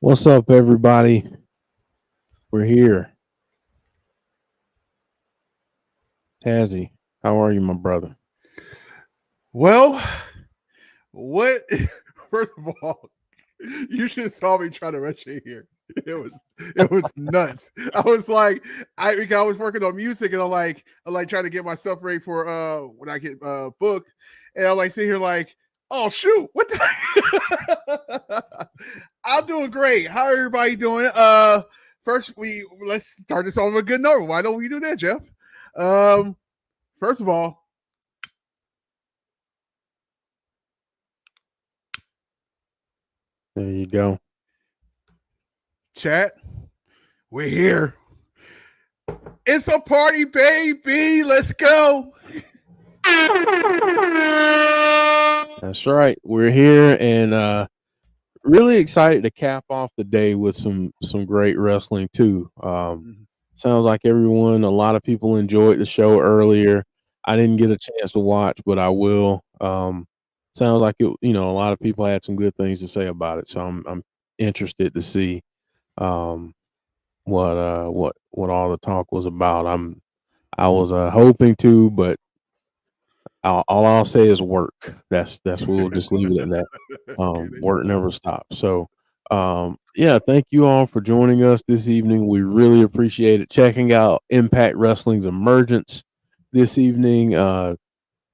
What's up, everybody? We're here. Tazzy, how are you, my brother? Well, what? First of all, you should have saw me trying to rush in here. It was nuts. I was like, I was working on music, and I'm like trying to get myself ready for when I get booked, and I'm like sitting here like, oh shoot, what the? I'm doing great. How everybody doing? First let's start this on a good note. Why don't we do that, Jeff? First of all, there you go. Chat, we're here. It's a party, baby. Let's go. That's right. We're here and really excited to cap off the day with some great wrestling too. Sounds like a lot of people enjoyed the show earlier. I didn't get a chance to watch, but I will. Sounds like it, a lot of people had some good things to say about it. So I'm interested to see what all the talk was about. I was hoping to, but all I'll say is work. That's we'll just leave it at that. Work never stops. So yeah, thank you all for joining us this evening. We really appreciate it. Checking out Impact Wrestling's Emergence this evening.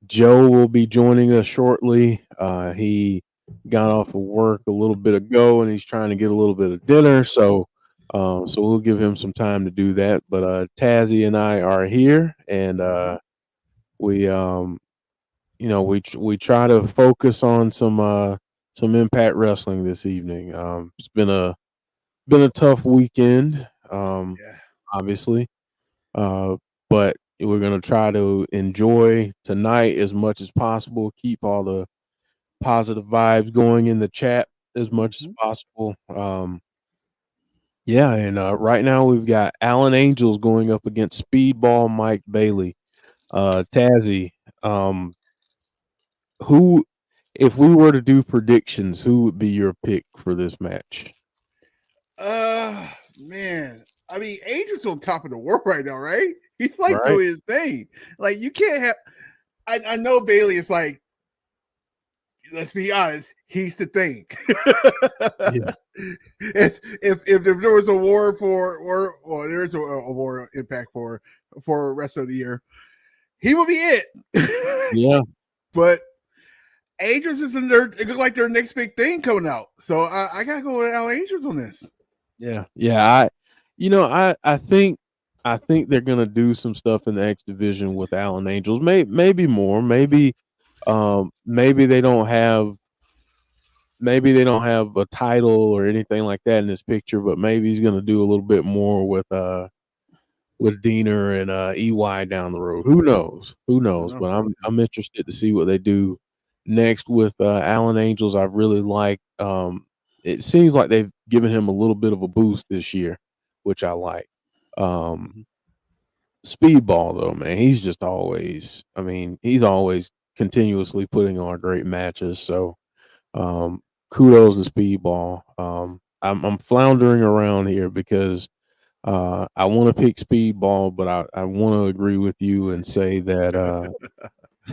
Joe will be joining us shortly. He got off of work a little bit ago and he's trying to get a little bit of dinner. So we'll give him some time to do that. But Tazzy and I are here, and we try to focus on some Impact Wrestling this evening. It's been a tough weekend, obviously, but we're gonna try to enjoy tonight as much as possible. Keep all the positive vibes going in the chat as much as possible. And right now we've got Alan Angels going up against Speedball Mike Bailey. Tazzy, who, if we were to do predictions, who would be your pick for this match? Man, I mean, Angel's on top of the world right now, right? He's like Right? doing his thing. Like you can't have. I know Bailey is like. Let's be honest, he's the thing. Yeah. if there was a war for or well, there is a war Impact for rest of the year, he will be it. Yeah. But Angels is in their, it look like their next big thing coming out. So I gotta go with Al Angels on this. Yeah. I think they're gonna do some stuff in the X division with Allen Angels. Maybe more. Maybe they don't have a title or anything like that in this picture, but maybe he's gonna do a little bit more with Diener and EY down the road. Who knows? But I'm interested to see what they do next with Allen Angels. I really like. It seems like they've given him a little bit of a boost this year, which I like. Speedball though, man, he's just always. I mean, he's always continuously putting on great matches. So kudos to Speedball. I'm floundering around here because I want to pick Speedball, but I want to agree with you and say that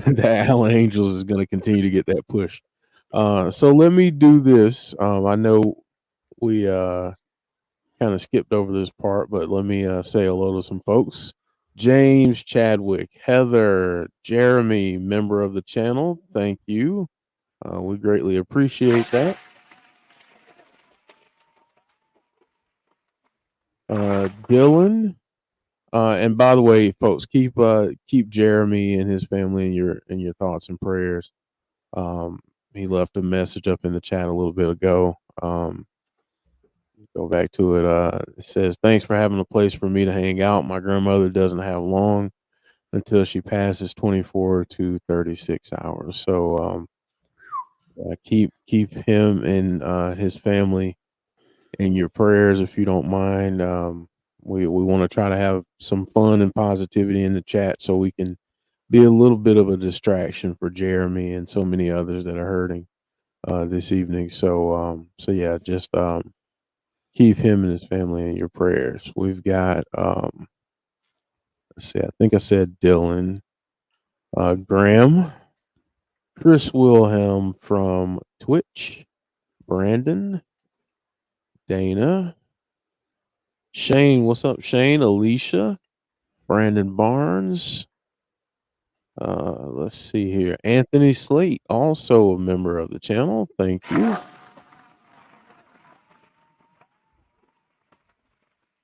that Allen Angels is going to continue to get that push. So let me do this. I know we kind of skipped over this part, but let me say hello to some folks. James, Chadwick, Heather, Jeremy, member of the channel. Thank you. We greatly appreciate that. Dylan. And by the way, folks, keep Jeremy and his family in your thoughts and prayers. He left a message up in the chat a little bit ago. Go back to it. It says, "Thanks for having a place for me to hang out. My grandmother doesn't have long until she passes 24 to 36 hours. So keep him and his family in your prayers if you don't mind. We want to try to have some fun and positivity in the chat so we can be a little bit of a distraction for Jeremy and so many others that are hurting this evening. So yeah, just keep him and his family in your prayers. We've got let's see, I think I said Dylan, Graham, Chris Wilhelm from Twitch, Brandon, Dana, Shane. What's up, Shane? Alicia, Brandon Barnes. Let's see here. Anthony Slate, also a member of the channel. Thank you.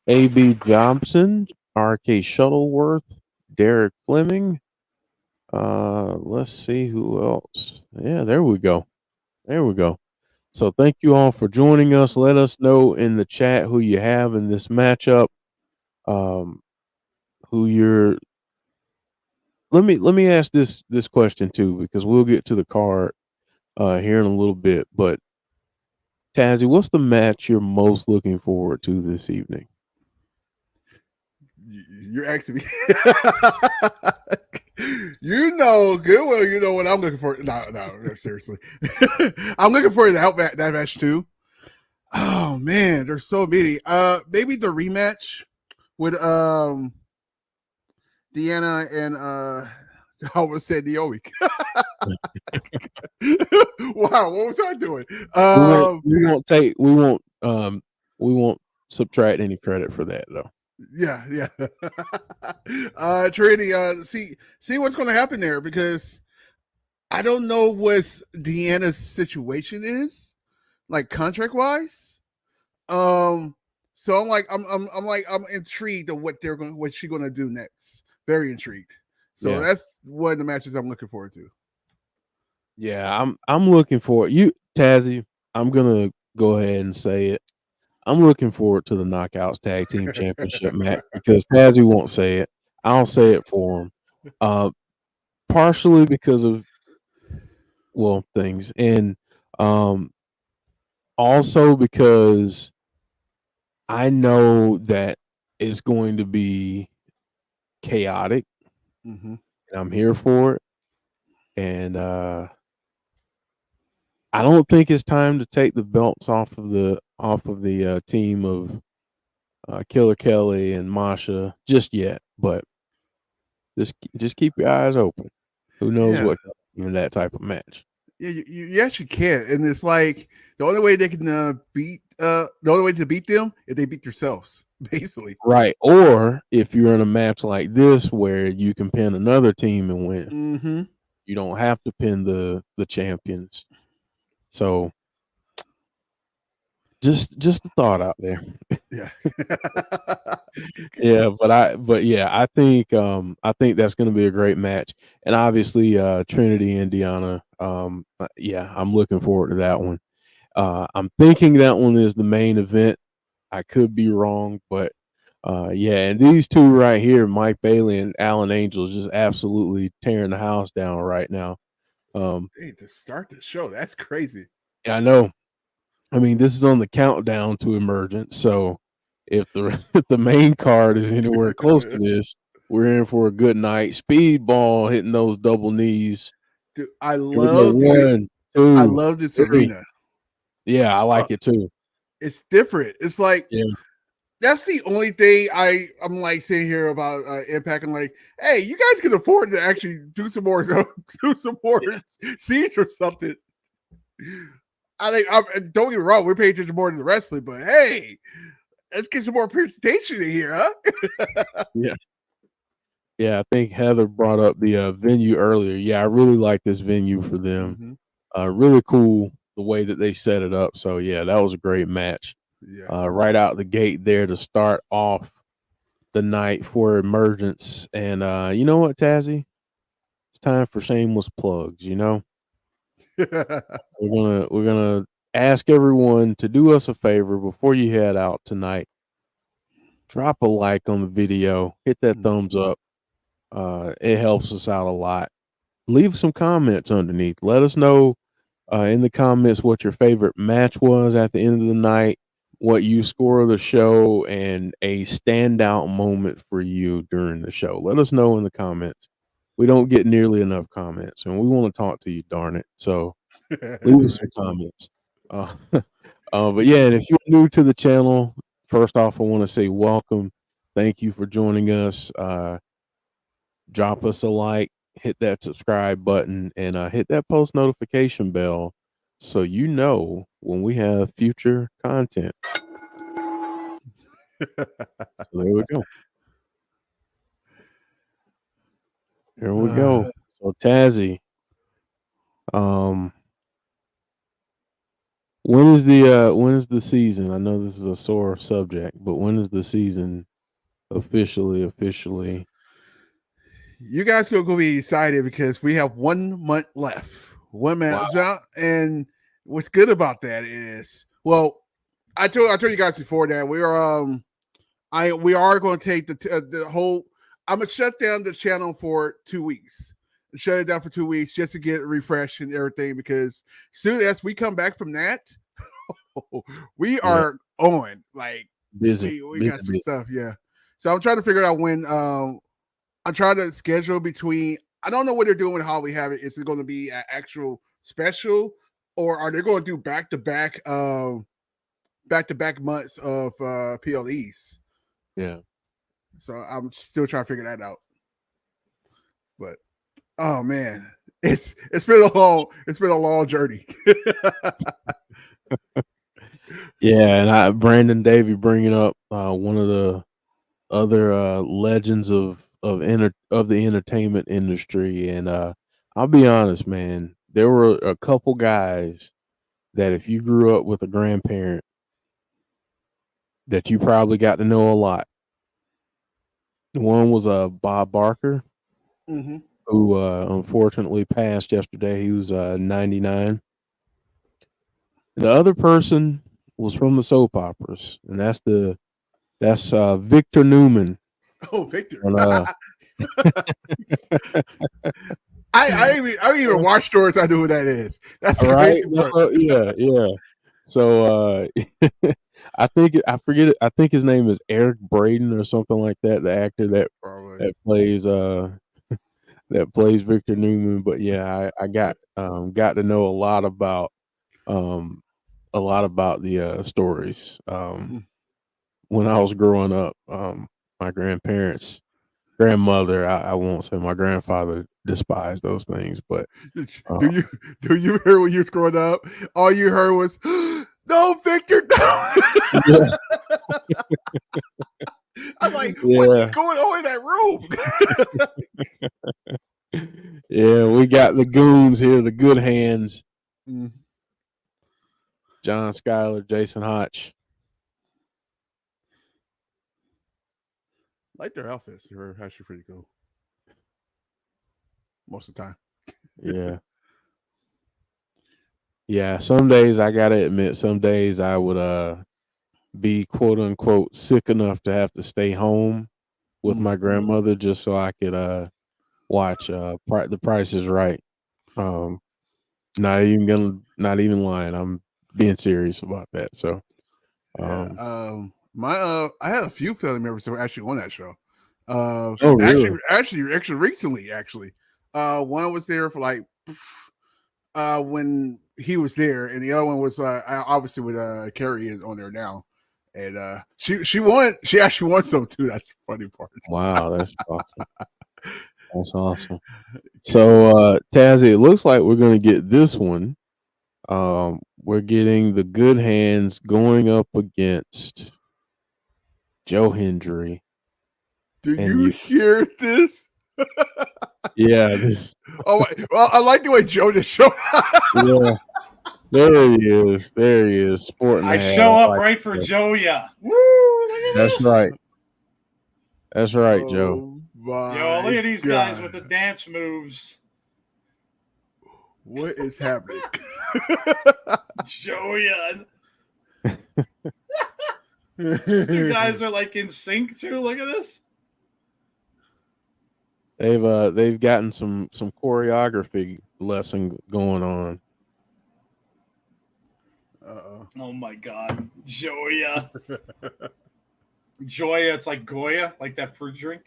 A.B. Jobson, R.K. Shuttleworth, Derek Fleming. Let's see who else. Yeah, there we go. So thank you all for joining us. Let us know in the chat who you have in this matchup. Who you're. Let me ask this question too, because we'll get to the card here in a little bit. But Tazzy, what's the match you're most looking forward to this evening? You're asking me. You know good well. You know what I'm looking for. No, seriously. I'm looking for that match too. Oh man, there's so many. Maybe the rematch with Deonna and I almost said Naomi. Wow, what was I doing? We won't subtract any credit for that though. Yeah. Trinity, see what's going to happen there, because I don't know what Deanna's situation is, like contract wise. So I'm intrigued of what she's going to do next. Very intrigued. So that's one of the matches I'm looking forward to. Yeah, I'm looking forward. You, Tazzy, I'm gonna go ahead and say it. I'm looking forward to the Knockouts Tag Team Championship match because Tazzy won't say it. I'll say it for him. Partially because of things, and also because I know that it's going to be chaotic. Mm-hmm. and I'm here for it. And I don't think it's time to take the belts off of the team of Killer Kelly and Masha just yet, but just keep your eyes open. Who knows what in that type of match? Yeah, you actually can't, and it's like the only way they can beat the only way to beat them is they beat themselves, basically. Right, or if you're in a match like this where you can pin another team and win, Mm-hmm. you don't have to pin the champions. So just a thought out there. Yeah. Yeah, but I think that's going to be a great match, and obviously Trinity and Deonna. Yeah, I'm looking forward to that one. I'm thinking that one is the main event. I could be wrong, but yeah, and these two right here, Mike Bailey and Alan Angel, is just absolutely tearing the house down right now. Hey, to start the show, that's crazy. I know. I mean, this is on the countdown to Emergence, so if the main card is anywhere close to this, we're in for a good night. Speedball hitting those double knees. Dude, I love this arena. Yeah, I like it too. It's different. It's like that's the only thing I'm like sitting here about Impact. I'm like, hey, you guys can afford to actually do some more seats or something. I think don't get me wrong, we're paying attention more to the wrestling, but hey, let's get some more presentation in here, huh? Yeah, I think Heather brought up the venue earlier. Yeah, I really like this venue for them. Really cool the way that they set it up. So yeah, that was a great match. Yeah. Right out the gate there to start off the night for Emergence. And you know what, Tazzy? It's time for shameless plugs, you know? We're gonna ask everyone to do us a favor before you head out tonight. Drop a like on the video, hit that thumbs up. It helps us out a lot. Leave some comments underneath. Let us know in the comments what your favorite match was at the end of the night, what you score of the show, and a standout moment for you during the show. Let us know in the comments. We don't get nearly enough comments, and we want to talk to you, darn it. So leave us some comments. But yeah, and if you're new to the channel, first off, I want to say welcome. Thank you for joining us. Drop us a like, hit that subscribe button, and hit that post notification bell so you know when we have future content. So there we go. Here we go. So Tazzy, when is the season? I know this is a sore subject, but when is the season officially? You guys are gonna be excited because we have 1 month left. 1 month out, and what's good about that is, well, I told you guys before that we are going to take the whole. I'm gonna shut down the channel for 2 weeks. Shut it down for 2 weeks just to get refreshed and everything. Because soon as we come back from that, we are on like busy. We got some stuff, yeah. So I'm trying to figure out when. I'm trying to schedule between. I don't know what they're doing with How We Have It. Is it going to be an actual special, or are they going to do back to back months of PLEs? Yeah. So I'm still trying to figure that out. But oh man, it's been a long journey. Yeah, and Brandon Davey bringing up one of the other legends of the entertainment industry, and I'll be honest, man, there were a couple guys that if you grew up with a grandparent that you probably got to know a lot. One was Bob Barker, who unfortunately passed yesterday. He was 99. The other person was from the soap operas, and that's Victor Newman. Oh, Victor. I don't even watch Doors. I know who that is. That's the right. Yeah. So I think his name is Eric Braden or something like that. The actor that plays that plays Victor Newman. But yeah, I got to know a lot about the stories. When I was growing up, my grandmother, I won't say my grandfather despised those things, but Do you hear when you was growing up? All you heard was, "No, Victor, no." yeah, I'm like, what yeah, is going on in that room? yeah. We got the goons here, the good hands. Mm. John Schuyler, Jason Hotch. Like their outfits. They're actually pretty cool. Most of the time. Yeah. Yeah. Some days I gotta admit, some days I would be quote unquote sick enough to have to stay home with my grandmother just so I could watch The Price is Right. Not even lying. I'm being serious about that. So I had a few family members that were actually on that show. oh really? Actually recently, one was there for like when he was there, and the other one was obviously with Carrie is on there now, and she won. She actually won some too. That's the funny part. Wow, that's awesome. That's awesome. So Tazzy, it looks like we're gonna get this one. We're getting the good hands going up against Joe Hendry. Do you hear this? Yeah, this. Oh, well, I like the way Joe just showed up. Yeah, there he is. There he is. Sporting. I show up right for Juya. Woo! Look at That's this. right. That's right, Joe. Yo, look at these guys with the dance moves. What is happening? Juya. You guys are like in sync too. Look at this. They've gotten some choreography lesson going on. Oh my god, Juya. Juya, it's like Goya, like that fruit drink.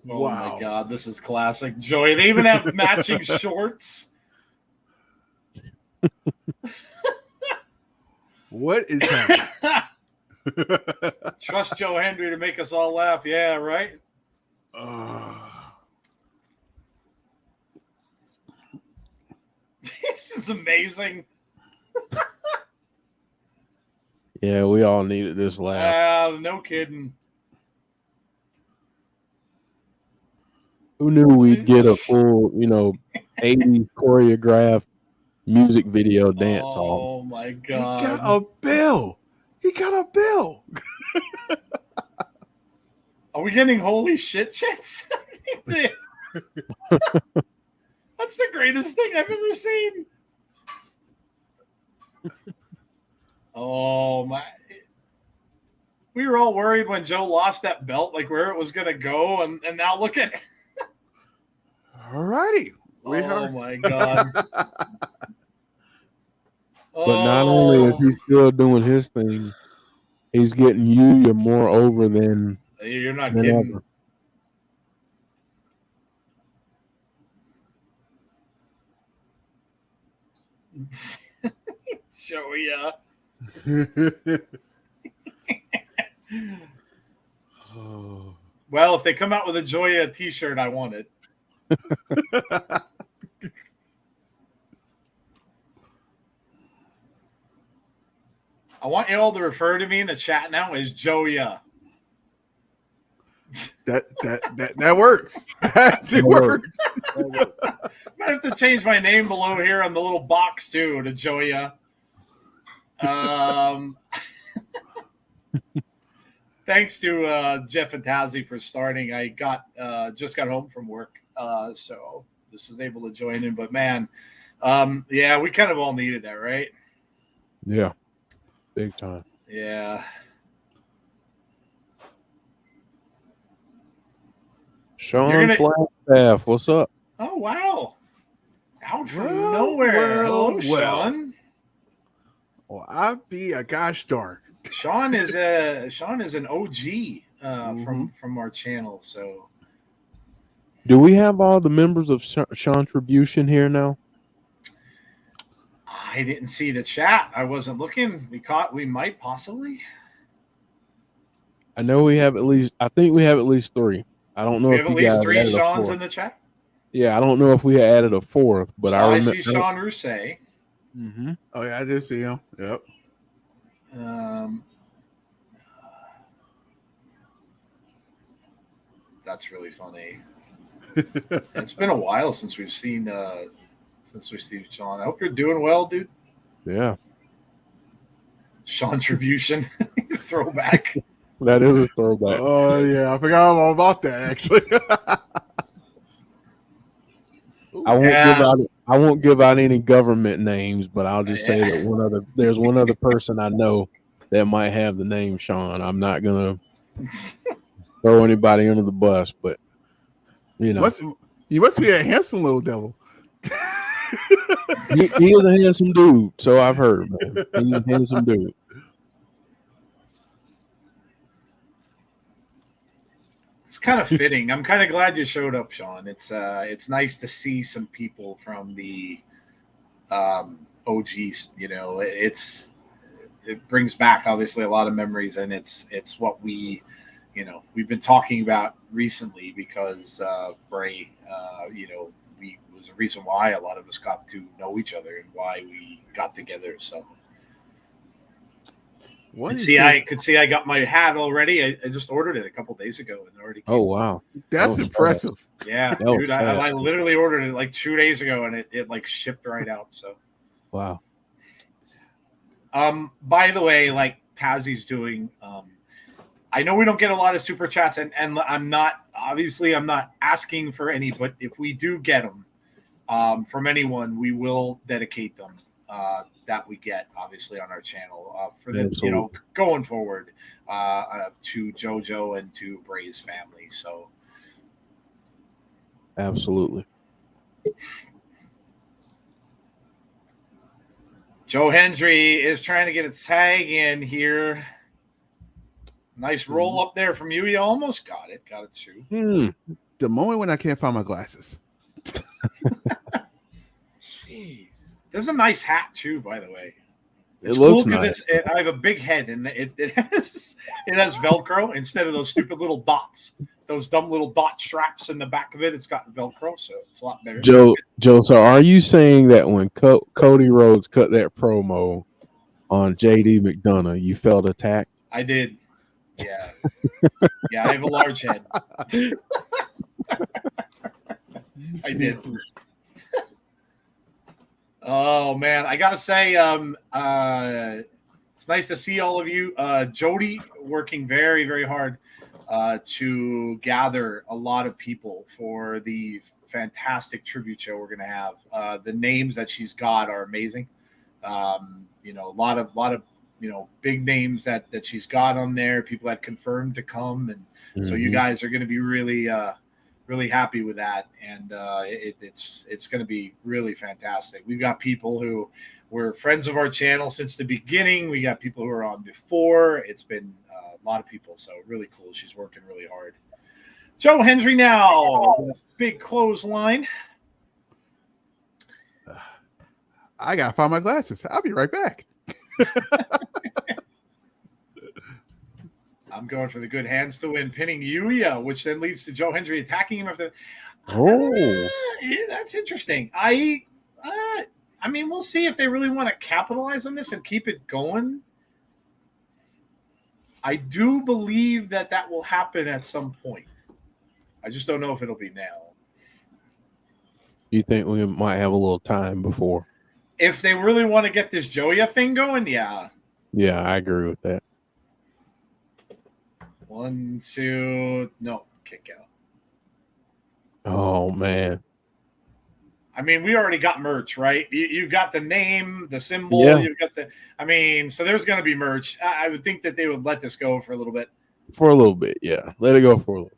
Oh wow. My god, this is classic. Juya. They even have matching shorts. What is happening? Trust Joe Hendry to make us all laugh. Yeah, right? This is amazing. Yeah, we all needed this laugh. No kidding. Who knew we'd get a full, 80s choreographed music video dance off? Oh my god. He got a bill. Are we getting holy shit chits? That's the greatest thing I've ever seen. Oh my. We were all worried when Joe lost that belt, like where it was going to go. And now look at it. All righty. Oh my God. But not only is he still doing his thing, he's getting Yuya more over than. You're not kidding. Ever. Juya. Well, if they come out with a Juya t-shirt, I want it. I want you all to refer to me in the chat now as Juya. That works. It works. I have to change my name below here on the little box too to Juya. Thanks to Jeff and Tazzy for starting. I just got home from work, so this was able to join in. But man, yeah, we kind of all needed that, right? Yeah, big time. Yeah. Sean Flagstaff, what's up? Oh wow! Out from nowhere. Hello, Sean. Well, I'll be a gosh darn. Sean is an OG from our channel. So, do we have all the members of SHAWnTribute here now? I didn't see the chat. I wasn't looking. We might possibly. I know we have at least. I think we have at least 3. I don't know We if have you at least guys 3 added a Sean's 4th. in the chat. Yeah, I don't know if we had added a 4th, but So I remember. see Sean Rousset. Mm-hmm. Oh yeah, I did see him. Yep. That's really funny. It's been a while since we've seen Sean. I hope you're doing well, dude. Yeah. SHAWnTribute throwback. That is a throwback. Oh yeah, I forgot all about that actually. I won't give out any government names, but I'll just say that there's one other person I know that might have the name Sean. I'm not gonna throw anybody under the bus, but you know, you must be a handsome little devil. he is a handsome dude, so I've heard, man. He's a handsome dude. It's kind of fitting. I'm kind of glad you showed up, Sean. It's nice to see some people from the OGs. You know, it brings back obviously a lot of memories, and it's what we've been talking about recently because Bray, was a reason why a lot of us got to know each other and why we got together. So. I could see I got my hat already. I just ordered it a couple days ago and already came. Oh wow, that's impressive. Fast. Yeah, dude, I literally ordered it like 2 days ago and it like shipped right out. So wow. By the way, like Tazzie's doing, I know we don't get a lot of super chats, and I'm not asking for any, but if we do get them from anyone, we will dedicate them. That we get obviously on our channel for the going forward to JoJo and to Bray's family. So absolutely. Joe Hendry is trying to get a tag in here. Nice roll up there from Yuya. Almost got it. Got it too. The moment when I can't find my glasses. Jeez. This is a nice hat too, by the way. It looks nice. I have a big head, and it has Velcro instead of those stupid little dots, those dumb little dot straps in the back of it. It's got Velcro, so it's a lot better. Joe. So are you saying that when Cody Rhodes cut that promo on JD McDonough, you felt attacked? I did. Yeah, yeah. I have a large head. I did. Oh man, I gotta say, it's nice to see all of you. Jody working very, very hard to gather a lot of people for the fantastic tribute show we're gonna have. The names that she's got are amazing. A lot of big names that she's got on there. People that confirmed to come, and so you guys are gonna be really happy with that, and it's going to be really fantastic. We've got people who were friends of our channel since the beginning. We got people who are on before. It's been a lot of people, so really cool. She's working really hard. Joe Hendry now, big clothesline. I gotta find my glasses. I'll be right back. I'm going for the good hands to win, pinning Yuya, which then leads to Joe Hendry attacking him after. That's interesting. I mean, we'll see if they really want to capitalize on this and keep it going. I do believe that will happen at some point. I just don't know if it'll be now. You think we might have a little time before? If they really want to get this Joya thing going, yeah. Yeah, I agree with that. 1, 2, no, kick out. Oh man. I mean, we already got merch, right? You've got the name, the symbol. Yeah. You've got so there's going to be merch. I would think that they would let this go for a little bit. For a little bit, yeah. Let it go for a little bit.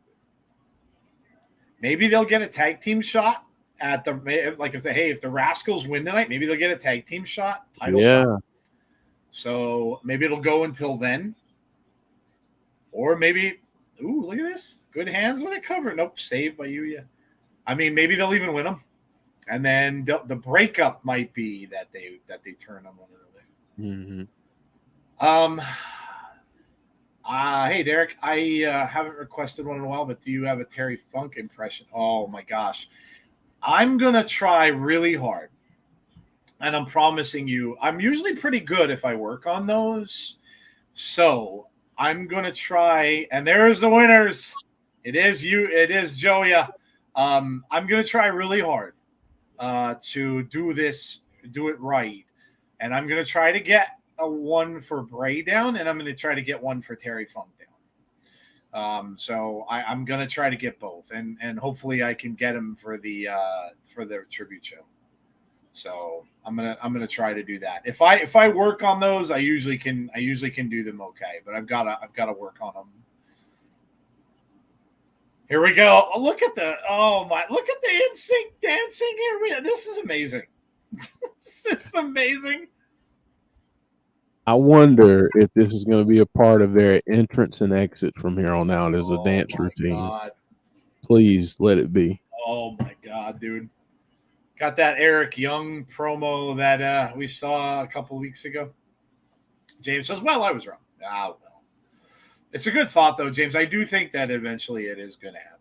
Maybe they'll get a tag team shot at if the Rascals win tonight, maybe they'll get a tag team shot. Title shot. So maybe it'll go until then. Or maybe Ooh, look at this. Good hands with it cover. Nope, saved by Yuya. I mean, maybe they'll even win them. And then the breakup might be that they turn on one another. Mm-hmm. Hey, Derek, I haven't requested one in a while, but do you have a Terry Funk impression? Oh, my gosh. I'm going to try really hard. And I'm promising you, I'm usually pretty good if I work on those. So I'm going to try. And there's the winners. It is Joya. I'm going to try really hard to do it right. And I'm going to try to get a one for Bray down, and I'm going to try to get one for Terry Funk down. So I'm going to try to get both, and hopefully I can get them for the tribute show. So I'm gonna try to do that. If I work on those, I usually can do them okay, but I've got to work on them. Here we go. Oh, look at the in-sync dancing here. This is amazing. This is amazing. I wonder if this is going to be a part of their entrance and exit from here on out as a dance routine. God. Please let it be. Oh my God, dude. Got that Eric Young promo that we saw a couple weeks ago. James says, well, I was wrong. Ah, well. It's a good thought, though, James. I do think that eventually it is going to happen.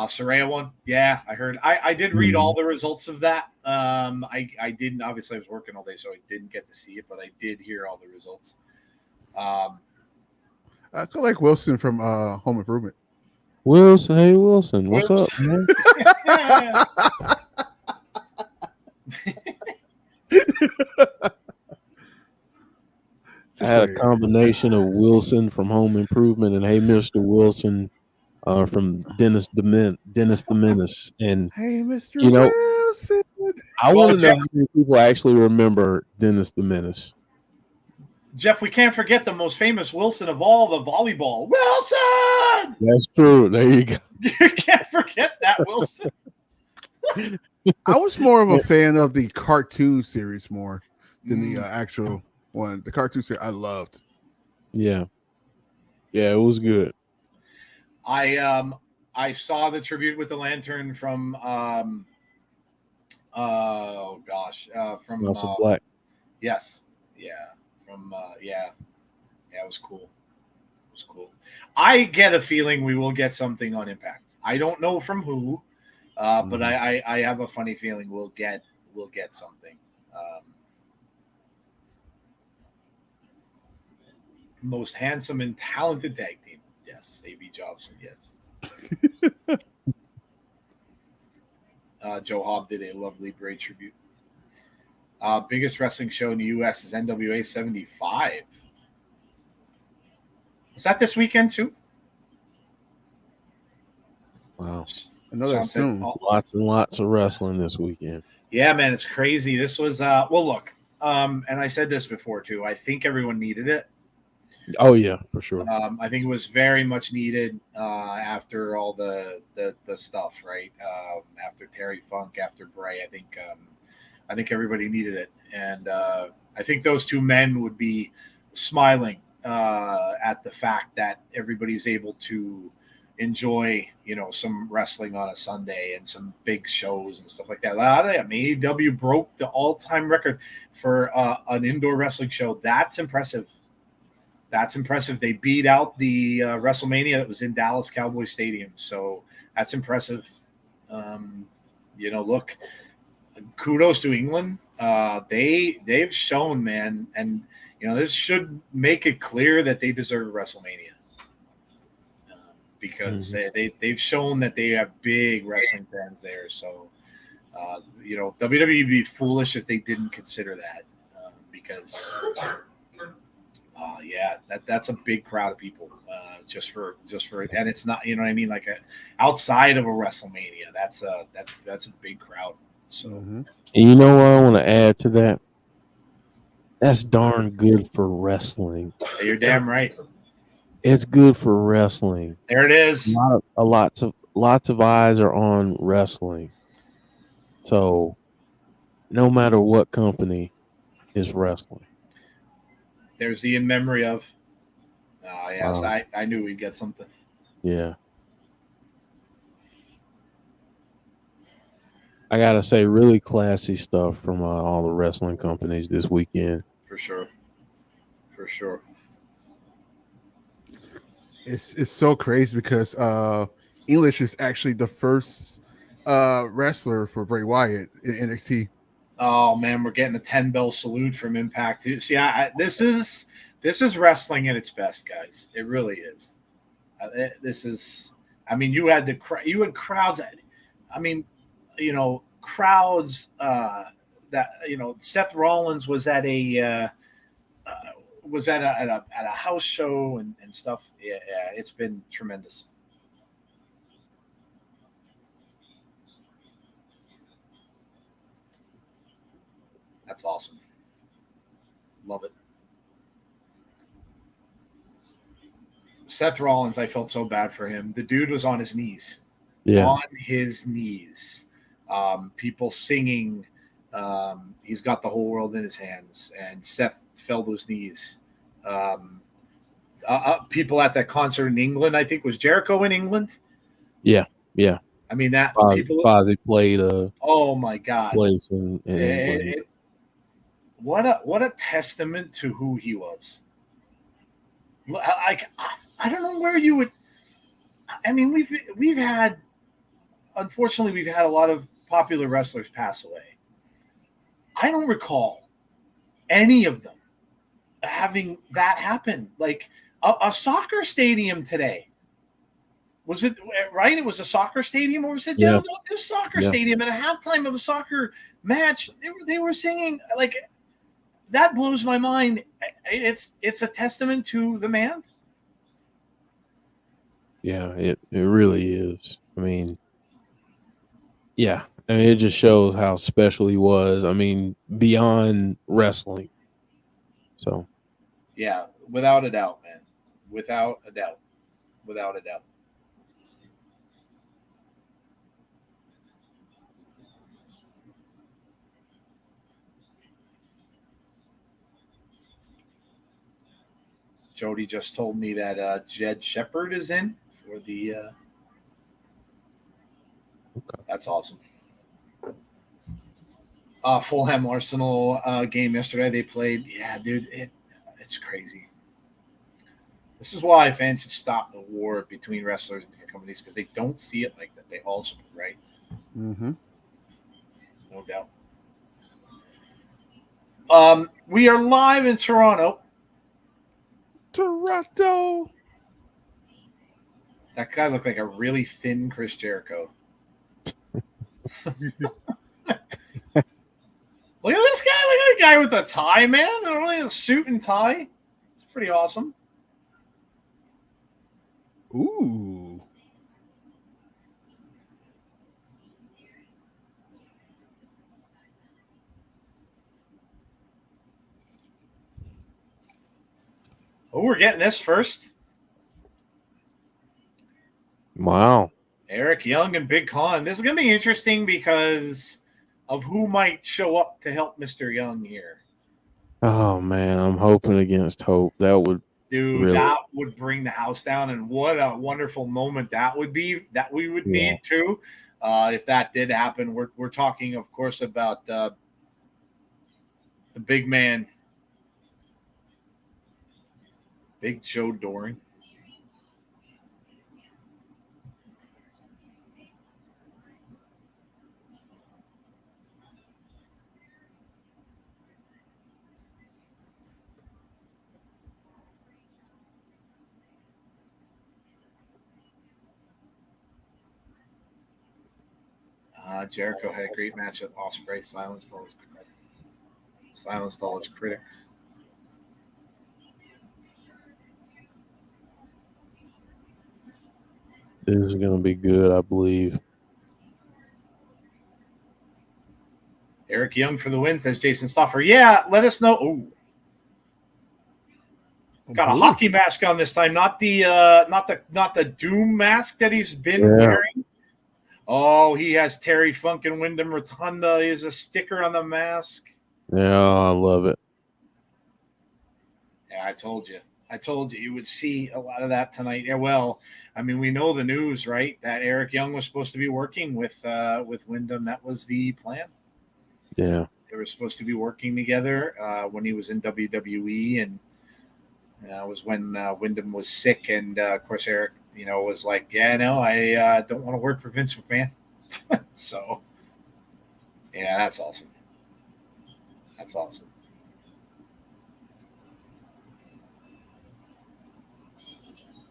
Saraya one. Yeah, I heard. I did read all the results of that. I didn't. Obviously, I was working all day, so I didn't get to see it, but I did hear all the results. I feel like Wilson from Home Improvement. Wilson, hey Wilson, what's up, man? I had a combination of Wilson from Home Improvement and Hey Mr. Wilson from Dennis the Menace. And hey Mr. You know, Wilson. I want to know how many people actually remember Dennis the Menace. Jeff, we can't forget the most famous Wilson of all, the volleyball. Wilson! That's true. There you go. You can't forget that, Wilson. I was more of a fan of the cartoon series more than the actual one. The cartoon series I loved. Yeah. Yeah, it was good. I saw the tribute with the lantern from from House of Black. Yes. Yeah. From it was cool. It was cool. I get a feeling we will get something on Impact. I don't know from who, but I have a funny feeling we'll get something. Most handsome and talented tag team. Yes, AB Jobson. Yes. Joe Hobb did a lovely Bray tribute. Biggest wrestling show in the U.S. is NWA 75. Was that this weekend too? Wow. Another soon. Lots and lots of wrestling this weekend. Yeah, man, it's crazy. This was well, look, and I said this before too. I think everyone needed it. Oh yeah, for sure. I think it was very much needed after all the stuff, right? After Terry Funk, after Bray, I think everybody needed it, and I think those two men would be smiling at the fact that everybody's able to enjoy, some wrestling on a Sunday and some big shows and stuff like that. AEW broke the all-time record for an indoor wrestling show. That's impressive. That's impressive. They beat out the WrestleMania that was in Dallas Cowboy Stadium. So that's impressive. Look, kudos to England. They've shown, man, and this should make it clear that they deserve WrestleMania because they've shown that they have big wrestling fans there. So WWE would be foolish if they didn't consider that because. That's a big crowd of people just for it, and it's not like outside of a WrestleMania. That's a big crowd. So, and you know what I want to add to that? That's darn good for wrestling. You're damn right. It's good for wrestling. There it is. Lots of eyes are on wrestling. So, no matter what company is wrestling. There's the in memory of. Yes, I knew we'd get something. Yeah. I gotta say, really classy stuff from all the wrestling companies this weekend. For sure. It's so crazy because English is actually the first wrestler for Bray Wyatt in NXT. Oh man, we're getting a 10-bell salute from Impact. See, this is wrestling at its best, guys. It really is. This is. I mean, you had crowds. I mean, crowds that Seth Rollins was at a house show and stuff. Yeah, it's been tremendous. That's awesome. Love it. Seth Rollins, I felt so bad for him. The dude was on his knees. Yeah. On his knees. People singing. He's got the whole world in his hands. And Seth fell to his knees. People at that concert in England, I think, was Jericho in England? Yeah. I mean, that Fozzy played oh my God. Place in England. What a testament to who he was. I don't know where you would. I mean, we've had, unfortunately, we've had a lot of popular wrestlers pass away. I don't recall any of them having that happen. Like a soccer stadium today. Was it right? It was a soccer stadium, or was it Yeah. a soccer stadium at a halftime of a soccer match? They were singing like. That blows my mind. It's a testament to the man. Yeah, it really is. I mean, yeah. I mean, it just shows how special he was. I mean, beyond wrestling. So. Yeah, without a doubt, man. Without a doubt. Jody just told me that Jed Shepard is in for the. Okay. That's awesome. Fulham Arsenal game yesterday. They played. Yeah, dude, it's crazy. This is why fans should stop the war between wrestlers and different companies, because they don't see it like that. They all support, right? Mm-hmm. No doubt. We are live in Toronto. That guy looked like a really thin Chris Jericho. Look at this guy. Look at the guy with the tie, man. Really a suit and tie. It's pretty awesome. Ooh. Oh, we're getting this first. Wow. Eric Young and Big Con. This is going to be interesting because of who might show up to help Mr. Young here. Oh man, I'm hoping against hope. That would that would bring the house down, and what a wonderful moment that would be. That we would need too, if that did happen. We're talking, of course, about the big man, Big Joe Doring. Jericho had a great match with Ospreay, silenced all his critics. This is going to be good, I believe. Eric Young for the win, says Jason Stoffer. Yeah, let us know. Ooh. Got a hockey mask on this time, not the Doom mask that he's been wearing. Oh, he has Terry Funk and Wyndham Rotunda. He has a sticker on the mask. Yeah, I love it. Yeah, I told you. I told you would see a lot of that tonight. Yeah, well, I mean, we know the news, right? That Eric Young was supposed to be working with Wyndham. That was the plan. Yeah. They were supposed to be working together when he was in WWE, and was when Wyndham was sick. And of course, Eric, was like, "Yeah, no, I don't want to work for Vince McMahon." So, yeah, that's awesome. That's awesome.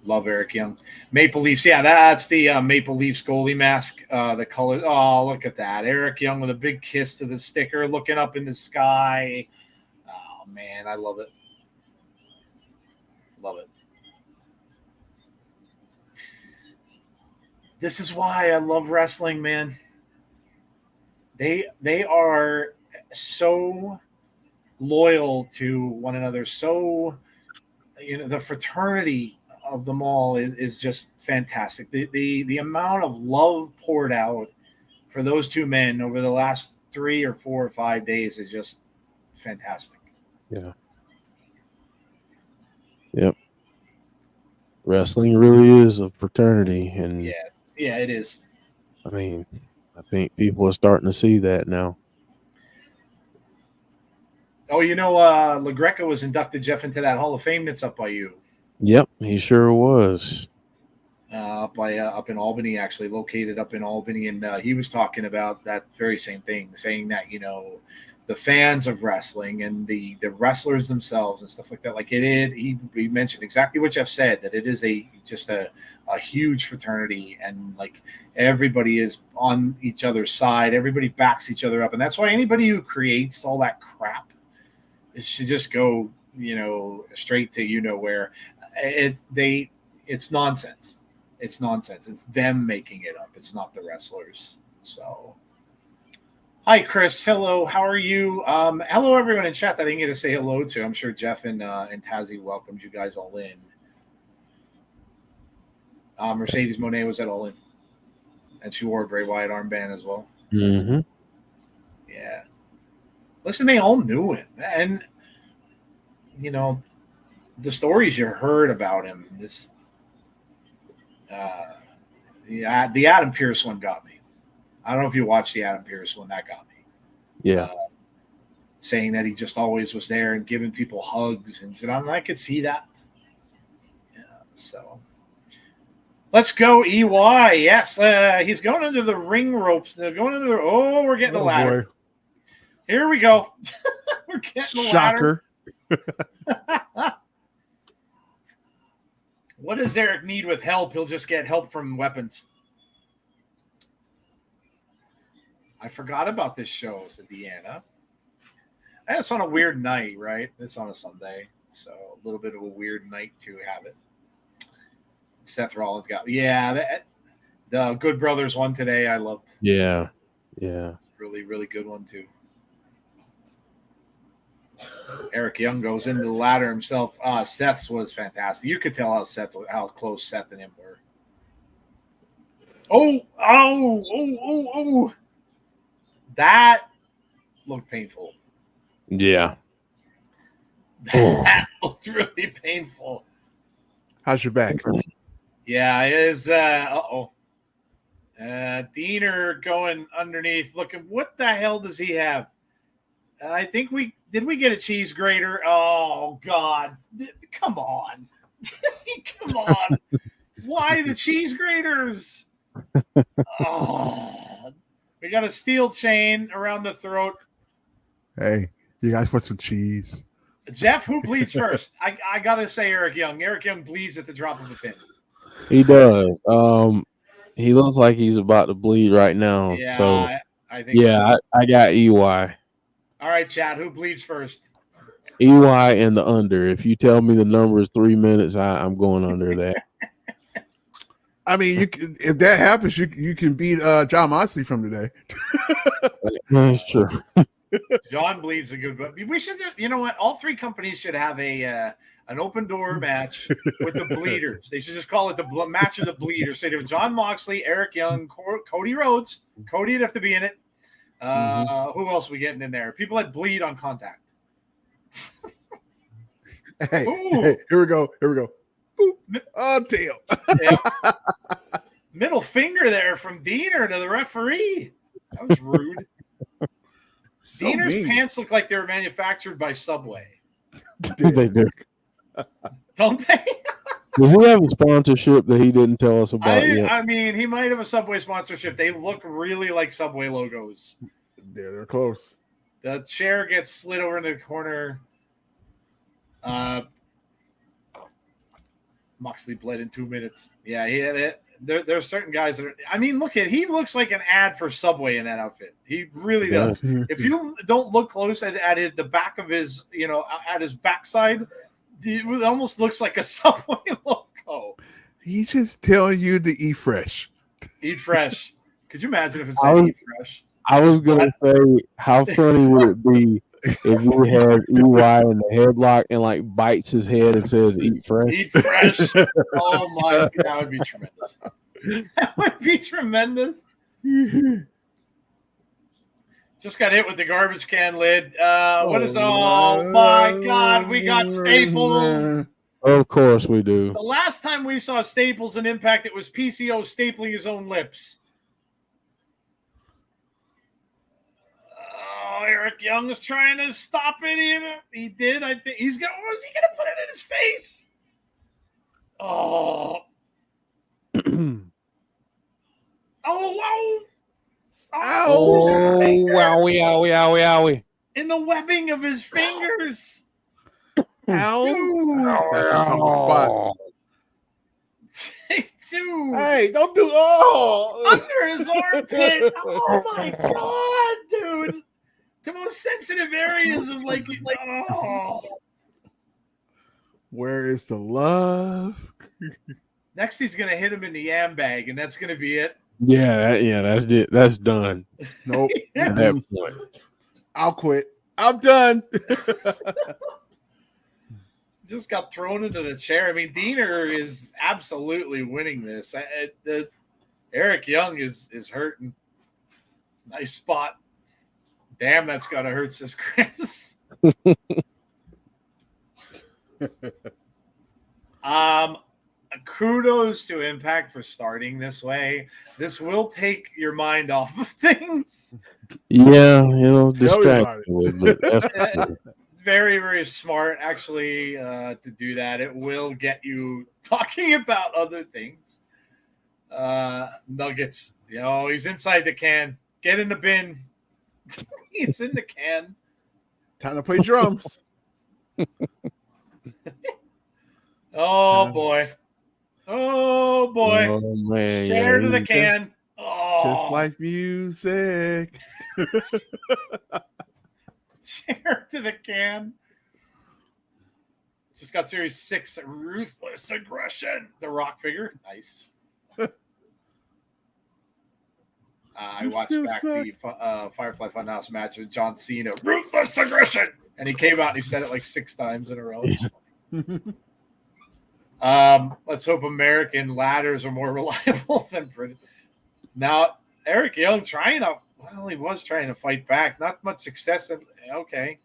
Love Eric Young. Maple Leafs. Yeah, that's the Maple Leafs goalie mask. The color. Oh, look at that. Eric Young with a big kiss to the sticker, looking up in the sky. Oh, man, I love it. Love it. This is why I love wrestling, man. They are so loyal to one another. So, the fraternity of them all is just fantastic. The amount of love poured out for those two men over the last 3 or 4 or 5 days is just fantastic. Yeah. Yep. Wrestling really is a fraternity, and yeah, it is. I mean, I think people are starting to see that now. Oh, LaGreca was inducted, Jeff, into that Hall of Fame that's up by you. Yep, he sure was. Up in Albany, actually located up in Albany, and he was talking about that very same thing, saying that the fans of wrestling and the wrestlers themselves and stuff like that, like he mentioned exactly what Jeff said, that it is just a huge fraternity, and like everybody is on each other's side, everybody backs each other up, and that's why anybody who creates all that crap should just go straight to where. It's nonsense. It's nonsense. It's them making it up. It's not the wrestlers. So, hi, Chris. Hello. How are you? Hello, everyone in chat that I didn't get to say hello to. I'm sure Jeff and Tazzy welcomed you guys all in. Mercedes Monet was at All In, and she wore a Bray Wyatt armband as well. Mm-hmm. Yeah. Listen, they all knew him, and the stories you heard about him, the Adam Pearce one got me. I don't know if you watched the Adam Pearce one. That got me. Yeah. Saying that he just always was there and giving people hugs, and said, I could see that. Yeah. So let's go, EY. Yes, he's going under the ring ropes. They're going under the. Oh, we're getting a ladder. Boy. Here we go. We're getting a ladder. Shocker. What does Eric need with help? He'll just get help from weapons. I forgot about this show, said Deonna. It's on a weird night, right? It's on a Sunday, so a little bit of a weird night to have it. Seth Rollins got the Good Brothers one today. I loved. Yeah. Really, really good one too. Eric Young goes into the ladder himself. Seth's was fantastic. You could tell how close Seth and him were. Oh! That looked painful. Yeah. That looked really painful. How's your back? Yeah, it is. Diener going underneath, looking. What the hell does he have? I think we get a cheese grater. Oh God, come on, come on. Why the cheese graters? Oh, we got a steel chain around the throat. Hey, you guys put some cheese. Jeff, who bleeds first? I gotta say Eric Young. Eric Young bleeds at the drop of a pin. He does. He looks like he's about to bleed right now. Yeah, so I think. Yeah, so. I got EY. All right, Chad, who bleeds first? EY and the under. If you tell me the number is 3 minutes, I'm going under that. I mean, if that happens, you can beat John Moxley from today. That's true. John bleeds a good, but we should. You know what? All three companies should have an open door match with the bleeders. They should just call it the match of the bleeders. So if John Moxley, Eric Young, Cody Rhodes. Cody would have to be in it. Who else are we getting in there? People that bleed on contact. Hey, Ooh. hey, here we go. Boop. Oh, damn. Yeah. Middle finger there from Diener to the referee. That was rude. So Diener's mean. pants look like they were manufactured by Subway. They do. Don't they? Does he have a sponsorship that he didn't tell us about yet? I mean, he might have a Subway sponsorship. They look really like Subway logos. They're close. The chair gets slid over in the corner. Moxley bled in 2 minutes. Yeah, he had it. There are certain guys that are. I mean, he looks like an ad for Subway in that outfit. He really does. If you don't look close at the back of his, at his backside, it almost looks like a Subway logo. He's just telling you to eat fresh. Eat fresh. Could you imagine if it said eat fresh? I was gonna say, how funny would it be if you had EY in the headlock and like bites his head and says "Eat fresh"? Eat fresh. Oh my God, that would be tremendous. That would be tremendous. Just got hit with the garbage can lid. What is? Oh my God, we got Staples. Of course we do. The last time we saw Staples in Impact, it was PCO stapling his own lips. Oh, Eric Young was trying to stop it. He did. I think was he going to put it in his face? Oh. Oh. Wowie. In the webbing of his fingers. Ow. Take two. Hey, don't do under his armpit. Oh my God, dude. The most sensitive areas of like oh. Where is the love? Next he's gonna hit him in the yam bag, and that's gonna be it. Yeah, that's it. That's done. Nope. At that point. I'll quit. I'm done. Just got thrown into the chair. I mean, Diener is absolutely winning this. Eric Young is hurting. Nice spot. Damn, that's gotta hurt, Sis Chris. Kudos to Impact for starting this way. This will take your mind off of things. Yeah, distract you a little bit. Very, very smart, actually, to do that. It will get you talking about other things. Nuggets, he's inside the can. Get in the bin. He's in the can. Time to play drums. Oh boy. Oh man. Share to the can. Just like music. Share to the can. Just got Series 6, Ruthless Aggression. The Rock figure. Nice. I watched back the Firefly Funhouse match with John Cena. Ruthless Aggression. And he came out and he said it like 6 times in a row. Let's hope American ladders are more reliable than British. Now, Eric Young he was trying to fight back. Not much success. Okay.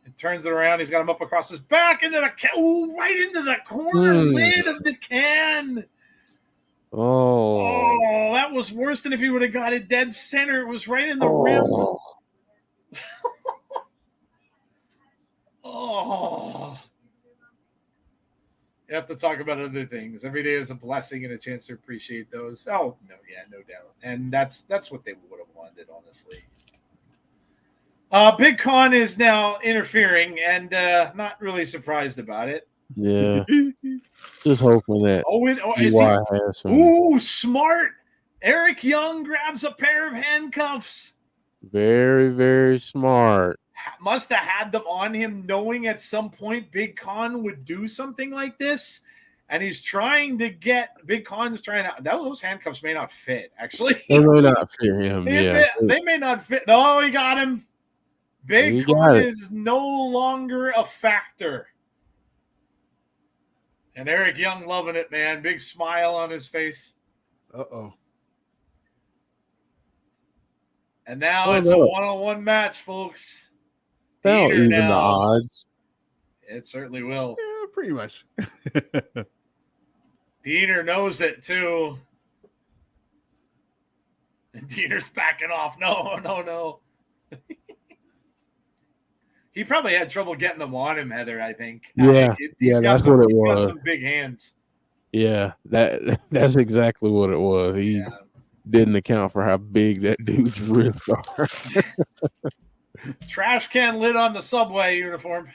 It turns it around. He's got him up across his back into the can. Ooh, right into the corner lid of the can. Oh, that was worse than if he would have got it dead center. It was right in the rim. Oh. You have to talk about other things. Every day is a blessing and a chance to appreciate those. Oh, no, yeah, no doubt. And that's what they would have wanted, honestly. Big Con is now interfering and not really surprised about it. Yeah. Just hoping that has some. Ooh, smart. Eric Young grabs a pair of handcuffs. Very, very smart. Must have had them on him, knowing at some point Big Con would do something like this. And he's trying to Big Con's trying to, those handcuffs may not fit, actually. They may not fit him. They may not fit. Oh, he got him. Big Con is no longer a factor. And Eric Young loving it, man. Big smile on his face. Uh-oh. And now it's a one-on-one match, folks. They'll even the odds. It certainly will. Yeah, pretty much. Diener knows it too. And Diener's backing off. No. He probably had trouble getting them on him, Heather, I think. Yeah, that's what it He's was. got some big hands. Yeah, that's exactly what it was. He didn't account for how big that dude's wrists are. Trash can lid on the Subway uniform.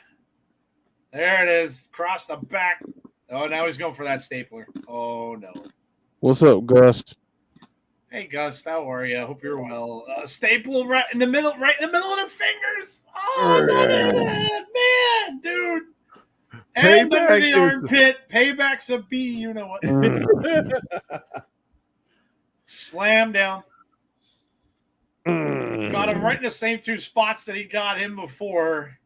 There it is. Across the back. Oh, now he's going for that stapler. Oh, no. What's up, Gus? Hey, Gus, how are you? Hope you're well. Staple right in the middle of the fingers. Oh, man, dude. And under the armpit. Payback's a B, you know what. Slam down. Got him right in the same two spots that he got him before.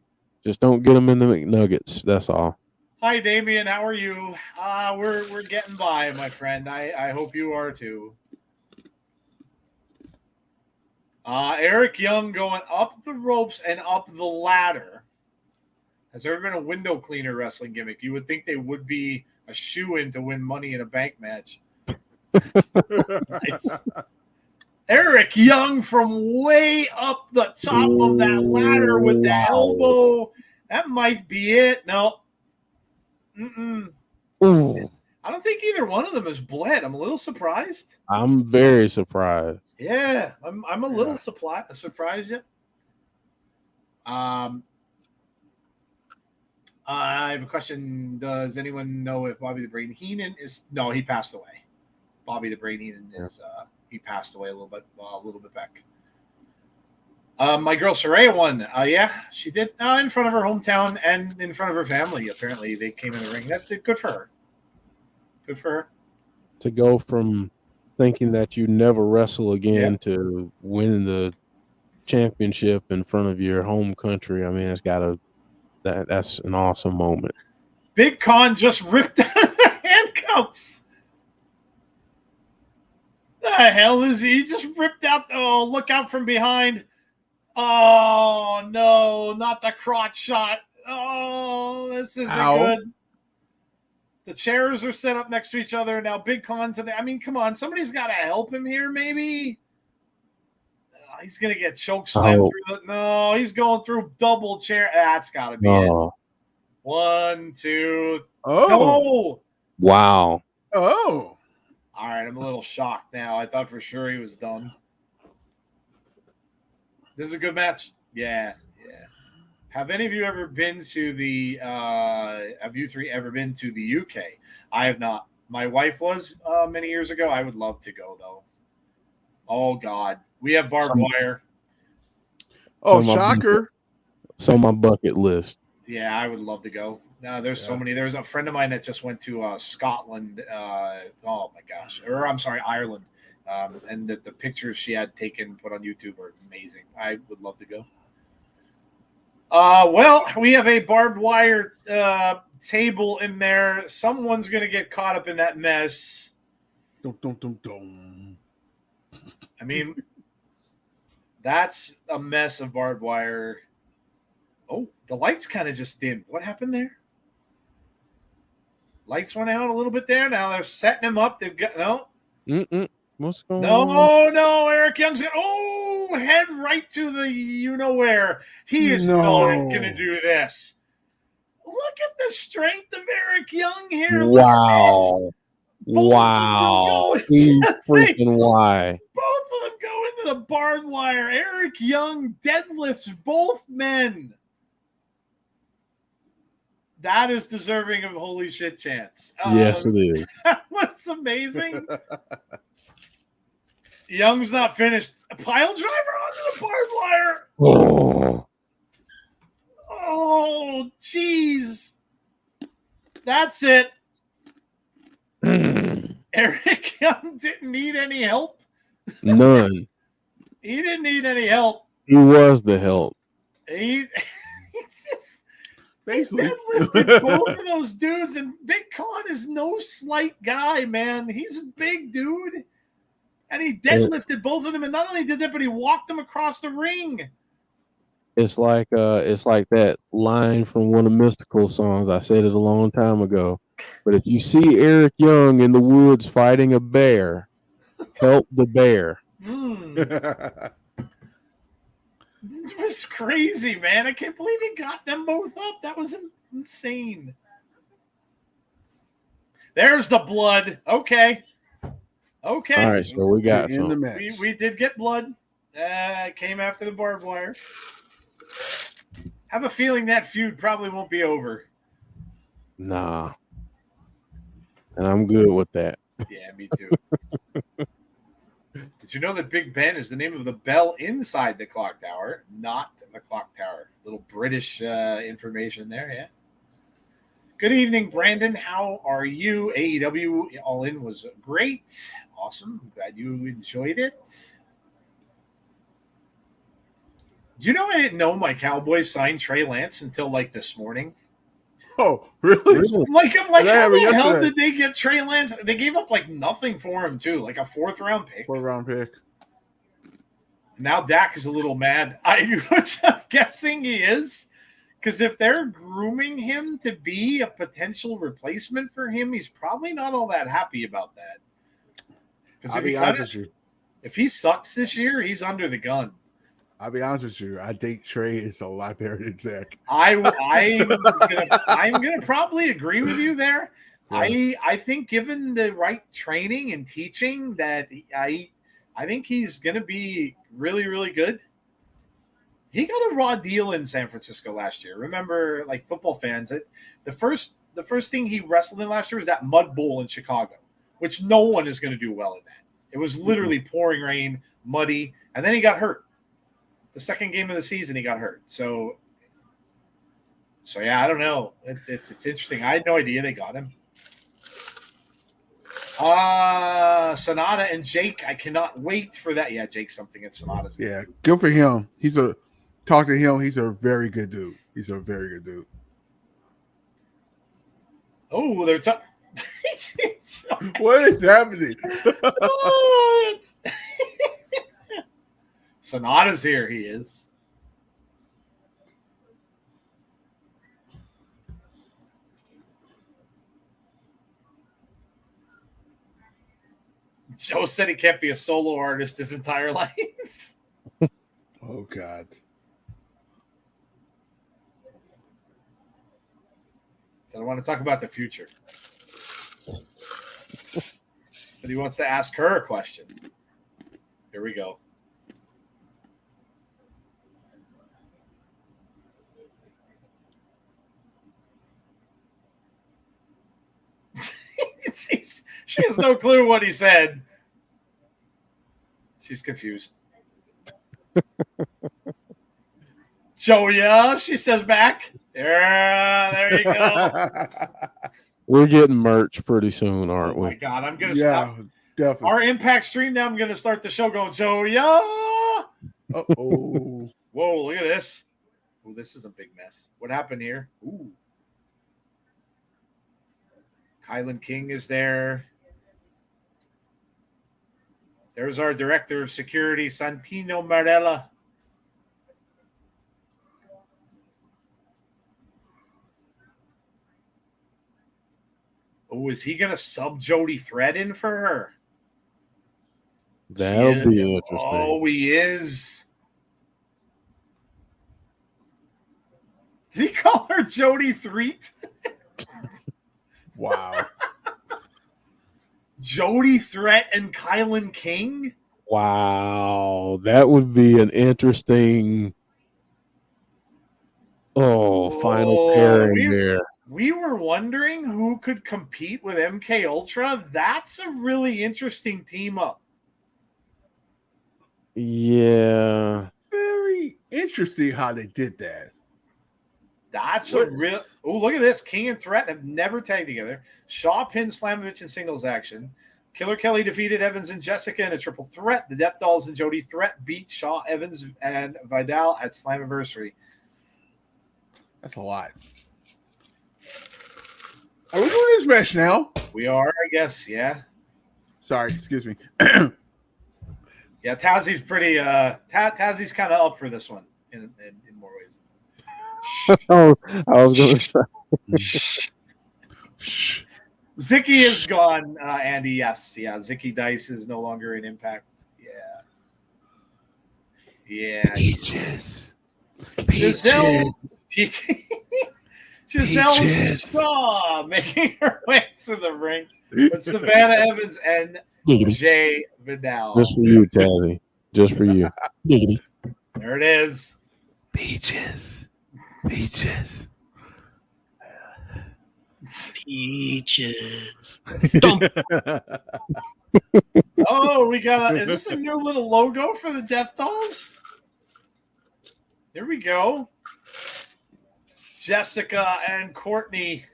Just don't get him in the McNuggets. That's all. Hi, Damien. How are you? We're getting by, my friend. I hope you are too. Eric Young going up the ropes and up the ladder. Has there ever been a window cleaner wrestling gimmick? You would think they would be a shoe-in to win Money in a Bank match. Nice. Eric Young from way up the top of that ladder with the elbow. That might be it. No. Ooh. I don't think either one of them has bled. I'm a little surprised. I'm very surprised. Yeah, I'm a little surprised yet. I have a question. Does anyone know if Bobby the Brain Heenan is? No, he passed away. Bobby the Brain Heenan is. He passed away a little bit back. My girl Saraya won. Yeah, she did in front of her hometown and in front of her family. Apparently, they came in the ring. That's good for her. Good for her. To go from thinking that you never wrestle again to winning the championship in front of your home country. I mean, that's an awesome moment. Big Con just ripped out the handcuffs. The hell is he? He just ripped out look out from behind. Oh no, not the crotch shot. Oh, this isn't good. The chairs are set up next to each other. Now Big Con's in there. I mean, come on. Somebody's got to help him here, maybe. He's going to get choke slammed through no, he's going through double chair. That's got to be it. 1, 2. Oh. No. Wow. Oh. All right, I'm a little shocked now. I thought for sure he was done. This is a good match. Yeah. Have any of you ever been to the have you three ever been to the UK? I have not. My wife was many years ago. I would love to go though. Oh God. We have barbed wire. Oh, shocker. It's on my bucket list. Yeah, I would love to go. No, there's so many. There's a friend of mine that just went to Scotland. Oh my gosh. Or I'm sorry, Ireland. And the pictures she had taken put on YouTube are amazing. I would love to go. Well, we have a barbed wire table in there. Someone's going to get caught up in that mess. Dum. I mean, that's a mess of barbed wire. Oh, the lights kind of just dimmed. What happened there? Lights went out a little bit there. Now they're setting him up. They've got What's going on? No, Eric Young's head right to the you-know-where. He is not going to do this. Look at the strength of Eric Young here. Wow. Wow. Freaking why. Both of them go into the barbed wire. Eric Young deadlifts both men. That is deserving of holy shit chance. Yes, it is. That was amazing. Young's not finished. A pile driver onto the barbed wire. Oh, jeez. That's it. Eric Young didn't need any help. None. He didn't need any help. He was the help. He just basically deadlifted both of those dudes, and Big Con is no slight guy, man. He's a big dude. And he deadlifted both of them, and not only did that, but he walked them across the ring. It's like that line from one of Mystical songs. I said it a long time ago. But if you see Eric Young in the woods fighting a bear, help the bear. It was crazy, man. I can't believe he got them both up. That was insane. There's the blood. Okay. All right, so we got in the match. We did get blood. Came after the barbed wire. Have a feeling that feud probably won't be over. Nah. And I'm good with that. Yeah, me too. Did you know that Big Ben is the name of the bell inside the clock tower, not the clock tower? Little British information there, yeah. Good evening, Brandon. How are you? AEW All In was great. Awesome. I'm glad you enjoyed it. Do you know I didn't know my Cowboys signed Trey Lance until like this morning? Oh, really? I'm like, how the hell did they get Trey Lance? They gave up like nothing for him too, like a 4th round pick. 4th round pick. Now Dak is a little mad. I'm guessing he is, because if they're grooming him to be a potential replacement for him, he's probably not all that happy about that. Because if he sucks this year, he's under the gun. I'll be honest with you. I think Trey is a lot better than Zach. I'm gonna probably agree with you there. Yeah. I think given the right training and teaching, that I think he's gonna be really, really good. He got a raw deal in San Francisco last year. Remember, like football fans, the first thing he wrestled in last year was that mud bowl in Chicago, which no one is going to do well in that. It was literally pouring rain, muddy, and then he got hurt. The second game of the season, he got hurt. So yeah, I don't know. It's interesting. I had no idea they got him. Sonata and Jake, I cannot wait for that. Yeah, Jake something at Sonata's. Yeah, good for him. Talk to him. He's a very good dude. Oh, they're what is happening? Sonata's here. He is. Joe said he can't be a solo artist his entire life. Oh, God. So I want to talk about the future. Said he wants to ask her a question. Here we go. She has no clue what he said. She's confused. Yuya, she says back. There you go. We're getting merch pretty soon, aren't we? Oh my God, I'm gonna stop. Definitely. Our Impact stream now. I'm gonna start the show going Yuya. Oh, whoa! Look at this. Oh, this is a big mess. What happened here? Ooh. KiLynn King is there. There's our director of security, Santino Marella. Oh, is he going to sub Jody Thread in for her? That'll be interesting. Oh, he is. Did he call her Jody Threet? Wow. Jody Threat and KiLynn King? Wow. That would be an interesting final pairing there. We were wondering who could compete with MK Ultra. That's a really interesting team up. Yeah. Very interesting how they did that. That's a real. Oh, look at this. King and Threat have never tagged together. Shaw pinned Slamovich in singles action. Killer Kelly defeated Evans and Jessicka in a triple threat. The Death Dolls and Jody Threat beat Shaw, Evans, and Vidal at Slammiversary. That's a lot. Are we doing this match now? We are, I guess. Yeah. Sorry, excuse me. Yeah, Tazzy's pretty. Tazzy's kind of up for this one. in more ways. Oh, I was going to say. Zicky is gone, Andy. Yes, yeah. Zicky Dice is no longer in Impact. Yeah. Peaches. Gisele Shaw making her way to the ring with Savannah Evans and Jay Vidal. Just for you, Tazzy. Just for you. There it is. Peaches. Oh, we got is this a new little logo for the Death Dolls? Here we go. Jessicka and Courtney.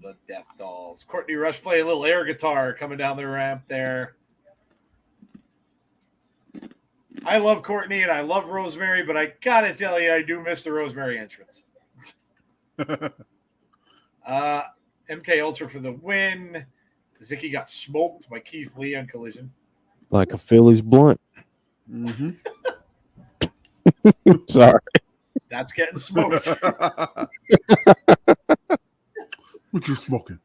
The Death Dolls. Courtney Rush playing a little air guitar coming down the ramp there. I love Courtney and I love Rosemary, but I gotta tell you, I do miss the Rosemary entrance. MK Ultra for the win. Zicky got smoked by Keith Lee on Collision. Like a Phillies blunt. Mm-hmm. Sorry. That's getting smoked. What you smoking?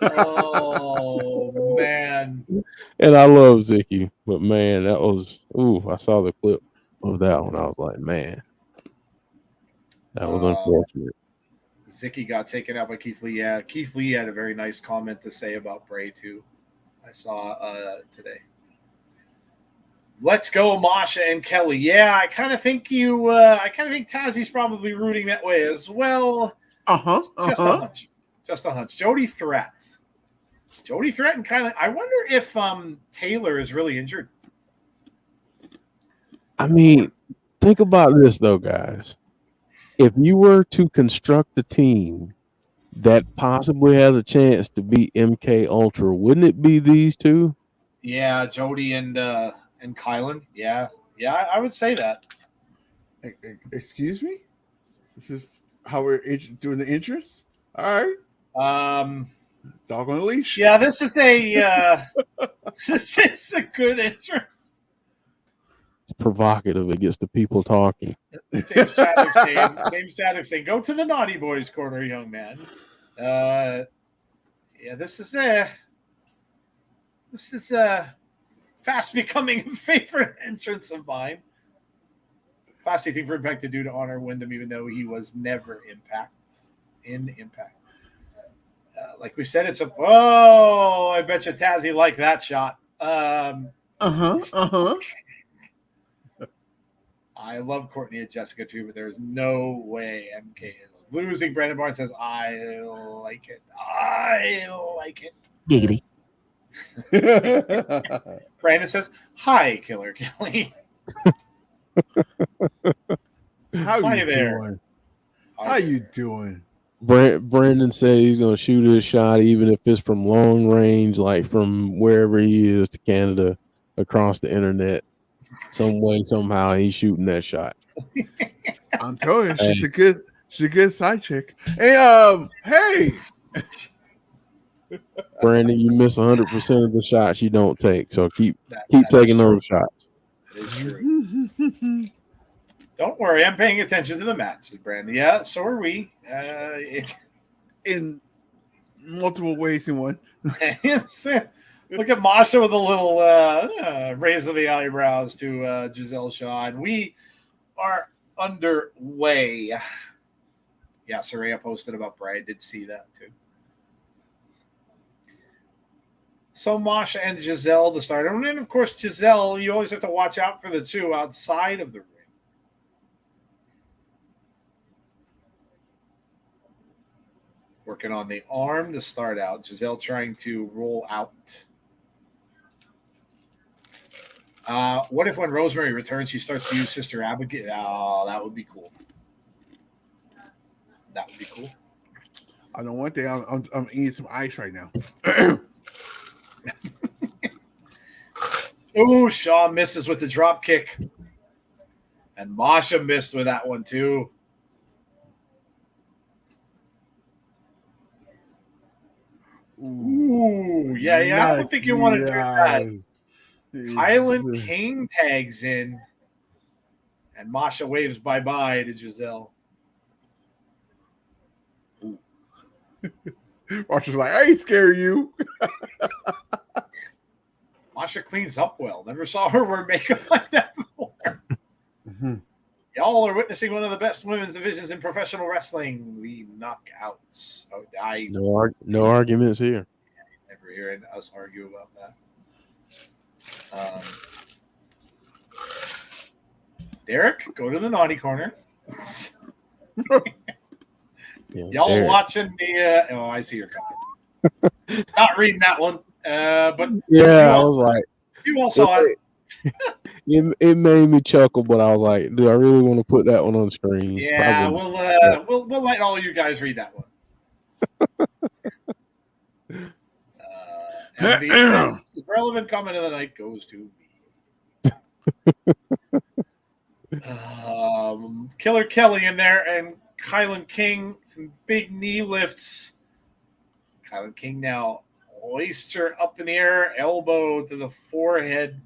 Oh, man. And I love Zicky, but man, that was, I saw the clip of that one. I was like, man, that was unfortunate. Zicky got taken out by Keith Lee. Yeah, Keith Lee had a very nice comment to say about Bray, too. I saw today. Let's go, Masha and Kelly. Yeah, I kind of think Tazzy's probably rooting that way as well. Just a hunch. Jody threats. Jody threatened kind of. I wonder if Taylor is really injured. I mean, think about this though, guys. If you were to construct a team that possibly has a chance to beat MK Ultra, wouldn't it be these two? Yeah, Jody and KiLynn. Yeah, I would say that. Excuse me? This is how we're doing the interests? All right. Dog on a leash. Yeah, this is a good entrance. It's provocative. It gets the people talking. James Chadwick saying, "Go to the naughty boys corner, young man." Yeah, this is fast becoming a favorite entrance of mine. Classic thing for Impact to do to honor Wyndham, even though he was never in Impact. Like we said, it's I bet you Tazzy liked that shot. I love Courtney and Jessicka too, but there's no way MK is losing. Brandon Barnes says, I like it. Giggity. Brandon says, hi, Killer Kelly. How you doing? How you doing? Brandon said he's going to shoot his shot, even if it's from long range, like from wherever he is to Canada, across the internet. Some way, somehow, he's shooting that shot. I'm telling you, she's a good side chick. Hey, Brandon, you miss 100% of the shots you don't take, so keep taking those shots. That is true. Don't worry, I'm paying attention to the match, Brandon. Yeah, so are we. In multiple ways in one. Look at Masha with a little raise of the eyebrows to Gisele Shaw, and we are underway. Yeah, Saraya posted about Bray. I did see that too. So Masha and Gisele, the starter. And then, of course, Gisele, you always have to watch out for the two outside of the ring. Working on the arm to start out. Gisele trying to roll out. What if when Rosemary returns, she starts to use Sister Abigail? Oh, that would be cool. That would be cool. I know one thing. I'm eating some ice right now. Ooh, Shaw misses with the drop kick. And Masha missed with that one, too. Ooh, yeah. I don't think you want to do that. KiLynn King tags in. And Masha waves bye-bye to Gisele. Masha's like, I ain't scare you. Masha cleans up well. Never saw her wear makeup like that before. Mm-hmm. Y'all are witnessing one of the best women's divisions in professional wrestling, the Knockouts. No arguments here. Never hearing us argue about that. Derek, go to the naughty corner. Y'all Derek. watching the I see your comment. Not reading that one. But yeah, I was like, you all saw it. It made me chuckle, but I was like, do I really want to put that one on screen? Yeah, Probably. we'll let all you guys read that one. And the relevant comment of the night goes to me. Killer Kelly in there, and KiLynn King, some big knee lifts. KiLynn King now oyster up in the air, elbow to the forehead.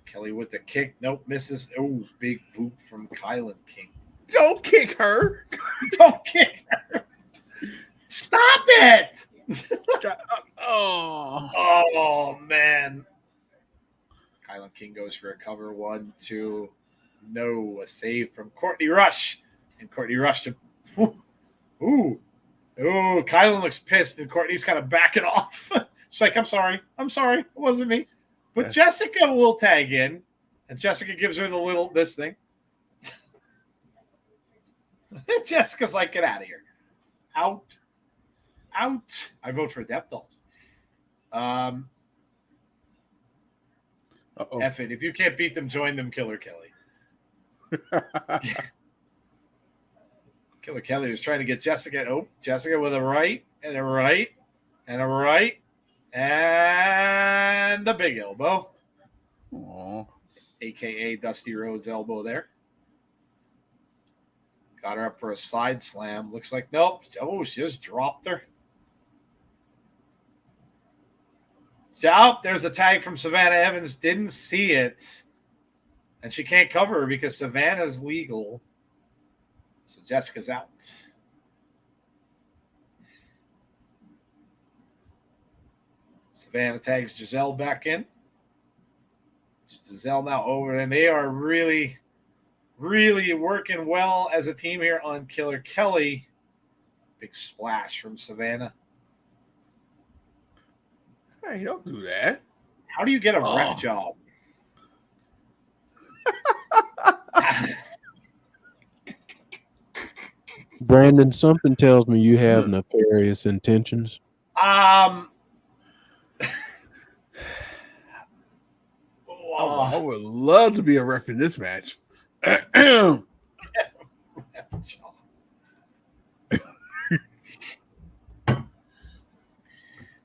Kelly with the kick. Nope, misses. Oh, big boot from KiLynn King. Don't kick her. Don't kick her. Stop it. Oh, man. KiLynn King goes for a cover. 1, 2. No, a save from Courtney Rush. And Courtney Rush to. Ooh. KiLynn looks pissed, and Courtney's kind of backing off. She's like, I'm sorry. It wasn't me. But Jessicka will tag in, and Jessicka gives her this thing. Jessica's like, get out of here. Out. I vote for Death Dollz. F it. If you can't beat them, join them, Killer Kelly. Killer Kelly was trying to get Jessicka. Oh, Jessicka with a right and a right and a right and a big elbow. Aww. AKA Dusty Rhodes elbow there. Got her up for a side slam. Looks like nope. Oh, she just dropped her. Oh, there's a tag from Savannah Evans. Didn't see it. And she can't cover her because Savannah's legal. So Jessica's out. Savannah tags Gisele back in. Gisele now over, and they are really, really working well as a team here on Killer Kelly. Big splash from Savannah. Hey, don't do that. How do you get a ref job? Brandon, something tells me you have nefarious intentions. I would love to be a ref in this match.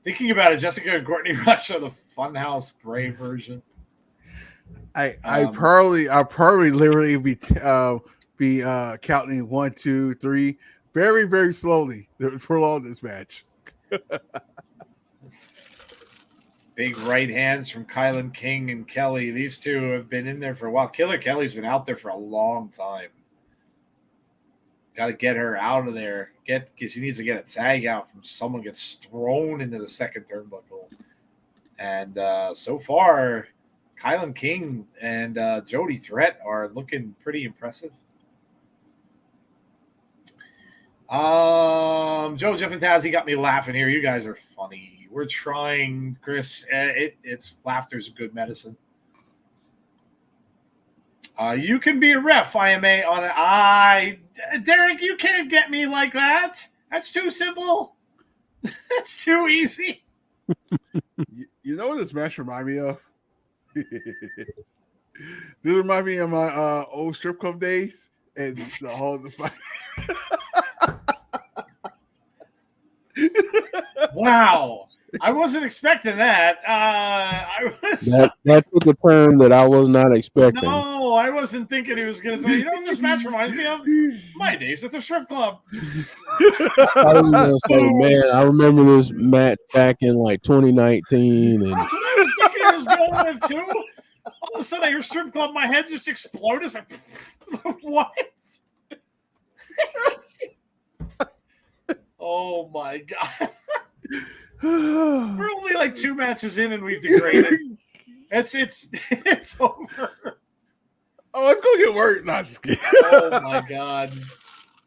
Thinking about it, Jessicka and Courtney Rush are the Funhouse Bray version. I probably literally be counting 1, 2, 3 very, very slowly to prolong this match. Big right hands from KiLynn King and Kelly. These two have been in there for a while. Killer Kelly's been out there for a long time. Got to get her out of there. Because she needs to get a tag out from someone gets thrown into the second turnbuckle. And so far, KiLynn King and Jody Threat are looking pretty impressive. Joe, Jeff, and Tazzy got me laughing here. You guys are funny. We're trying, Chris. It's laughter's good medicine. You can be a ref, IMA on it. Derek, you can't get me like that. That's too simple. That's too easy. You know what this match remind me of? This remind me of my old strip club days and the whole fight. Wow. I wasn't expecting that. That's the term that I was not expecting. No, I wasn't thinking he was going to say, you know what this match reminds me of? My days at the strip club. I was going to say, man, I remember this match back in like 2019. And that's what I was thinking he was going with, too. of a sudden, I hear strip club. My head just exploded. It's like, what? Oh my god! We're only like 2 matches in, and we've degraded. It's over. Oh, it's gonna get worse. Not just kidding. Oh my god!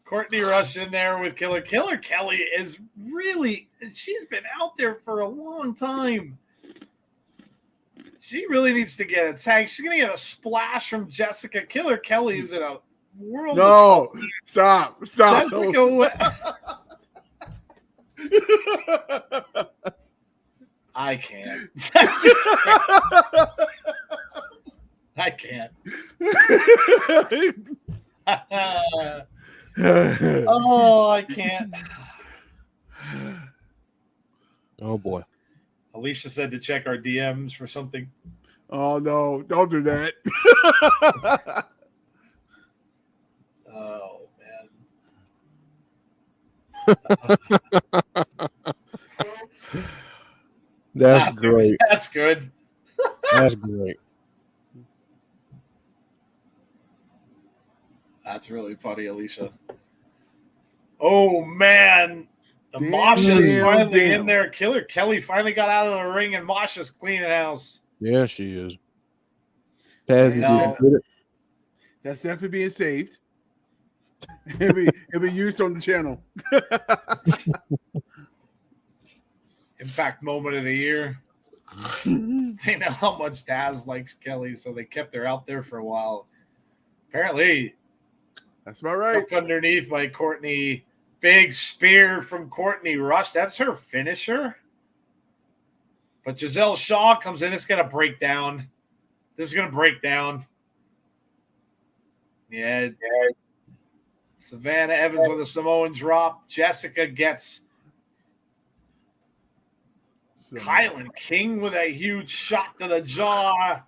Courtney Rush in there with Killer. Killer Kelly is really. She's been out there for a long time. She really needs to get a tag. She's gonna get a splash from Jessicka. Killer Kelly is in a world. No, stop. Jessicka. I can't. I can't. Oh, I can't. Oh boy. Alicia said to check our DMs for something. Oh no, don't do that. Oh man. That's great. That's good. That's great. That's really funny, Alicia. Oh man. Masha's finally in there. Killer Kelly finally got out of the ring, and Masha's cleaning house. Yeah, she is. Taz didn't get it. That's definitely being saved. It'll be used on the channel. Impact moment of the year. They know how much Taz likes Kelly, so they kept her out there for a while. Apparently, that's about right. Underneath by Courtney. Big spear from Courtney Rush. That's her finisher. But Gisele Shaw comes in. It's going to break down. This is going to break down. Yeah. Savannah Evans with a Samoan drop. Jessicka gets KiLynn King with a huge shot to the jaw.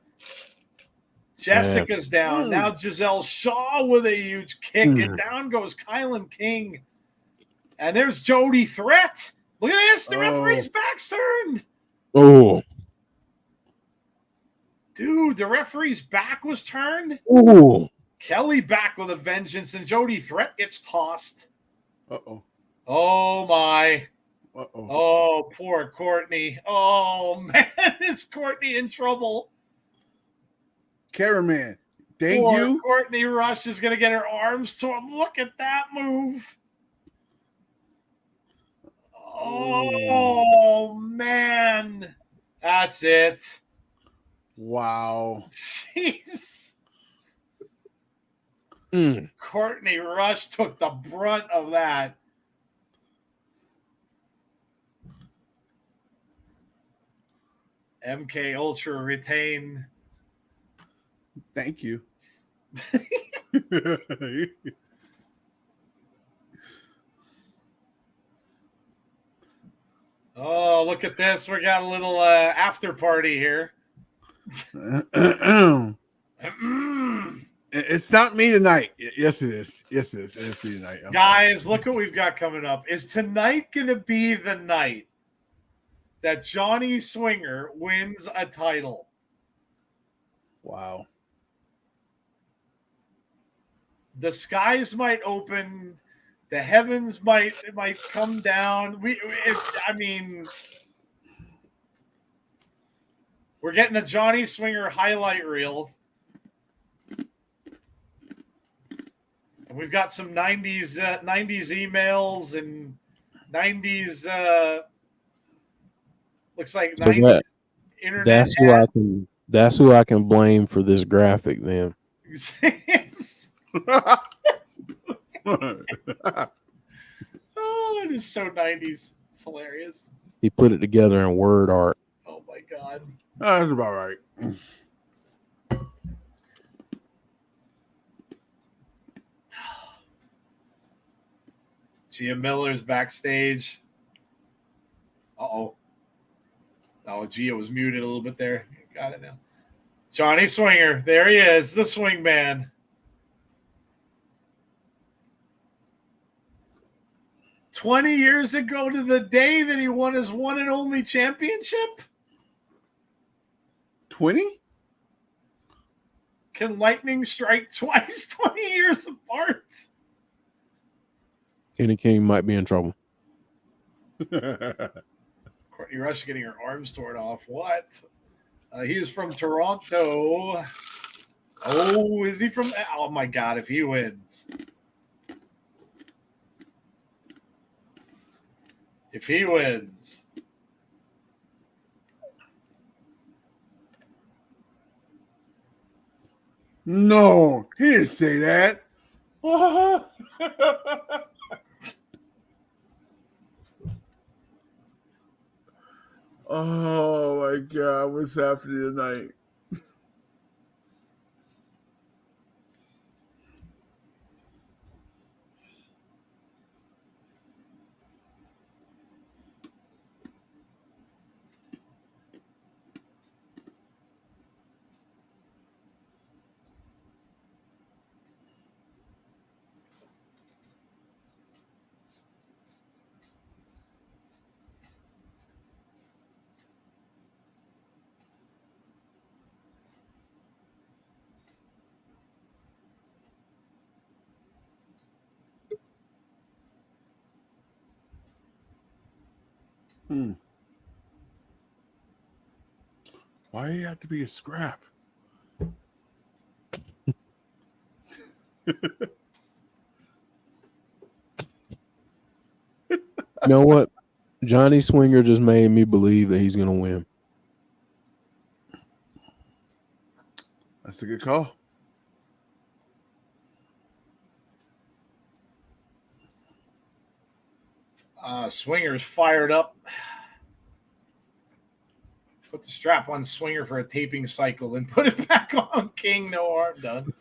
Jessica's down. Now Gisele Shaw with a huge kick. And down goes KiLynn King. And there's Jody Threat. Look at this. The referee's back's turned. Oh. Dude, the referee's back was turned. Oh. Kelly back with a vengeance, and Jody Threat gets tossed. Uh-oh. Oh, my. Uh-oh. Oh, poor Courtney. Oh, man. Is Courtney in trouble? Cameraman. Thank poor you. Courtney Rush is going to get her arms torn. Look at that move. Oh, man. That's it. Wow. Jeez. Mm. Courtney Rush took the brunt of that. MK Ultra retain. Thank you. Oh, look at this. We got a little after party here. It's not me tonight. Yes, it is. Yes, it is. It's me tonight. Guys, look what we've got coming up. Is tonight going to be the night that Johnny Swinger wins a title? Wow. The skies might open. The heavens might come down. I mean, we're getting a Johnny Swinger highlight reel. And we've got some 90s emails and 90s looks like So 90s internet. That's who I can blame for this graphic then. Oh, it is so 90s. It's hilarious. He put it together in word art. Oh my god. That's about right. Gia Miller's backstage. Uh-oh. Oh, Gia was muted a little bit there. Got it now. Johnny Swinger. There he is, the swing man. "20 years ago to the day that he won his one and only championship." 20? Can lightning strike twice 20 years apart? Kenny King might be in trouble. Courtney Rush getting her arms torn off. What? He is from Toronto. Oh, is he from? Oh my God! If he wins, No, he didn't say that. Oh my God, what's happening tonight? Why do you have to be a scrap? You know what? Johnny Swinger just made me believe that he's going to win. That's a good call. Swinger's fired up. Put the strap on Swinger for a taping cycle and put it back on King. No harm done.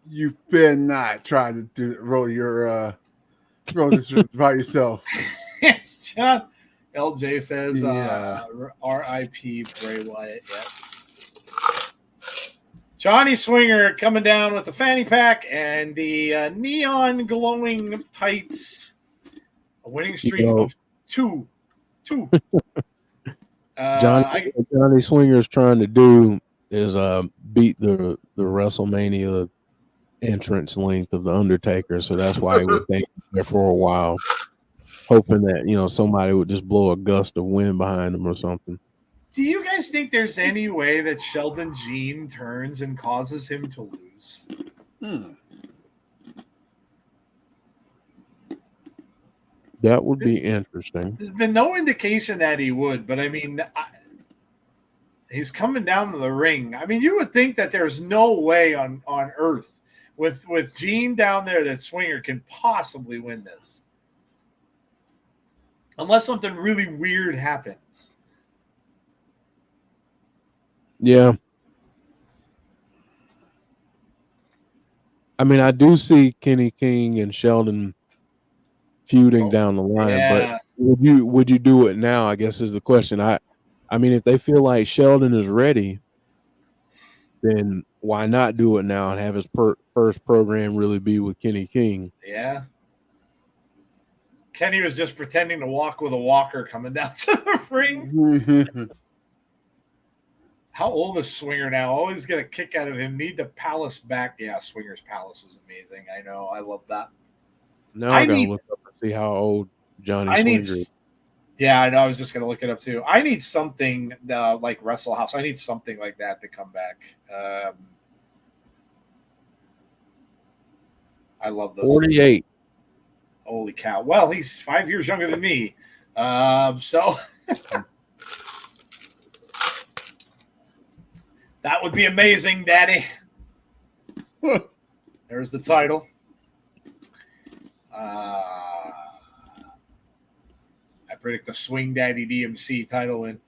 You better not try to roll this by yourself. It's John. LJ says, Yeah. R.I.P. Bray Wyatt. Yeah. Johnny Swinger coming down with the fanny pack and the neon glowing tights. A winning streak of two. What Johnny Swinger's trying to do is beat the WrestleMania entrance length of the Undertaker, so that's why he was there for a while, hoping that somebody would just blow a gust of wind behind him or something. Do you guys think there's any way that Sheldon Jean turns and causes him to lose? That would be interesting. There's been no indication that he would, but I mean, he's coming down to the ring. I mean, you would think that there's no way on earth with Gene down there that Swinger can possibly win this. Unless something really weird happens. Yeah. I mean, I do see Kenny King and Sheldon feuding down the line, but would you do it now, I guess is the question. I mean, if they feel like Sheldon is ready, then why not do it now and have his first program really be with Kenny King? Yeah. Kenny was just pretending to walk with a walker coming down to the ring. How old is Swinger now? Always get a kick out of him. Need the Palace back. Yeah, Swinger's Palace was amazing. I know. I love that. Now I gotta look up and see how old Johnny Swinger is. Yeah, I know. I was just gonna look it up too. I need something like Wrestle House. I need something like that to come back. I love those. 48. Holy cow! Well, he's 5 years younger than me. So that would be amazing, Daddy. There's the title. I predict the Swing Daddy DMC title win.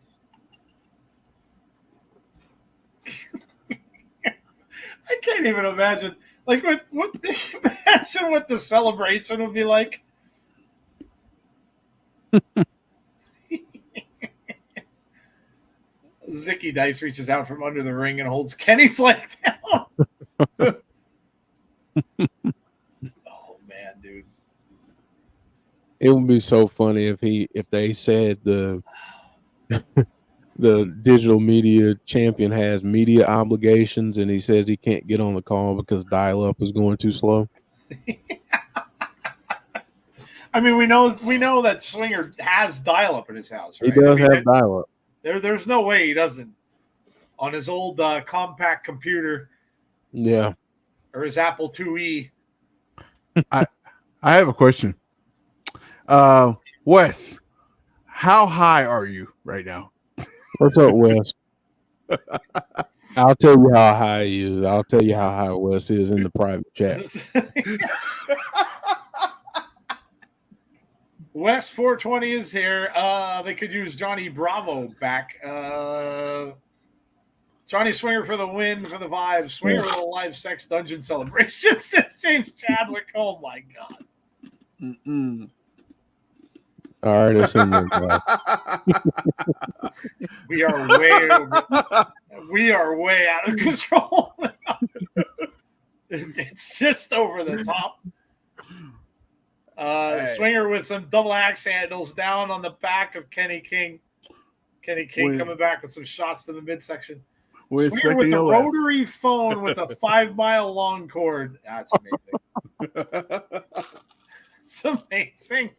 I can't even imagine. Like, imagine what the celebration would be like. Zicky Dice reaches out from under the ring and holds Kenny's leg down. It would be so funny if they said the digital media champion has media obligations and he says he can't get on the call because dial-up is going too slow. I mean, we know that Swinger has dial-up in his house, right? He does have dial-up. There's no way he doesn't on his old compact computer. Yeah. Or his Apple IIe. I have a question. Wes, how high are you right now? What's up, Wes? I'll tell you how high he is. I'll tell you how high Wes is in the private chat. Wes 420 is here. They could use Johnny Bravo back. Johnny Swinger for the win, for the vibes. Swinger with a live sex dungeon celebration. Says James Chadwick. Oh my God. Mm-mm. All right, it's in there, guys. We are way out of control. It's just over the top. Swinger with some double axe handles down on the back of Kenny King. Kenny King coming back with some shots to the midsection. Swinger with the rotary phone with a 5-mile long cord. That's amazing. It's amazing.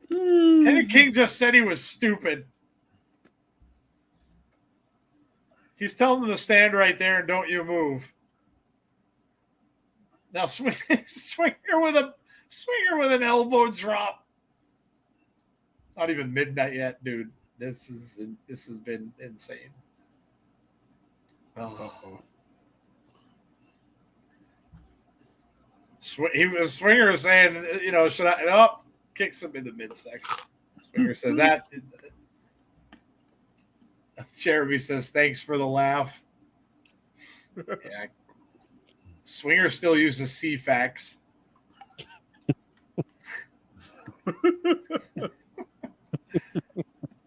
Kenny King just said he was stupid. He's telling them to stand right there and don't you move. Now Swinger with an elbow drop. Not even midnight yet, dude. This has been insane. Oh. Swinger is saying, should I? No, kicks him in the midsection. Swinger says that. Jeremy says, thanks for the laugh. Yeah. Swinger still uses CFAX.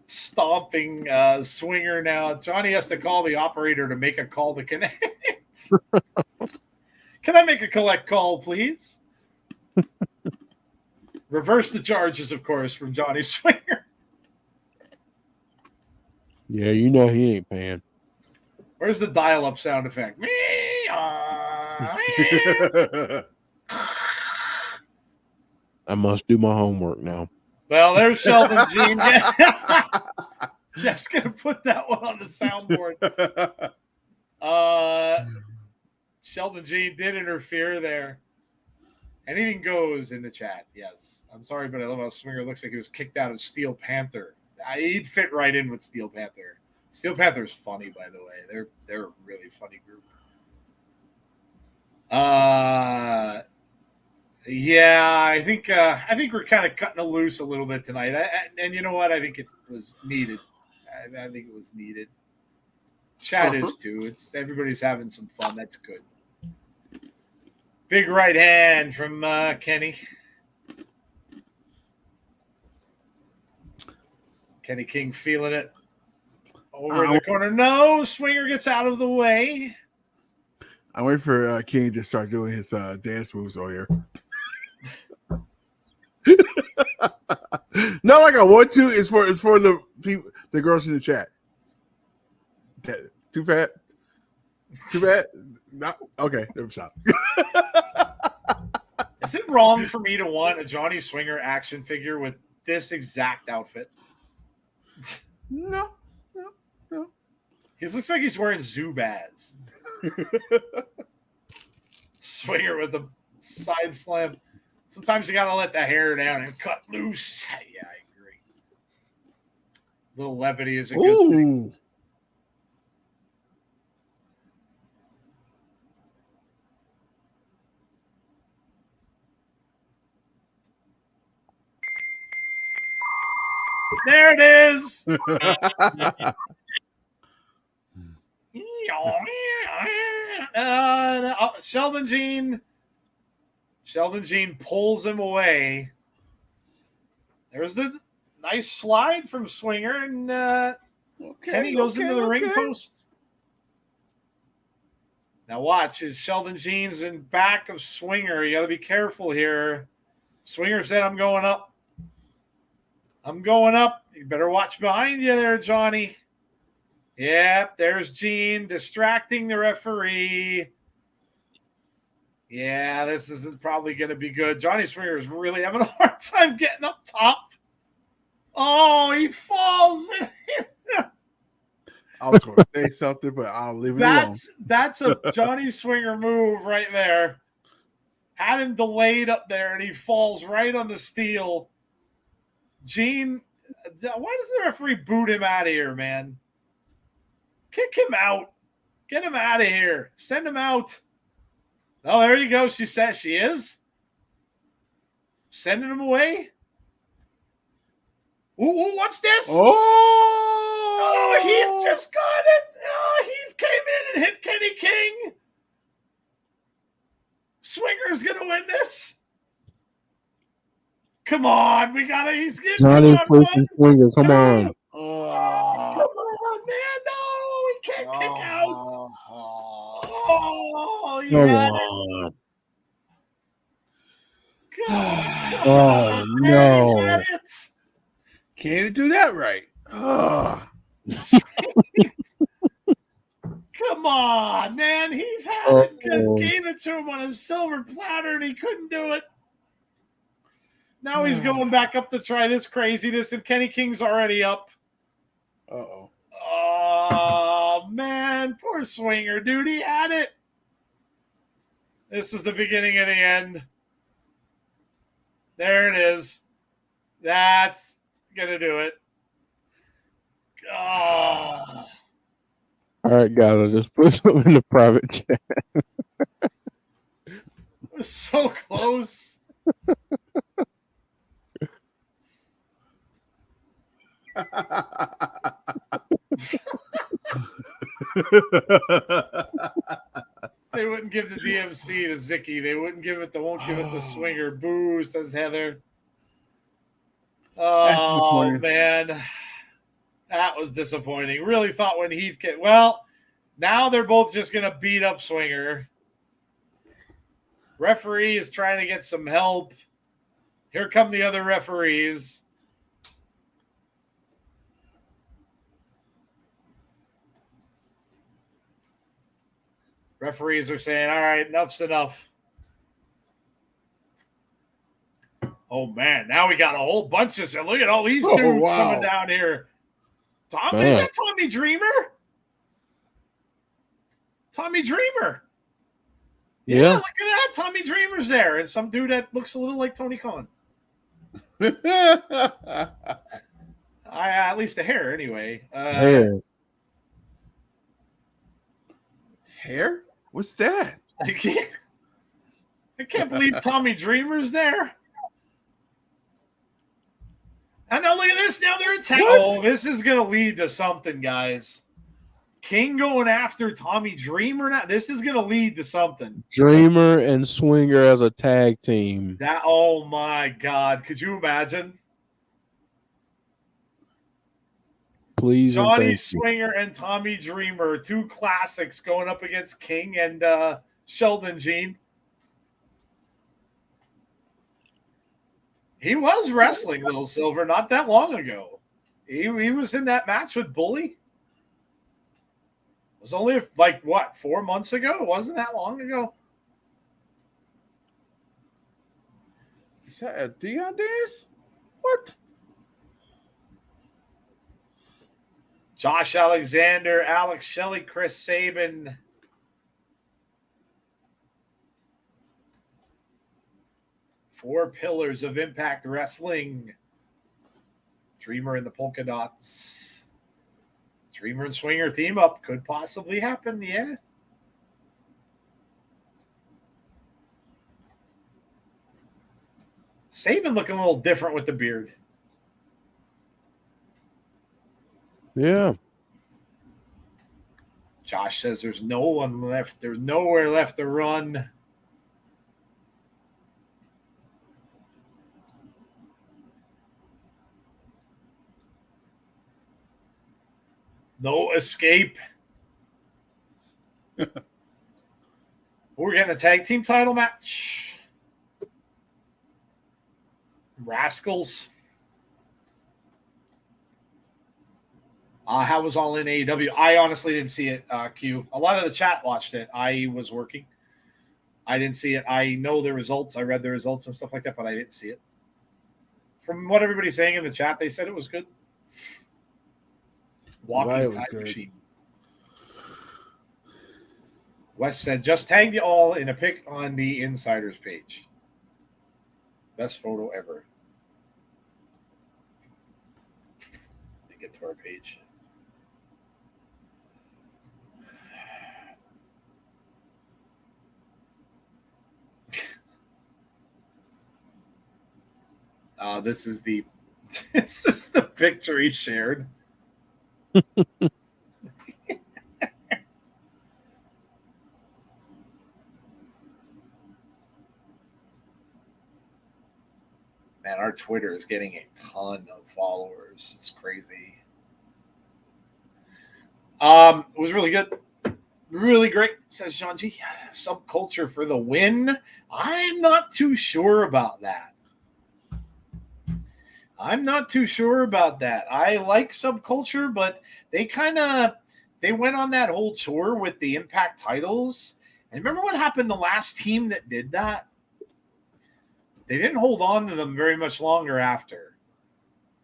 Stomping Swinger now. Johnny has to call the operator to make a call to connect. Can I make a collect call, please? Reverse the charges, of course, from Johnny Swinger. Yeah, you know he ain't paying. Where's the dial-up sound effect? I must do my homework now. Well, there's Sheldon Jean. Jeff's going to put that one on the soundboard. Sheldon Jean did interfere there. Anything goes in the chat. Yes. I'm sorry, but I love how Swinger looks like he was kicked out of Steel Panther. He'd fit right in with Steel Panther. Steel Panther's funny, by the way. They're a really funny group. Yeah, I think we're kind of cutting it loose a little bit tonight. And you know what? I think it was needed. I think it was needed. Chat is too. Everybody's having some fun. That's good. Big right hand from Kenny. Kenny King feeling it. Over in the corner. No, Swinger gets out of the way. I'm waiting for King to start doing his dance moves over here. Not like I want to. It's for the people, the girls in the chat. Too fat? Too bad? Not okay. Never stop. Is it wrong for me to want a Johnny Swinger action figure with this exact outfit? No. He looks like he's wearing Zubaz. Swinger with the side slam. Sometimes you gotta let the hair down and cut loose. Yeah, I agree. A little levity is a good thing. There it is. Sheldon Jean pulls him away. There's the nice slide from Swinger, and Kenny goes into the ring post. Now watch, is Sheldon Jean's in back of Swinger. You got to be careful here. Swinger said, I'm going up. I'm going up. You better watch behind you there, Johnny. Yep, there's Gene distracting the referee. Yeah, this isn't probably going to be good. Johnny Swinger is really having a hard time getting up top. Oh, he falls. I was going to say something, but I'll leave it alone. That's a Johnny Swinger move right there. Had him delayed up there, and he falls right on the steel. Gene, why does the referee boot him out of here, man? Kick him out. Get him out of here. Send him out. Oh, there you go. She says she is. Sending him away. Ooh, what's this? Oh, Heath just got it. Oh, Heath came in and hit Kenny King. Swinger's going to win this. Come on. He's getting Johnny freaking Swinger. Come on. Oh, come on, man. No, he can't kick out. Oh, you had it. Oh, no. Can't do that right. Come on, man. He's had it good. Gave it to him on a silver platter, and he couldn't do it. Now he's going back up to try this craziness, and Kenny King's already up. Uh-oh. Oh, man. Poor Swinger, dude. He had it. This is the beginning of the end. There it is. That's going to do it. Oh. All right, guys. I just put something in the private chat. It was so close. They wouldn't give the DMC to Zicky. They won't give it to Swinger. Boo, says Heather. Oh, man. That was disappointing. Really thought when Heath well, now they're both just going to beat up Swinger. Referee is trying to get some help. Here come the other referees. Referees are saying, all right, enough's enough. Oh, man. Now we got a whole bunch of – look at all these dudes coming down here. Is that Tommy Dreamer? Tommy Dreamer. Yeah, look at that. Tommy Dreamer's there. And some dude that looks a little like Tony Khan. At least the hair, anyway. Hair? What's that? I can't believe Tommy Dreamer's there. And now look at this. Now they're attacking. Oh, this is going to lead to something, guys. King going after Tommy Dreamer now. This is going to lead to something. Dreamer and Swinger as a tag team. Oh, my God. Could you imagine? Please. Johnny Swinger and Tommy Dreamer, two classics going up against King and Sheldon Gene. He was wrestling Little Silver not that long ago. He was in that match with Bully. It was only 4 months ago? It wasn't that long ago. Is that a Dion dance? What? Josh Alexander, Alex Shelley, Chris Sabin. Four pillars of Impact Wrestling. Dreamer and the Polka Dots. Dreamer and Swinger team up. Could possibly happen, yeah. Sabin looking a little different with the beard. Yeah. Josh says there's no one left. There's nowhere left to run. No escape. We're getting a tag team title match. Rascals. How was All In AEW? I honestly didn't see it, Q. A lot of the chat watched it. I was working. I didn't see it. I know the results. I read the results and stuff like that, but I didn't see it. From what everybody's saying in the chat, they said it was good. Walking time machine. Wes said, just tag you all in a pic on the Insiders page. Best photo ever. Let me get to our page. This is the picture he shared. Man, our Twitter is getting a ton of followers. It's crazy. It was really good. Really great, says John G. Subculture for the win. I'm not too sure about that. I like Subculture, but they went on that whole tour with the Impact titles. And remember what happened the last team that did that? They didn't hold on to them very much longer after.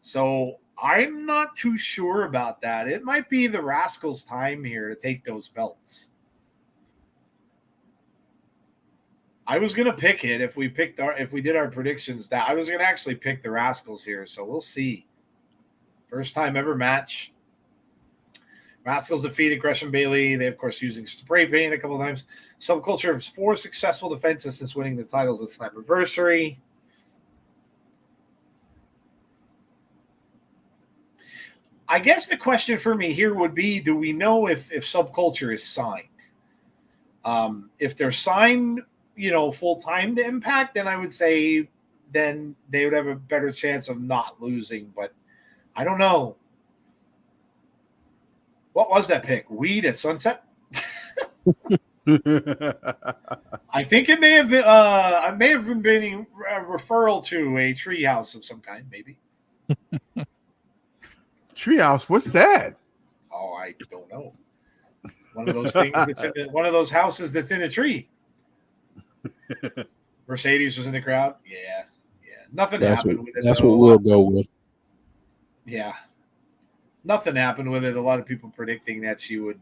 So I'm not too sure about that. It might be the Rascals' time here to take those belts. I was gonna pick it if we did our predictions. That I was gonna actually pick the Rascals here, so we'll see. First time ever match. Rascals defeated Gresham Bailey. They of course using spray paint a couple of times. Subculture has 4 successful defenses since winning the titles this Slammiversary. I guess the question for me here would be: do we know if Subculture is signed? If they're signed, full time to Impact, then I would say then they would have a better chance of not losing. But I don't know. What was that pick? Weed at Sunset? I think it may have been. I may have been a referral to a treehouse of some kind, maybe. Treehouse? What's that? Oh, I don't know. One of those things that's one of those houses that's in a tree. Mercedes was in the crowd. Yeah. Nothing happened with it. That's what we'll go with. Yeah. Nothing happened with it. A lot of people predicting that she would,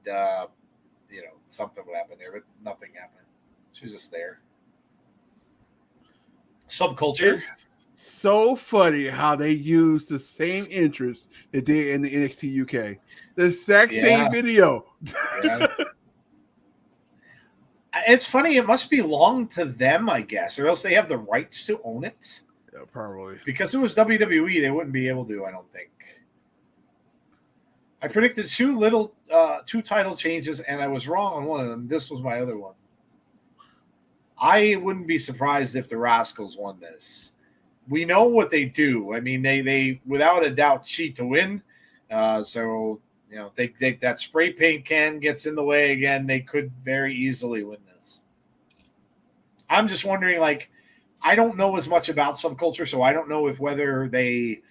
something would happen there, but nothing happened. She was just there. Subculture. It's so funny how they use the same interest they did in the NXT UK. The exact same video. Yeah. It's funny. It must belong to them, I guess, or else they have the rights to own it. Yeah, probably. Because it was WWE, they wouldn't be able to, I don't think. I predicted 2 title changes, and I was wrong on one of them. This was my other one. I wouldn't be surprised if the Rascals won this. We know what they do. I mean, they without a doubt cheat to win. So they that spray paint can gets in the way again. They could very easily win this. I'm just wondering, I don't know as much about Subculture, so I don't know whether they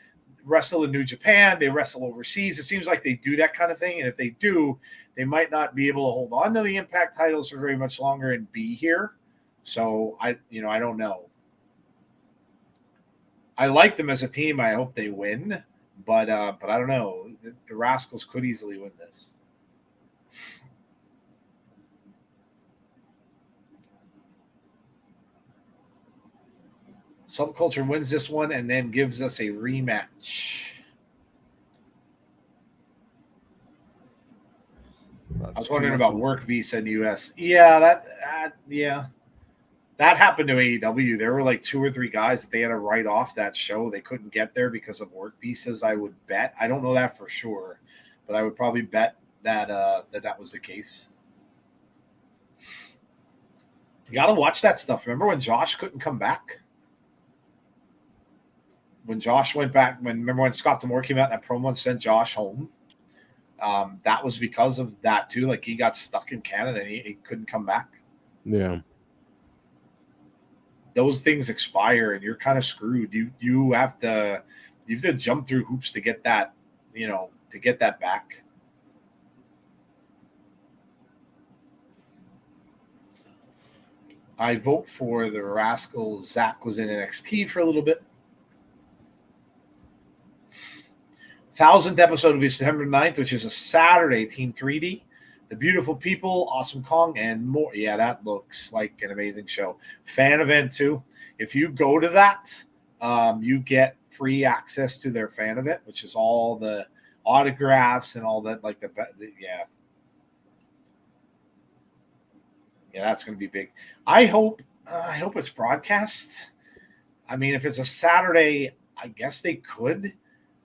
wrestle in New Japan, they wrestle overseas. It seems like they do that kind of thing, and if they do, they might not be able to hold on to the Impact titles for very much longer and be here. So I don't know. I like them as a team. I hope they win, but I don't know. The Rascals could easily win this. Subculture wins this one and then gives us a rematch. I was wondering about work visa in the U.S. Yeah, that happened to AEW. There were 2 or 3 guys that they had to write off that show. They couldn't get there because of work visas, I would bet. I don't know that for sure, but I would probably bet that that was the case. You got to watch that stuff. Remember when Josh couldn't come back? When Josh went back, remember when Scott D'Amore came out in that promo and sent Josh home? That was because of that too. He got stuck in Canada and he couldn't come back. Yeah. those things expire and you're kind of screwed. You have to jump through hoops to get that, to get that back. I vote for the Rascal. Zach was in NXT for a little bit. 1,000th episode will be September 9th, which is a Saturday, Team 3D. The Beautiful People, Awesome Kong, and more. Yeah, that looks like an amazing show. Fan event, too. If you go to that, you get free access to their fan event, which is all the autographs and all that. Like yeah. Yeah, that's going to be big. I hope it's broadcast. I mean, if it's a Saturday, I guess they could.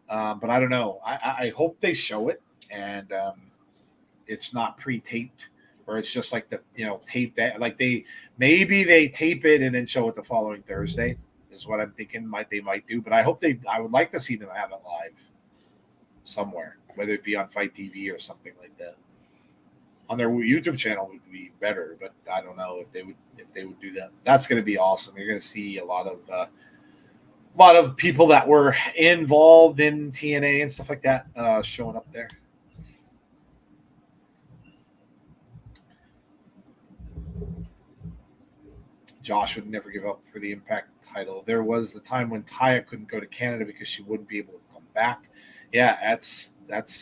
But I don't know. I hope they show it and it's not pre-taped, or it's just like the tape that like they tape it and then show it the following Thursday is what I'm thinking they might do. But I would like to see them have it live somewhere, whether it be on Fight TV or something like that. On their YouTube channel would be better, but I don't know if they would do that. That's going to be awesome. You're going to see a lot of people that were involved in TNA and stuff like that showing up there. Josh would never give up for the Impact title. There was the time when Taya couldn't go to Canada because she wouldn't be able to come back. Yeah, that's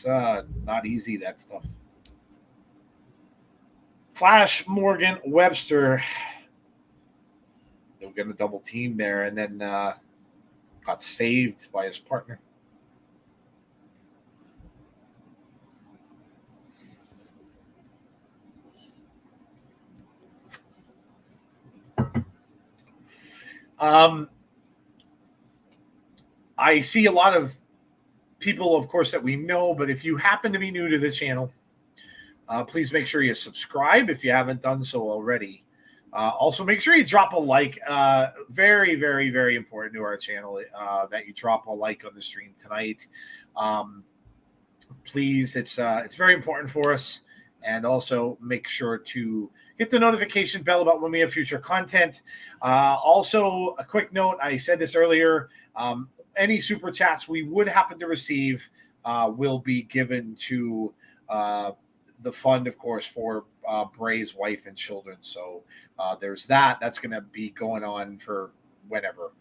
not easy, that stuff. Flash Morgan Webster. They were going to double team there and then got saved by his partner. I see a lot of people, of course, that we know, but if you happen to be new to the channel, please make sure you subscribe if you haven't done so already. Also, make sure you drop a like. Very, very, very important to our channel that you drop a like on the stream tonight. Please, it's very important for us. And also make sure to hit the notification bell about when we have future content. Also, a quick note, I said this earlier, any super chats we would happen to receive will be given to the fund, of course, for Bray's wife and children. So there's that. That's going to be going on for whenever.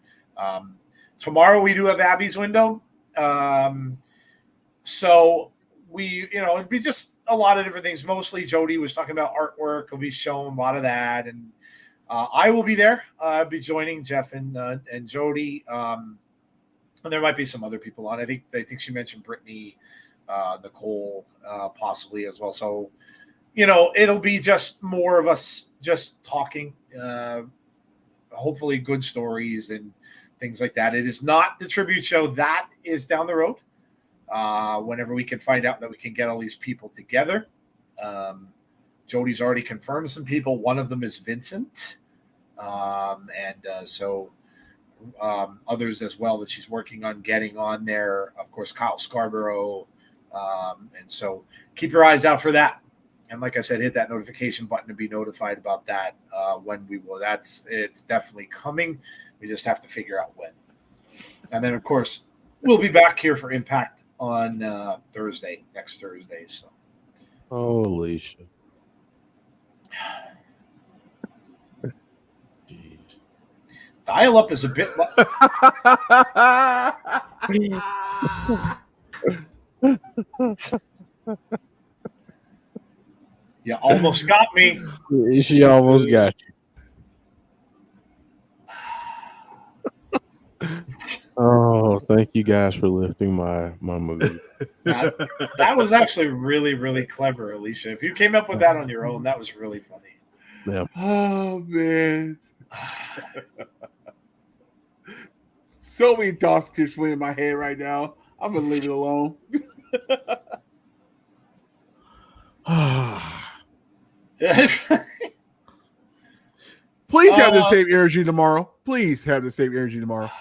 Tomorrow we do have Abby's window. So we, it'd be just a lot of different things. Mostly Jody was talking about artwork. We'll be showing a lot of that. And I will be there. I'll be joining Jeff and Jody. And there might be some other people on. I think she mentioned Brittany, Nicole, possibly as well. So, it'll be just more of us just talking, hopefully good stories and things like that. It is not the tribute show. That is down the road. Whenever we can find out that we can get all these people together. Jody's already confirmed some people. One of them is Vincent. So others as well that she's working on getting on there. Of course, Kyle Scarborough. And so keep your eyes out for that. And like I said, hit that notification button to be notified about that when we will. It's definitely coming. We just have to figure out when. And then, of course, we'll be back here for Impact on next Thursday. So, holy shit. Jeez. Dial up is a bit. You almost got me. She almost got you. Oh, thank you guys for lifting my movie. That was actually really, really clever, Alicia. If you came up with that on your own, that was really funny. Yeah. Oh, man. So many thoughts keep swimming in my head right now. I'm going to leave it alone. Please have the same energy tomorrow. Please have the same energy tomorrow.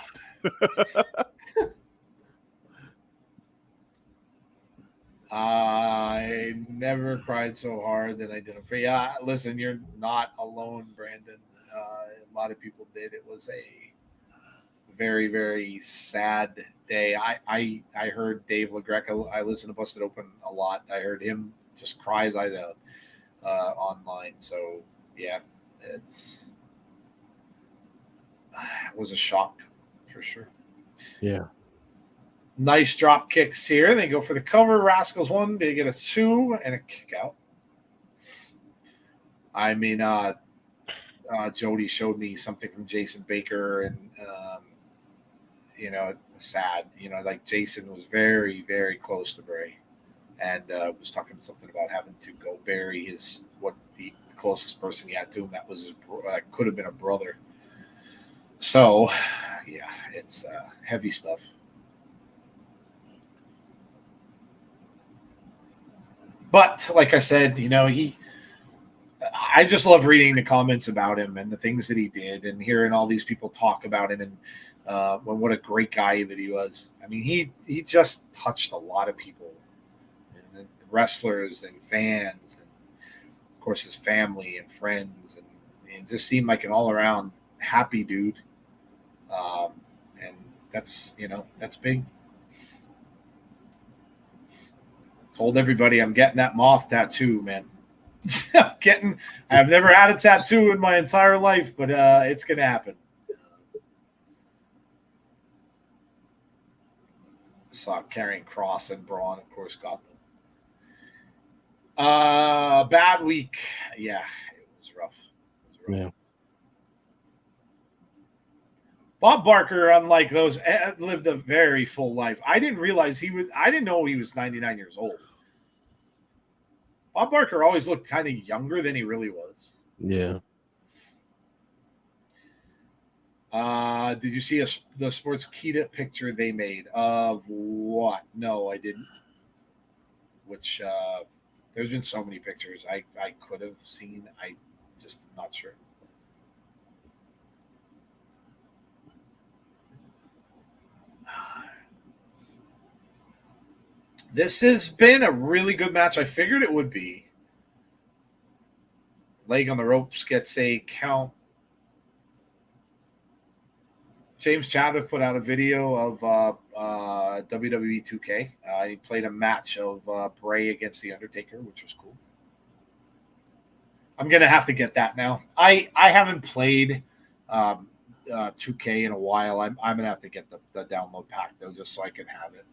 I never cried so hard than I did. Yeah, listen, you're not alone, Brandon. lot of people did. It was a very, very sad day. I heard Dave LaGreca. I listen to Busted Open a lot. I heard him just cry his eyes out online. So yeah, it was a shock for sure. Yeah. Nice drop kicks here. They go for the cover. Rascals 1. They get a 2 and a kick out. I mean, Jody showed me something from Jason Baker, and sad. Like Jason was very, very close to Bray, and was talking something about having to go bury the closest person he had to him. That was could have been a brother. So, yeah, it's heavy stuff. But like I said, I just love reading the comments about him and the things that he did, and hearing all these people talk about him, and what a great guy that he was. I mean, he just touched a lot of people, and wrestlers and fans, and of course his family and friends, and it just seemed like an all around happy dude. And that's big. Told everybody I'm getting that moth tattoo, man. I've never had a tattoo in my entire life, but it's gonna happen. Saw carrying Cross and Braun, of course, got them. Bad week. Yeah, it was rough. Yeah. Bob Barker, unlike those, lived a very full life. I didn't know he was 99 years old. Bob Barker always looked kind of younger than he really was. Yeah. Did you see the Sportskeeda picture they made of what? No, I didn't. Which there's been so many pictures I could have seen. I just not sure. This has been a really good match. I figured it would be. Leg on the ropes gets a count. James Chadwick put out a video of WWE 2K. He played a match of Bray against The Undertaker, which was cool. I'm going to have to get that now. I haven't played 2K in a while. I'm going to have to get the download pack, though, just so I can have it.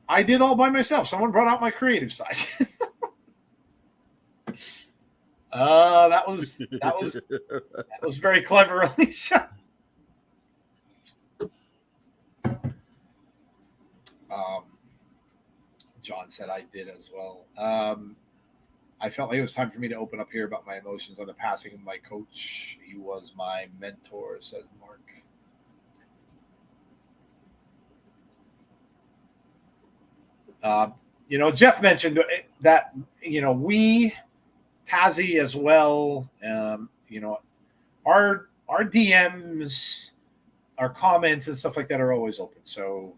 I did all by myself. Someone brought out my creative side. That was very clever, Alicia. John said I did as well. I felt like it was time for me to open up here about my emotions on the passing of my coach. He was my mentor, says Mark. Jeff mentioned that, we, Tazzy as well, our DMs, our comments and stuff like that are always open. So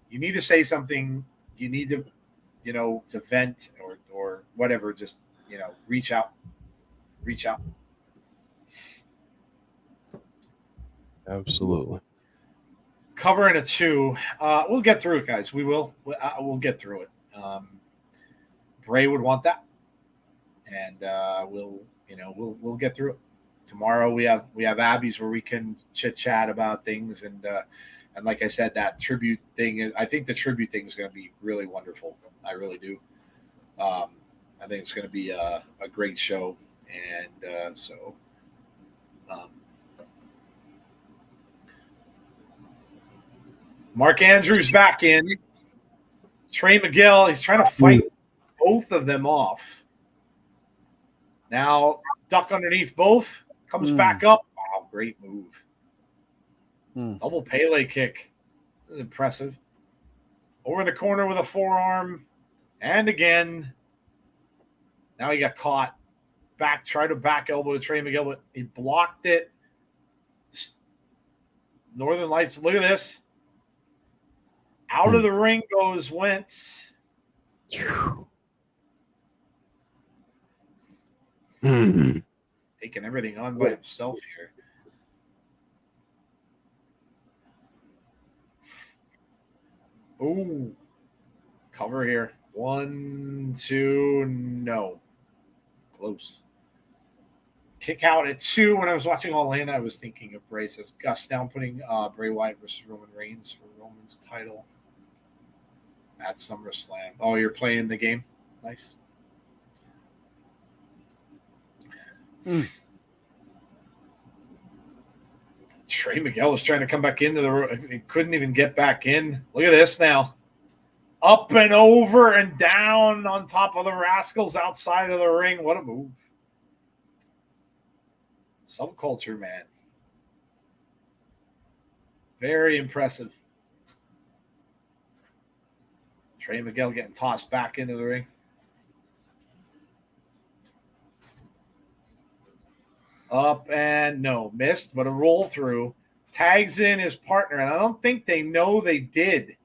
you need to say something, you need to, to vent or whatever, just, reach out. Absolutely. Covering a 2. We'll get through it, guys. We will. We'll get through it. Bray would want that, and we'll get through it. Tomorrow we have Abby's where we can chit chat about things, and like I said, that tribute thing. I think the tribute thing is going to be really wonderful. I really do. I think it's going to be a great show, and so. Mark Andrews back in. Trey Miguel, he's trying to fight both of them off. Now, duck underneath both. Comes back up. Wow, great move. Double Pele kick. This is impressive. Over in the corner with a forearm. And again. Now he got caught. Tried to back elbow to Trey Miguel, but he blocked it. Northern Lights, look at this. Out of the ring goes Wentz. Taking everything on by himself here. Ooh. Cover here. 1, 2, no. Close. Kick out at 2. When I was watching All In, I was thinking of Bray says Gus down putting Bray Wyatt versus Roman Reigns for Roman's title at SummerSlam. Oh, you're playing the game? Nice. Trey Miguel was trying to come back into the room. He couldn't even get back in. Look at this now. Up and over and down on top of the Rascals outside of the ring. What a move. Subculture, man. Very impressive. Trey Miguel getting tossed back into the ring. Up and no, missed, but a roll through. Tags in his partner, and I don't think they know they did.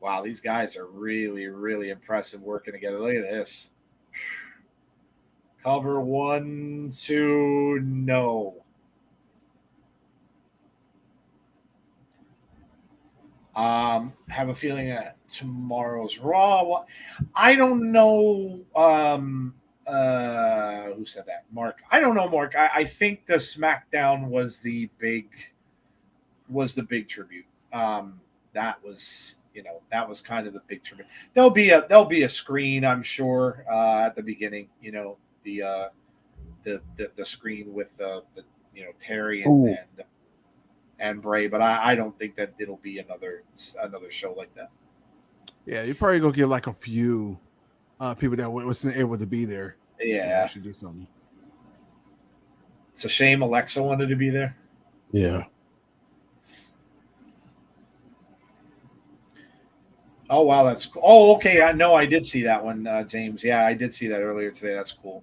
Wow, these guys are really, really impressive working together. Look at this. Cover 1, 2, no. Have a feeling that tomorrow's Raw. I don't know. Who said that? Mark. I don't know, Mark. I think the SmackDown was the big tribute. That was, that was kind of the big tribute. There'll be a screen, I'm sure, at the beginning. The screen with the Terry and Bray, but I don't think that it'll be another show like that. Yeah, you're probably gonna get like a few people that wasn't able to be there. Yeah, should do something. It's a shame Alexa wanted to be there. Yeah. Oh wow, that's cool. Oh, okay. I know I did see that one, James. Yeah, I did see that earlier today. That's cool.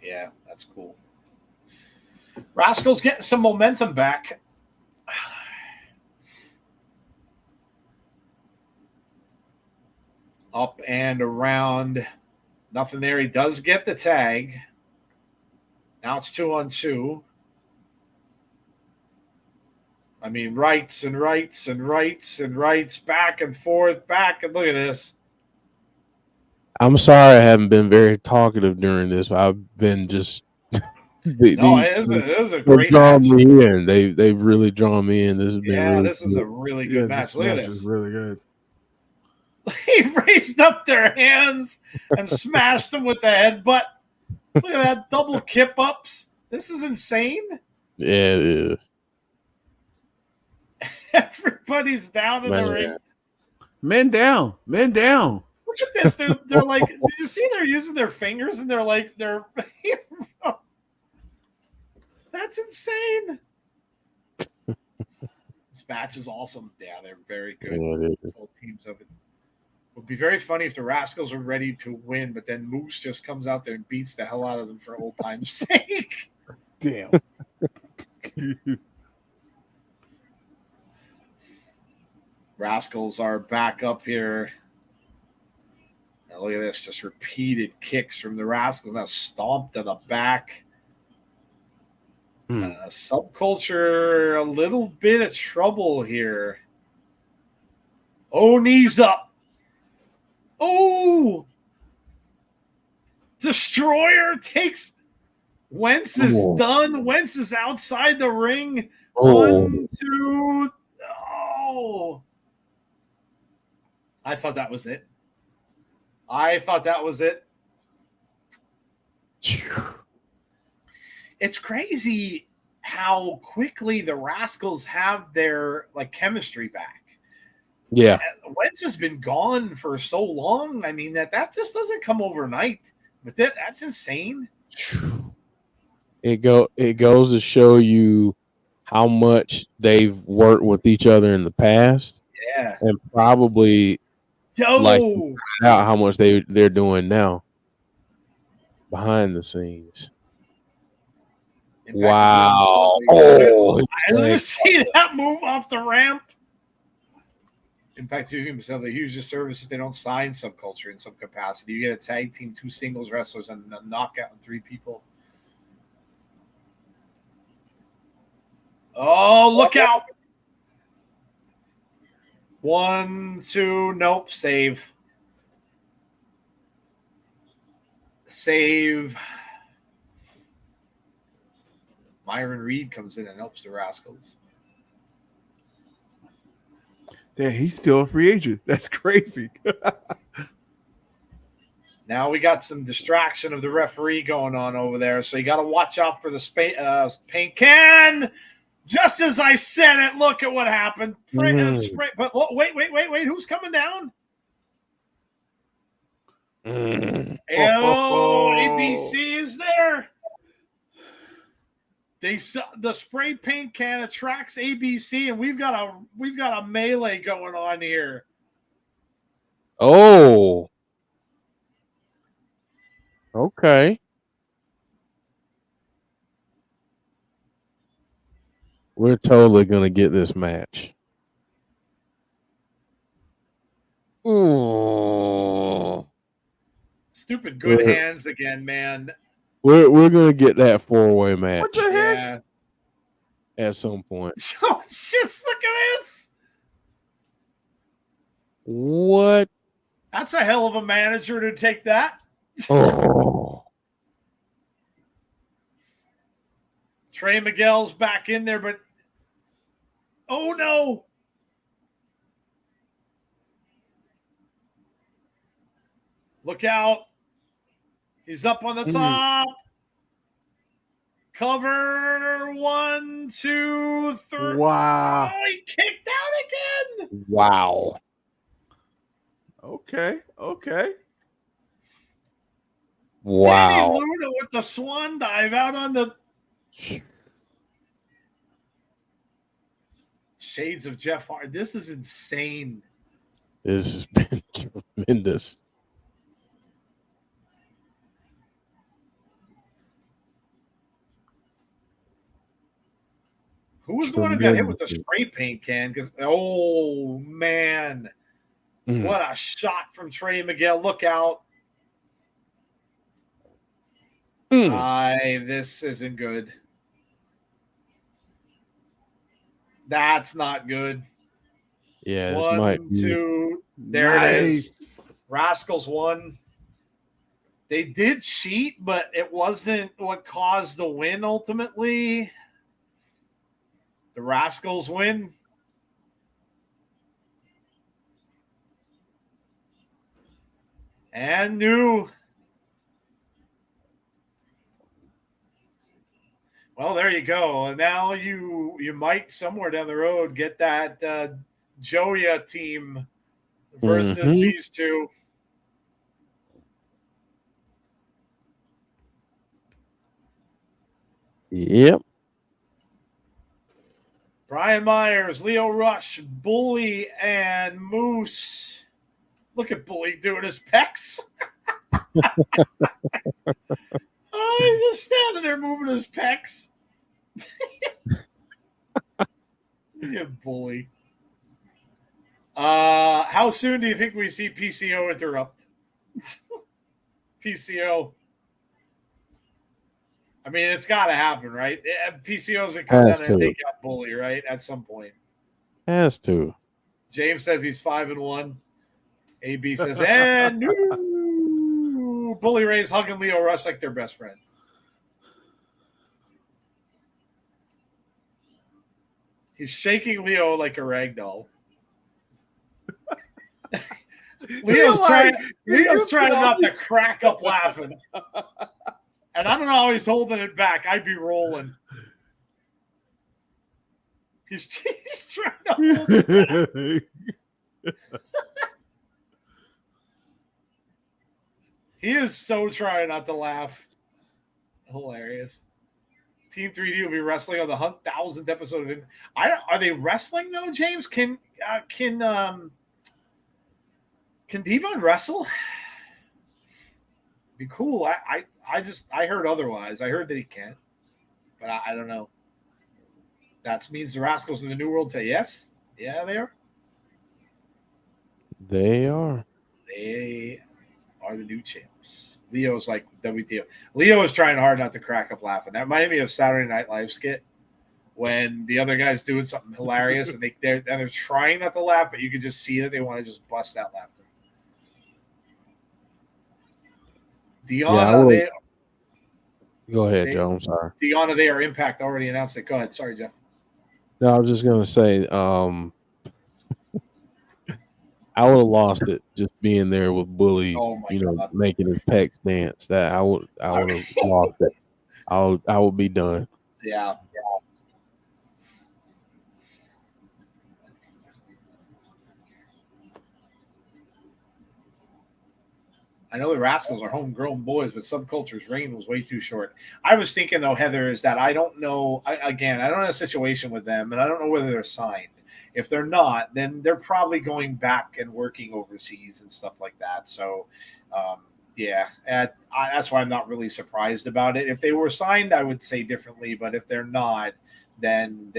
Yeah, that's cool. Rascals getting some momentum back. Up and around. Nothing there. He does get the tag. Now it's 2-on-2. I mean, rights and rights and rights and rights, back and forth, back. And look at this. I'm sorry I haven't been very talkative during this. I've been just it is a great drawn match. me in. They've really drawn me in. This has been really this is a really good match. Look at this. Is really good. He raised up their hands and smashed them with the headbutt. Look at that, double kip ups. This is insane. Yeah, it is. Everybody's down in the ring. Men down. Look at this. They're like, did you see they're using their fingers and they're that's insane. This match is awesome. Yeah, they're very good. Yeah, both teams of it. It would be very funny if the Rascals are ready to win, but then Moose just comes out there and beats the hell out of them for old time's sake. Damn. Rascals are back up here. Now look at this. Just repeated kicks from the Rascals. Now stomped to the back. Subculture, a little bit of trouble here. Oh, knees up. Oh! Destroyer takes... Wentz is done. Wentz is outside the ring. 1, 2... Oh! I thought that was it. It's crazy how quickly the Rascals have their chemistry back. Yeah. Wentz has been gone for so long. I mean, that just doesn't come overnight. But that's insane. It goes to show you how much they've worked with each other in the past. Yeah. And probably out how much they're doing now behind the scenes. Wow. I didn't see that move off the ramp. Impact using themselves a huge disservice if they don't sign Subculture in some capacity. You get a tag team, 2 singles wrestlers, and a knockout and 3 people. Oh, look out. 1, 2, nope, save. Save. Myron Reed comes in and helps the Rascals. Damn, he's still a free agent. That's crazy. Now we got some distraction of the referee going on over there, so you got to watch out for the paint can. Just as I said it, look at what happened. But look, wait. Who's coming down? ABC is there. The spray paint can attracts ABC, and we've got a melee going on here. Oh. Okay. We're totally going to get this match. Ooh. Stupid good hands again, man. We're going to get that 4-way match. What the heck? At some point. Oh, just look at this. What? That's a hell of a manager to take that. Oh. Trey Miguel's back in there, but oh no. Look out. He's up on the top. Cover 1, 2, 3. Wow. Oh, he kicked out again. Wow. Okay. Wow. Danny Luna with the swan dive out on the shades of Jeff Hardy. This is insane. This has been tremendous. Who was the one who got hit with the spray paint can? Because, oh, man. What a shot from Trey Miguel. Look out. This isn't good. That's not good. Yeah, 1, 2. There it is. Rascals won. They did cheat, but it wasn't what caused the win ultimately. The Rascals win. And new. Well, there you go. And now you might somewhere down the road get that Joya team versus these two. Yep. Brian Myers, Leo Rush, Bully, and Moose. Look at Bully doing his pecs. Oh, he's just standing there moving his pecs. Look at Bully. How soon do you think we see PCO interrupt? PCO. I mean, it's got to happen, right? PCO's going to come down and take out Bully, right? At some point. Has to. James says he's 5-1. AB says, and no. Bully Ray's hugging Leo Rush like they're best friends. He's shaking Leo like a rag doll. Leo's trying not to crack up laughing. And I don't know how he's holding it back. I'd be rolling. He's trying to hold it back. He is so trying not to laugh. Hilarious. Team 3D will be wrestling on the 1,000th episode of are they wrestling though, James? Can Devon wrestle? Be cool. I heard otherwise. I heard that he can't, but I don't know. That means the Rascals in the New World say yes. Yeah, they are. They are. They are the new champs. Leo's like WTO. Leo is trying hard not to crack up laughing. That reminded me of Saturday Night Live skit when the other guy's doing something hilarious and they're trying not to laugh, but you can just see that they want to just bust out laughter. Deonna, go ahead, Joe. I'm sorry. Deonna, they are Impact already announced it. Go ahead. Sorry, Jeff. No, I was just gonna say, I would have lost it just being there with Bully, God. Making his pecs dance. That I would have lost it. I would be done. Yeah. I know the Rascals are homegrown boys, but Subculture's reign was way too short. I was thinking, though, Heather, is that I don't know. I don't have a situation with them, and I don't know whether they're signed. If they're not, then they're probably going back and working overseas and stuff like that. So, that's why I'm not really surprised about it. If they were signed, I would say differently. But if they're not, then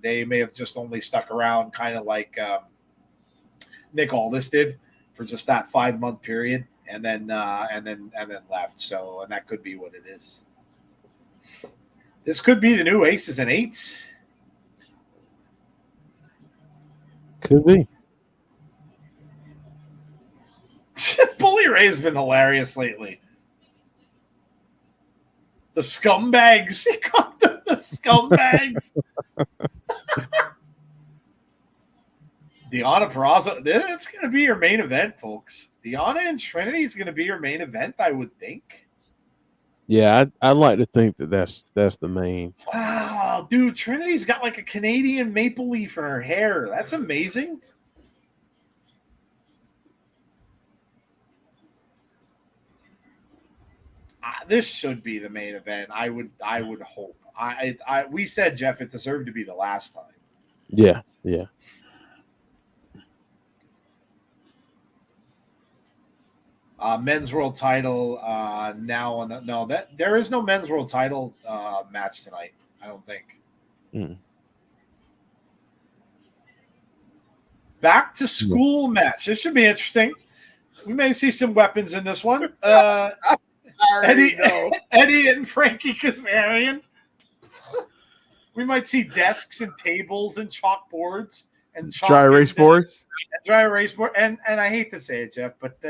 they may have just only stuck around, kind of like Nick Aldis did for just that 5-month period, and then left. So, and that could be what it is. This could be the new Aces and Eights. Could be. Bully Ray's been hilarious lately. The scumbags. He called them the scumbags. Deonna Purrazzo. It's going to be your main event, folks. Deonna and Trinity is going to be your main event, I would think. Yeah, I'd like to think that's the main. Wow, dude, Trinity's got like a Canadian maple leaf in her hair. That's amazing. This should be the main event. I would hope. We said, Jeff, it deserved to be the last time. Yeah. Men's world title there is no men's world title match tonight. I don't think. Back to school match. This should be interesting. We may see some weapons in this one. Eddie and Frankie Kazarian. We might see desks and tables and chalkboards and dry erase boards. Dry erase board. And I hate to say it, Jeff, but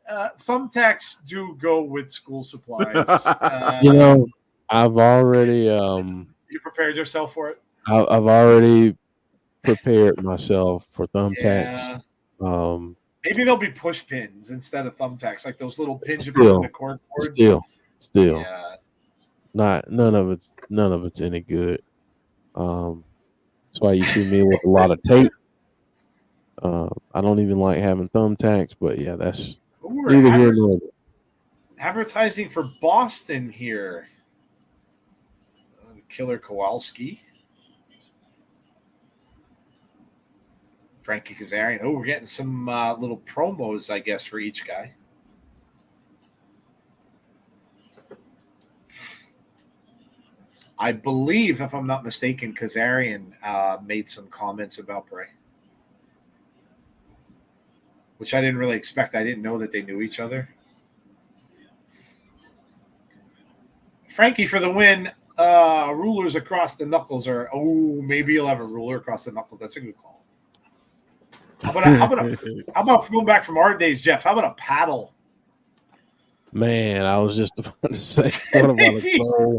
thumbtacks do go with school supplies. I've already you prepared yourself for it? I've already prepared myself for thumbtacks. Yeah. Maybe there'll be push pins instead of thumbtacks, like those little pins you put in the cork board. Still. Yeah. None of it's any good. That's why you see me with a lot of tape. I don't even like having thumbtacks, but yeah, that's neither here nor there. Advertising for Boston here. Killer Kowalski. Frankie Kazarian. Oh, we're getting some little promos, I guess, for each guy. I believe, if I'm not mistaken, Kazarian made some comments about Bray, which I didn't really expect. I didn't know that they knew each other. Frankie for the win. Rulers across the knuckles are. Oh, maybe you'll have a ruler across the knuckles. That's a good call. How about going back from our days, Jeff? How about a paddle? Man, I was just about to say, what about a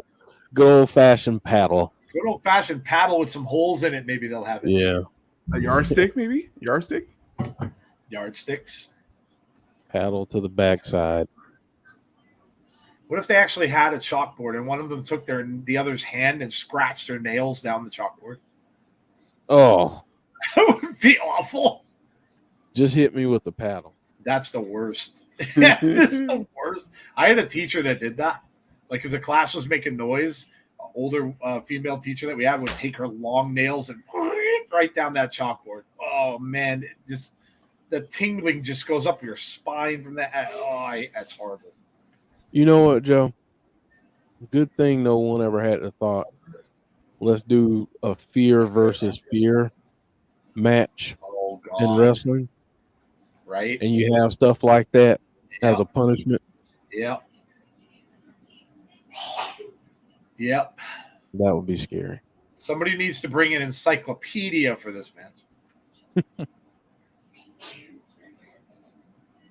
good old-fashioned paddle? Good old-fashioned paddle with some holes in it. Maybe they'll have it. Yeah. A yardstick, maybe? Yardstick? Yardsticks. Paddle to the backside. What if they actually had a chalkboard and one of them took the other's hand and scratched their nails down the chalkboard? Oh. That would be awful. Just hit me with the paddle. That's the worst. That's the worst. I had a teacher that did that. Like if the class was making noise, an older female teacher that we had would take her long nails and right down that chalkboard. Oh, man. The tingling just goes up your spine from that. That's horrible. You know what, Joe? Good thing no one ever had the thought, let's do a fear versus fear match in wrestling. right? And you have stuff like that as a punishment. Yep. Yep. That would be scary. Somebody needs to bring an encyclopedia for this match.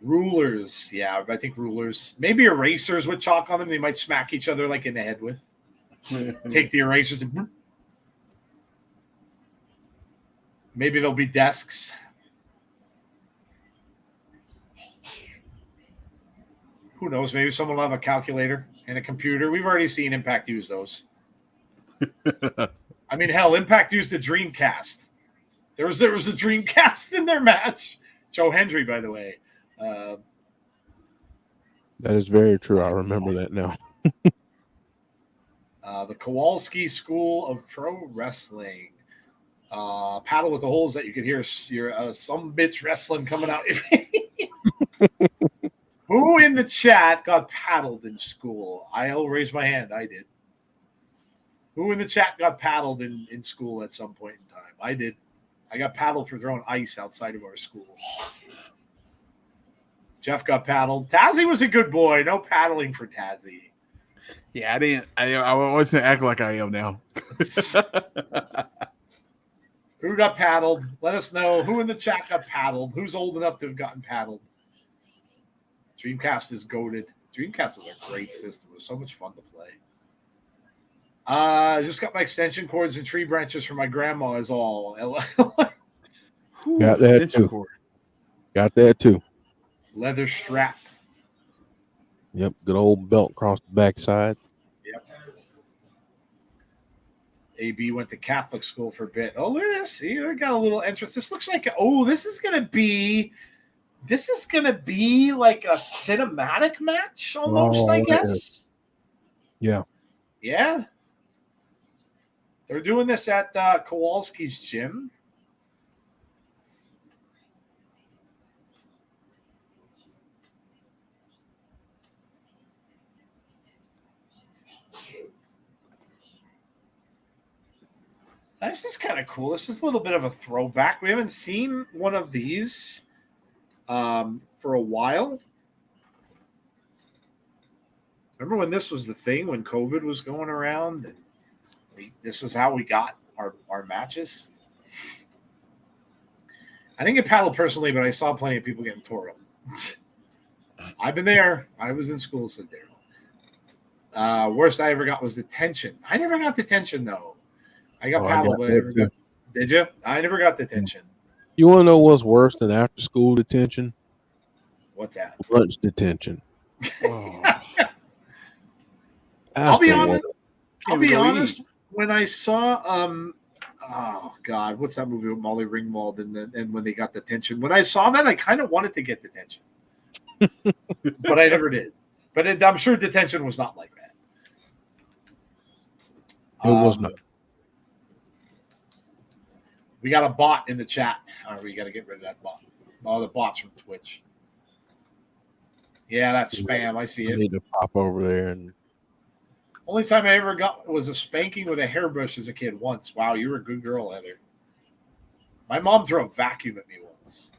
Rulers. Yeah, I think rulers. Maybe erasers with chalk on them. They might smack each other like in the head with. Take the erasers and maybe there'll be desks. Who knows? Maybe someone will have a calculator and a computer. We've already seen Impact use those. I mean, hell, Impact used the Dreamcast. There was a Dreamcast in their match. Joe Hendry, by the way. That is very true. I remember that now. The Kowalski School of Pro Wrestling. Paddle with the holes that you could hear your some bitch wrestling coming out. Who in the chat got paddled in school? I'll raise my hand. I did. Who in the chat got paddled in school at some point in time? I did. I got paddled for throwing ice outside of our school. Jeff got paddled. Tazzy was a good boy. No paddling for Tazzy. Yeah, I wasn't acting like I am now. Who got paddled? Let us know. Who in the chat got paddled? Who's old enough to have gotten paddled? Dreamcast is goated. Dreamcast was a great system. It was so much fun to play. I just got my extension cords and tree branches from my grandma is all. Got that too. Got that too. Leather strap. Yep. Good old belt across the backside. Yep. AB went to Catholic school for a bit. Oh, look at this. See, I got a little entrance. This looks like this is gonna be like a cinematic match almost, I guess. Yeah. Yeah. They're doing this at Kowalski's gym. This is kind of cool. This is a little bit of a throwback. We haven't seen one of these for a while. Remember when this was the thing, when COVID was going around? And this is how we got our matches. I didn't get paddled personally, but I saw plenty of people getting tore up. I've been there. I was in school, said Daryl. Worst I ever got was detention. I never got detention, though. I got paddled, but I never got. Did you? I never got detention. You want to know what's worse than after school detention? What's that? Lunch detention. Oh. I'll be honest. When I saw, oh God, what's that movie with Molly Ringwald and when they got detention? When I saw that, I kind of wanted to get detention, but I never did. But I'm sure detention was not like that. It was not. We got a bot in the chat. We got to get rid of that bot. Oh, the bot's from Twitch. Yeah, that's spam. I see it. I need to pop over there. And only time I ever got was a spanking with a hairbrush as a kid once. Wow, you were a good girl, Heather. My mom threw a vacuum at me once.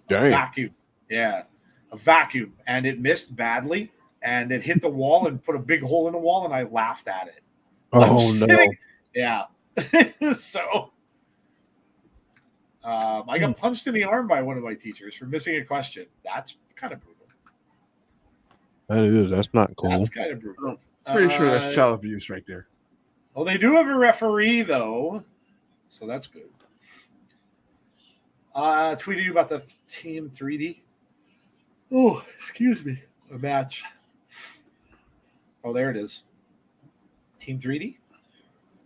Dang. A vacuum. Yeah, a vacuum. And it missed badly. And it hit the wall and put a big hole in the wall. And I laughed at it. Oh, no. Yeah. So... I got punched in the arm by one of my teachers for missing a question. That's kind of brutal. That is. That's not cool. That's kind of brutal. Pretty sure that's child abuse right there. Well, they do have a referee, though, so that's good. Tweeted you about the Team 3D. Oh, excuse me. A match. Oh, there it is. Team 3D?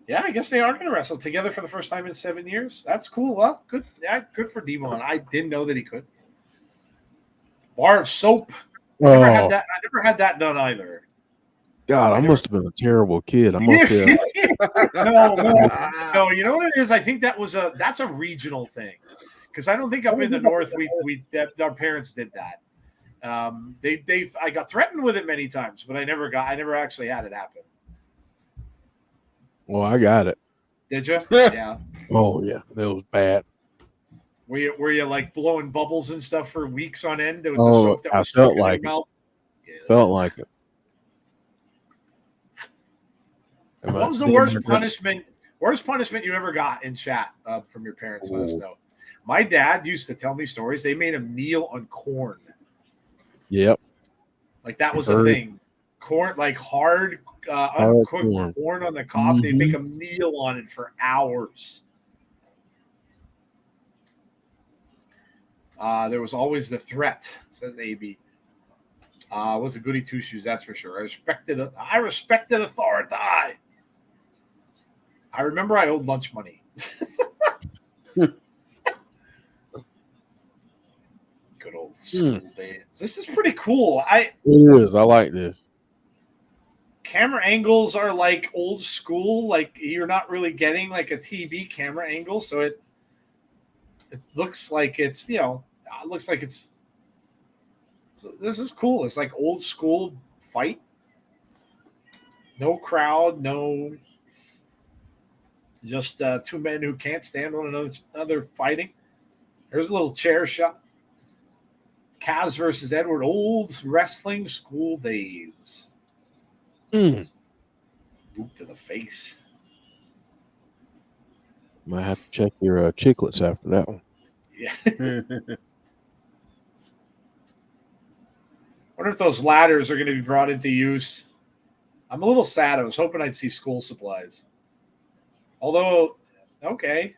Yeah, I guess they are going to wrestle together for the first time in 7 years. That's cool. Well, good. Yeah, good for Devon. I didn't know that he could. Bar of soap. I never had that. I never had that done either. God, I must have been a terrible kid. I'm up there. No. You know what it is? I think that's a regional thing, because I don't think up in the north our parents did that. I got threatened with it many times, but I never actually had it happen. Well, I got it. Did you? Yeah. Oh, yeah. That was bad. Were you like blowing bubbles and stuff for weeks on end with the Oh, soap that I was stuck felt in your like it. mouth? Felt like it. What was the worst punishment? Worst punishment you ever got in chat from your parents? Let us know. My dad used to tell me stories. They made him kneel on corn. Yep. Like that was a thing. Corn, like hard, uncooked corn on the cob. They'd make him kneel on it for hours. There was always the threat, says AB. Was a goody two shoes, that's for sure. I respected authority. I remember I owed lunch money. Good old school days. This is pretty cool. It is. I like this. Camera angles are like old school. Like you're not really getting like a TV camera angle, so it looks like it's, it looks like it's. So this is cool. It's like old school fight. No crowd, no. Just two men who can't stand one another fighting. There's a little chair shot. Kaz versus Edward, old wrestling school days. Boot to the face. Might have to check your chiclets after that one. Yeah. Wonder if those ladders are going to be brought into use. I'm a little sad. I was hoping I'd see school supplies. Although, okay.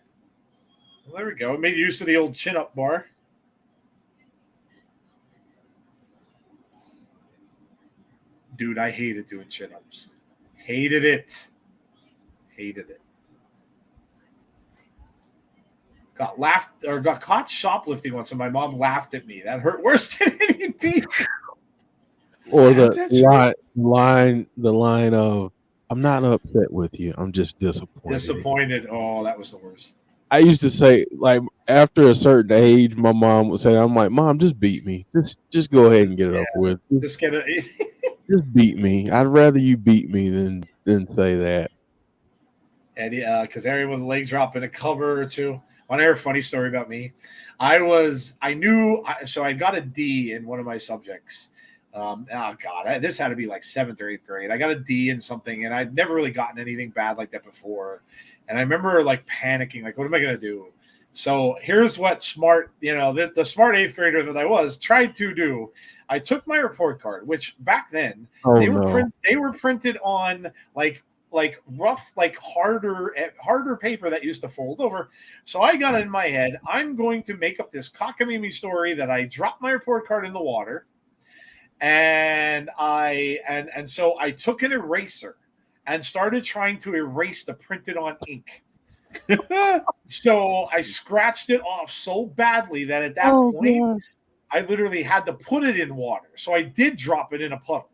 Well, there we go. Made use of the old chin-up bar. Dude, I hated doing chin-ups. Hated it. Got caught shoplifting once, and my mom laughed at me. That hurt worse than any beat. Or the line of, I'm not upset with you. I'm just disappointed. Oh, that was the worst. I used to say, like, after a certain age, my mom would say, I'm like, Mom, just beat me. Just go ahead and get it over with. Just get it. Just beat me. I'd rather you beat me than say that. Eddie, Kazarian with a leg drop in a cover or two. Want to hear a funny story about me? So I got a D in one of my subjects. This had to be like 7th or 8th grade. I got a D in something, and I'd never really gotten anything bad like that before. And I remember like panicking, like, what am I going to do? So here's what smart, the smart 8th grader that I was tried to do. I took my report card, which back then they were printed on like rough, like harder paper that used to fold over. So I got in my head, I'm going to make up this cockamamie story that I dropped my report card in the water. And so I took an eraser and started trying to erase the printed on ink. So I scratched it off so badly that at that point, I literally had to put it in water. So I did drop it in a puddle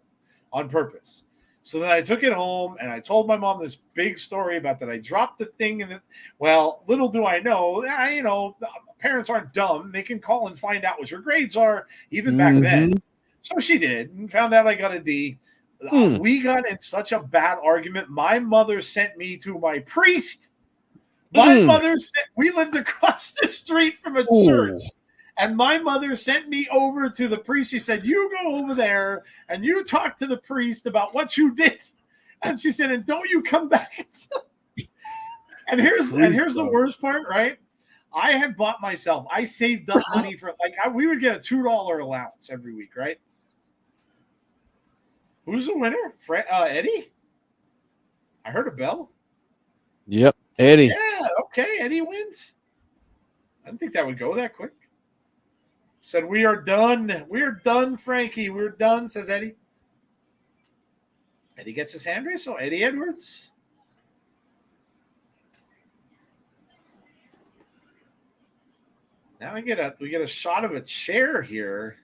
on purpose. So then I took it home and I told my mom this big story about that I dropped the thing in it. Well, little do I know, parents aren't dumb. They can call and find out what your grades are, even back then. So she did and found out I got a D. We got in such a bad argument. My mother sent me to my priest. We lived across the street from a church. And my mother sent me over to the priest. She said, you go over there and you talk to the priest about what you did. And she said, and don't you come back. And here's the worst part, right? I had bought myself, I saved up money for, we would get a $2 allowance every week, right? Who's the winner? Eddie? I heard a bell. Yep, Eddie. Yeah, okay, Eddie wins. I didn't think that would go that quick. Said, we are done. We are done, Frankie. We're done, says Eddie. Eddie gets his hand raised, so Eddie Edwards. Now we get a shot of a chair here.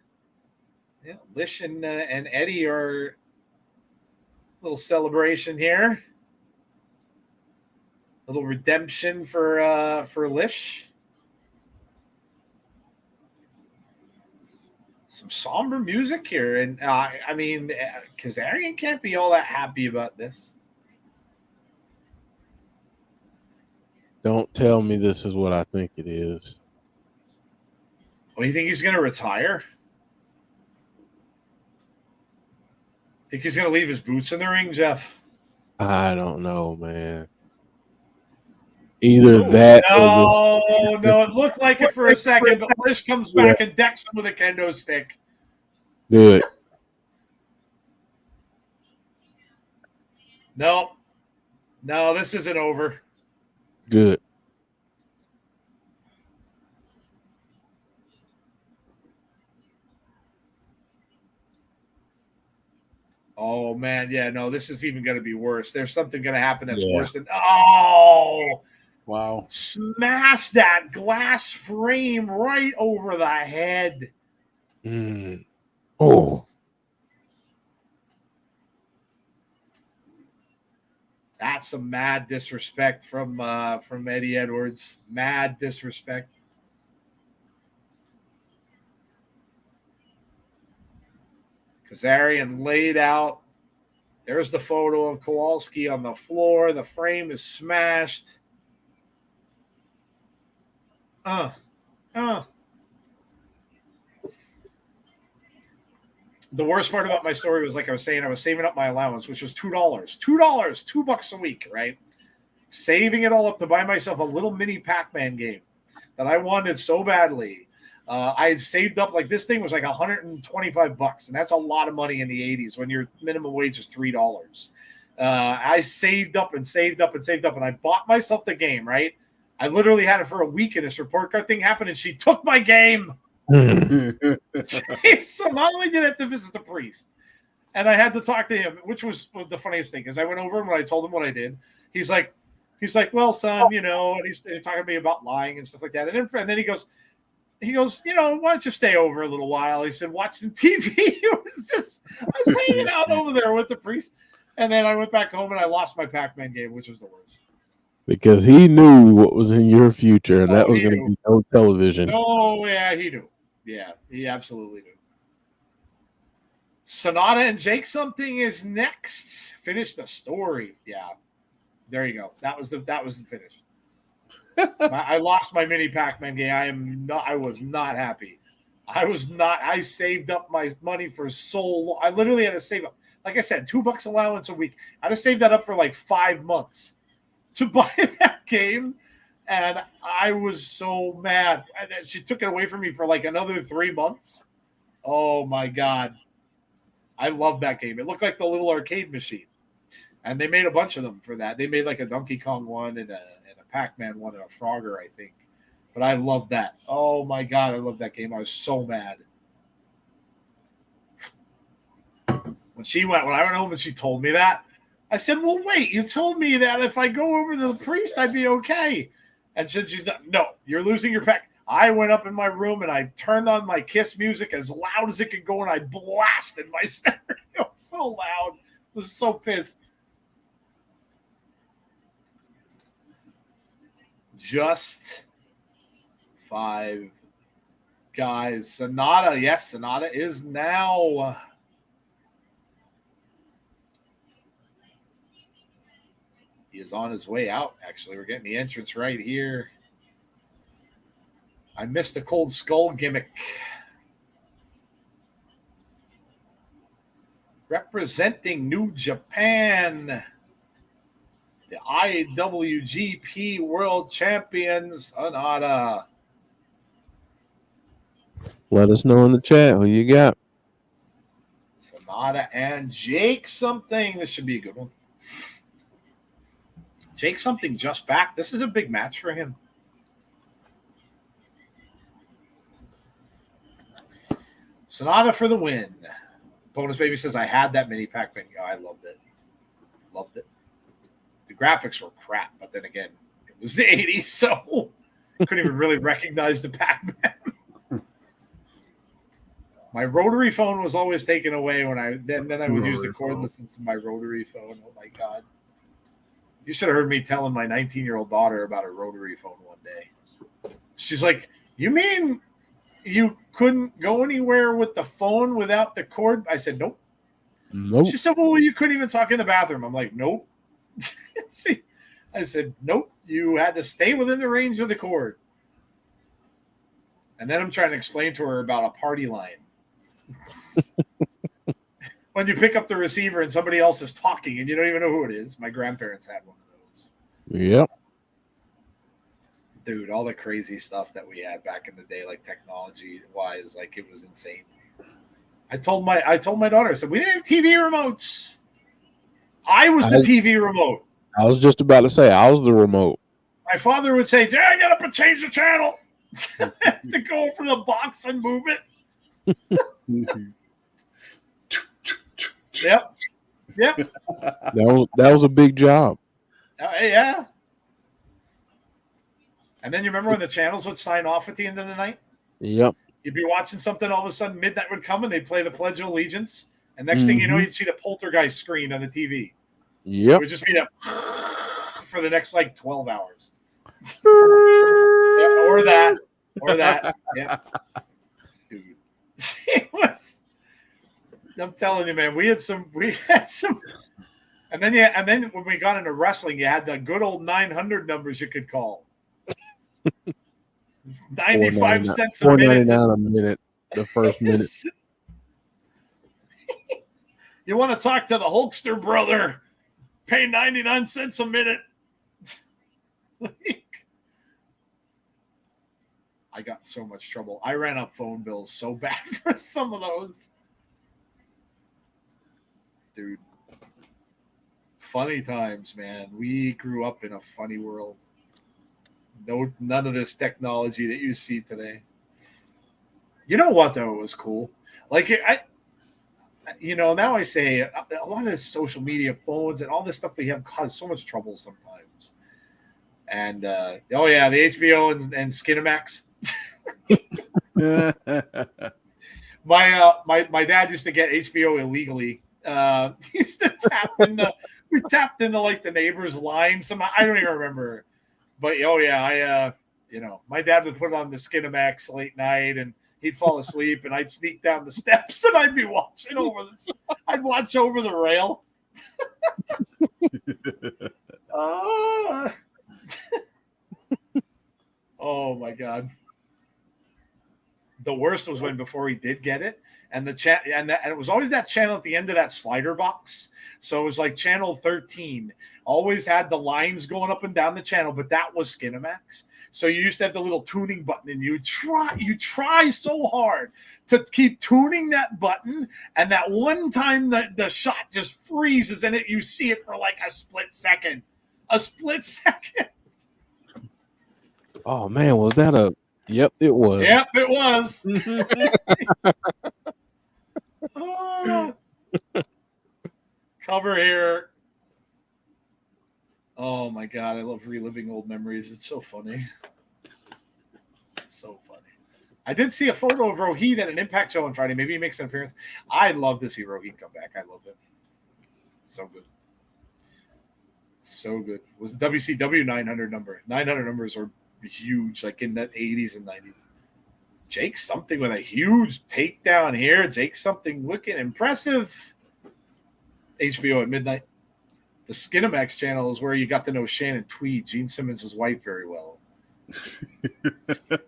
Yeah, Lish and Eddie are a little celebration here. Little redemption for Lish. Some somber music here, and Kazarian can't be all that happy about this. Don't tell me this is what I think it is. Oh, you think he's going to retire? Think he's going to leave his boots in the ring, Jeff? I don't know, man. Either that or this. No, it looked like it for a second, but Lish comes back and decks him with a kendo stick. Good. No, this isn't over. Good. Oh, man. Yeah, no, this is even going to be worse. There's something going to happen that's Yeah. worse than. Oh, Wow. smash that glass frame right over the head. Oh. That's some mad disrespect from Eddie Edwards. Mad disrespect. Kazarian laid out. There's the photo of Kowalski on the floor. The frame is smashed. The worst part about my story was, like I was saying, I was saving up my allowance, which was $2. $2 a week, right? Saving it all up to buy myself a little mini Pac-Man game that I wanted so badly. I had saved up, like, this thing was like $125, and that's a lot of money in the 80s when your minimum wage is $3. I saved up, and I bought myself the game, right? I literally had it for a week, and this report card thing happened, and she took my game. So not only did I have to visit the priest, and I had to talk to him, which was the funniest thing, because I went over and when I told him what I did, he's like, well, son, you know, and he's talking to me about lying and stuff like that. And then he goes, you know, why don't you stay over a little while? He said, watch some TV. I was hanging out over there with the priest. And then I went back home and I lost my Pac-Man game, which was the worst. Because he knew what was in your future, and that was going to be no television. Oh, yeah, he knew. Yeah, he absolutely knew. Sonata and Jake something is next. Finish the story. Yeah. There you go. That was the finish. I lost my mini Pac-Man game. I was not happy. I saved up my money for so long. I literally had to save up, like I said, $2 allowance a week. I had to save that up for like 5 months to buy that game. And I was so mad. And she took it away from me for like another 3 months. Oh my God. I love that game. It looked like the little arcade machine. And they made a bunch of them for that. They made like a Donkey Kong one and a Pac-Man one and a Frogger, I think. But I love that. Oh my God, I love that game. I was so mad. When I went home and she told me that, I said, well, wait, you told me that if I go over to the priest, I'd be okay. And since she's not, no, you're losing your pack. I went up in my room and I turned on my Kiss music as loud as it could go and I blasted my stereo so loud. I was so pissed. Just 5 guys. Sonata, yes, Sonata is now. He is on his way out, actually. We're getting the entrance right here. I missed the Cold Skull gimmick. Representing New Japan, the IWGP World Champions, Sonata. Let us know in the chat who you got. Sonata and Jake something. This should be a good one. Jake something just back. This is a big match for him. Sonata for the win. Bonus Baby says, I had that mini Pac-Man. Oh, I loved it. Loved it. The graphics were crap, but then again, it was the 80s, so couldn't even really recognize the Pac-Man. My rotary phone was always taken away when I would use the cordless into my rotary phone. Oh my God. You should have heard me telling my 19-year-old daughter about a rotary phone one day. She's like, you mean you couldn't go anywhere with the phone without the cord? I said, nope. She said, well, you couldn't even talk in the bathroom. I'm like, nope. See, I said, nope. You had to stay within the range of the cord. And then I'm trying to explain to her about a party line. When you pick up the receiver and somebody else is talking and you don't even know who it is. My grandparents had one of those. Yep. Dude, all the crazy stuff that we had back in the day, like technology wise, like it was insane. I told my daughter, I said, we didn't have TV remotes. I was the TV remote. I was just about to say, I was the remote. My father would say, Dad, get up and change the channel. To go over the box and move it. Yep. That was a big job. Yeah. And then you remember when the channels would sign off at the end of the night? Yep. You'd be watching something, all of a sudden midnight would come and they'd play the Pledge of Allegiance. And next thing you know, you'd see the poltergeist screen on the TV. Yep. It would just be that for the next like 12 hours. Yeah, or that. Yeah. Dude. It was, I'm telling you, man, we had some and then when we got into wrestling, you had the good old 900 numbers you could call. 95 cents a minute. $4.99 a minute, the first minute. You want to talk to the Hulkster brother? Pay 99 cents a minute. I got so much trouble. I ran up phone bills so bad for some of those. Dude. Funny times, man. We grew up in a funny world. None of this technology that you see today. You know what, though? It was cool. Like, now I say a lot of this social media, phones, and all this stuff we have caused so much trouble sometimes. And, the HBO and Skinamax. My dad used to get HBO illegally. He used to we tapped into like the neighbor's line somehow. I don't even remember. But my dad would put on the Skinamax late night and he'd fall asleep and I'd sneak down the steps and I'd be watching I'd watch over the rail. Oh my God. The worst was when before he did get it, and and it was always that channel at the end of that slider box. So it was like channel 13. Always had the lines going up and down the channel, but that was Skinamax. So you used to have the little tuning button, and you try so hard to keep tuning that button, and that one time the shot just freezes, and you see it for like a split second. Oh man, was that a? Yep, it was. Yep, it was. Oh. Cover here. Oh my God, I love reliving old memories. It's so funny. So funny. I did see a photo of Rohit at an Impact show on Friday. Maybe he makes an appearance. I'd love to see Rohit come back. I love him. So good. So good. It was the WCW 900 number. 900 numbers are huge, like in that 80s and 90s. Jake something with a huge takedown here. Jake something looking impressive. HBO at midnight. The Skinamax channel is where you got to know Shannon Tweed, Gene Simmons' wife, very well.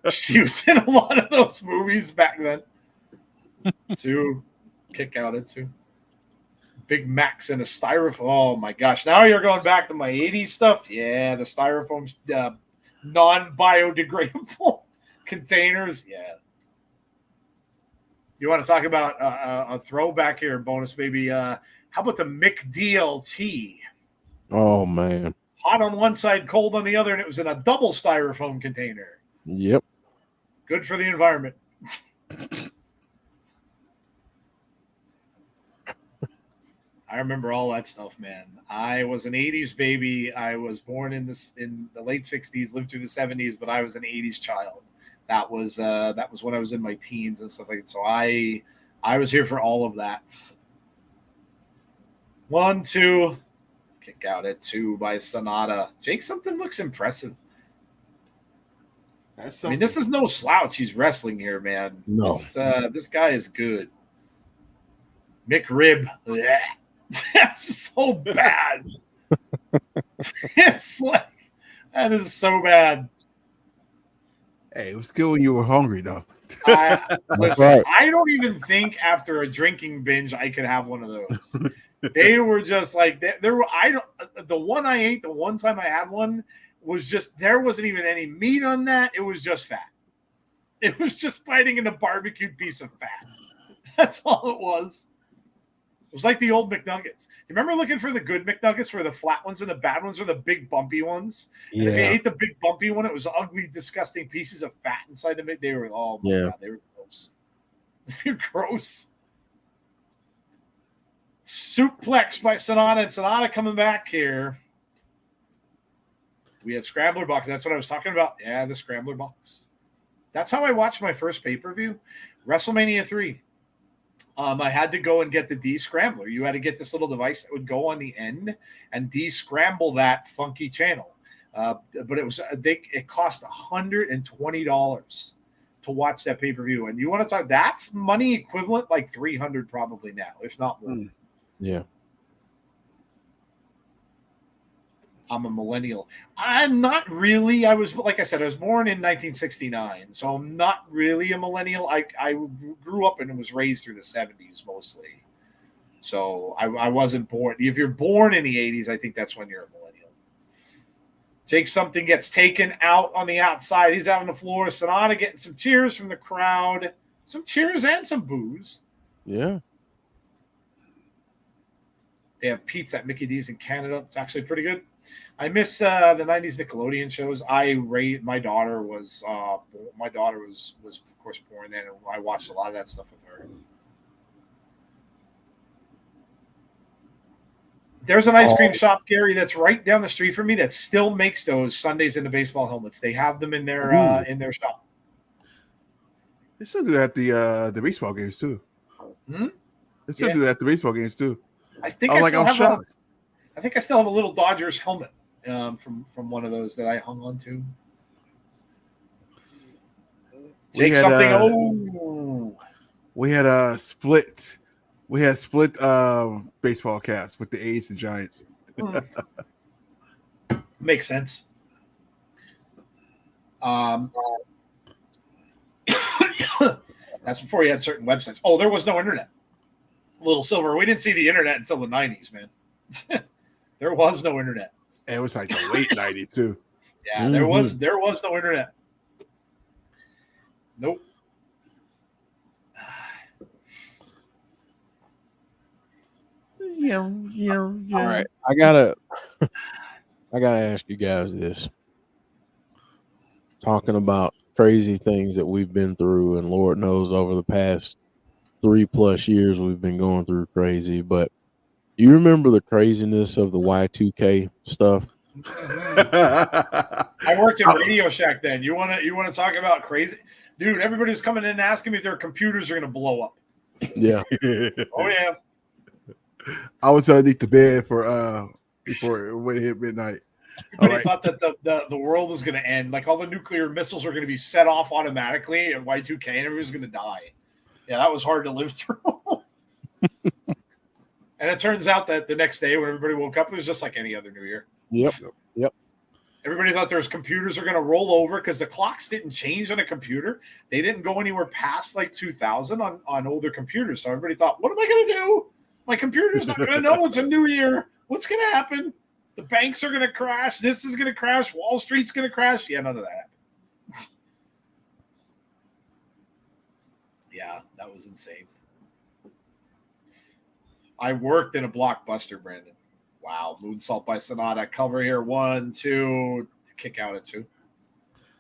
She was in a lot of those movies back then. Too. Kick out at too. Big Macs and a styrofoam. Oh my gosh. Now you're going back to my 80s stuff. Yeah, the styrofoam non-biodegradable containers. Yeah. You want to talk about a throwback here, bonus baby? How about the McDLT? Oh man. Hot on one side, cold on the other, and it was in a double styrofoam container. Yep. Good for the environment. I remember all that stuff, man. I was an 80s baby. I was born in the late 60s, lived through the 70s, but I was an 80s child. That was when I was in my teens and stuff like that. So I was here for all of that. 1, 2, kick out at 2 by Sonata. Jake something looks impressive. I mean, this is no slouch. He's wrestling here, man. No. This guy is good. McRib. That's so bad. It's like, that is so bad. Hey, it was good when you were hungry, though. Listen, right. I don't even think after a drinking binge I could have one of those. They were just like there were. The one I ate the one time I had one was just there wasn't even any meat on that. It was just fat. It was just biting in a barbecued piece of fat. That's all it was. It was like the old McNuggets. You remember looking for the good McNuggets where the flat ones and the bad ones are the big bumpy ones? And if you ate the big bumpy one, it was ugly, disgusting pieces of fat inside of it. They were, oh my God, they were gross. They were gross. Suplex by Sonata, and Sonata coming back here. We had Scrambler Box. That's what I was talking about. Yeah, the Scrambler Box. That's how I watched my first pay-per-view. WrestleMania 3. I had to go and get the D-Scrambler. You had to get this little device that would go on the end and de-scramble that funky channel. But it cost $120 to watch that pay-per-view. And you want to talk, that's money equivalent like $300 probably now, if not more. Yeah. I'm a millennial. I'm not really. I was, like I said, I was born in 1969, so I'm not really a millennial. I grew up and was raised through the 70s mostly. So I wasn't born. If you're born in the 80s, I think that's when you're a millennial. Jake something gets taken out on the outside. He's out on the floor. Sonata getting some cheers from the crowd. Some cheers and some boos. Yeah. They have Pete's at Mickey D's in Canada. It's actually pretty good. I miss the 90s Nickelodeon shows. My daughter was of course born then, and I watched a lot of that stuff with her. There's an ice cream shop, Gary, that's right down the street from me that still makes those Sundays in the baseball helmets. They have them in their shop. They still do that at the baseball games too. They still do that at the baseball games too. I think I think I still have a little Dodgers helmet from one of those that I hung on to. Jake We had a split. We had split baseball cast with the A's and Giants. Makes sense. That's before you had certain websites. Oh, there was no internet. Little Silver. We didn't see the internet until the 90s, man. There was no internet. And it was like the late 90s too. Yeah, there was no internet. Nope. Yeah. All right. I gotta ask you guys this. Talking about crazy things that we've been through, and Lord knows over the past 3+ years we've been going through crazy, but you remember the craziness of the Y2K stuff? I worked at Radio Shack then. You want to talk about crazy? Dude, everybody's coming in and asking me if their computers are going to blow up. Yeah. Oh, yeah. I was underneath the bed before when it hit midnight. Everybody thought that the world was going to end. Like all the nuclear missiles are going to be set off automatically at Y2K and everybody's going to die. Yeah, that was hard to live through. And it turns out that the next day when everybody woke up, it was just like any other New Year. Yep. Everybody thought their computers are going to roll over because the clocks didn't change on a computer. They didn't go anywhere past like 2000 on older computers. So everybody thought, what am I going to do? My computer's not going to know it's a new year. What's going to happen? The banks are going to crash. This is going to crash. Wall Street's going to crash. Yeah, none of that happened. Yeah, that was insane. I worked in a Blockbuster, Brandon. Wow. Moonsault by Sonata. Cover here. 1, 2. Kick out at 2.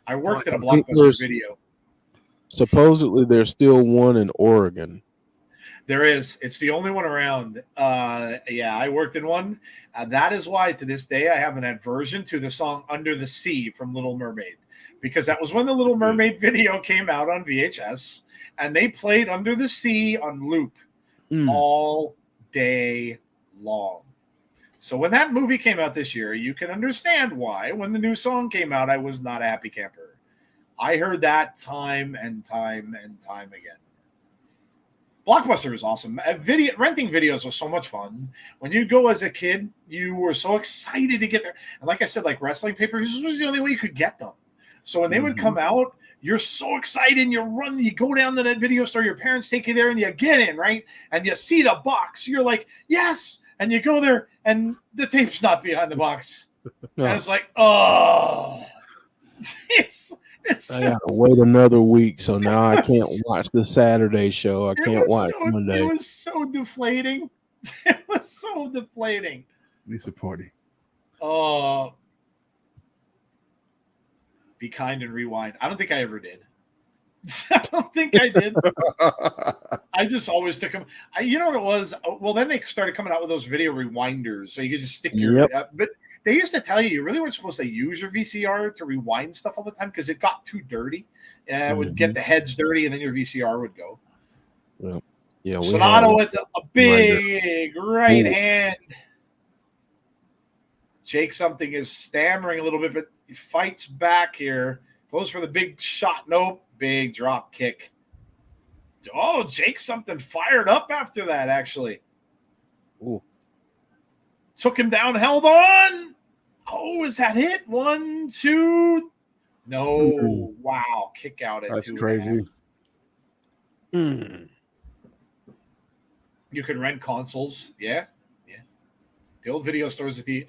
I worked in a Blockbuster video. Supposedly there's still one in Oregon. There is. It's the only one around. Yeah, I worked in one. That is why to this day I have an aversion to the song Under the Sea from Little Mermaid. Because that was when the Little Mermaid video came out on VHS. And they played Under the Sea on loop all day long. So when that movie came out this year, you can understand why when the new song came out, I was not a happy camper. I heard that time and time and time again. Blockbuster is awesome. Renting videos was so much fun. When you go as a kid, you were so excited to get there. And like I said, like wrestling pay-per-views was the only way you could get them. So when they would come out, you're so excited and you run, you go down to that video store, your parents take you there and you get in, right? And you see the box. You're like, yes. And you go there and the tape's not behind the box. No. And it's like, oh, it's I gotta wait another week, so now I can't watch the Saturday show. I can't watch Monday. It was so deflating. It was so deflating. Disappointing. Oh, be kind and rewind. I don't think I ever did. I don't think I did. I just always took them. You know what it was? Well, then they started coming out with those video rewinders, so you could just stick your. But they used to tell you really weren't supposed to use your VCR to rewind stuff all the time because it got too dirty. It would get the heads dirty, and then your VCR would go. Well, yeah. Sonata with a big right hand. Jake something is stammering a little bit, but he fights back here. Goes for the big shot. Nope. Big drop kick. Oh, Jake something fired up after that, actually. Ooh. Took him down, held on. Oh, is that it? 1, 2. No. Wow. Kick out at 2. That's crazy. You can rent consoles. Yeah. The old video stores at the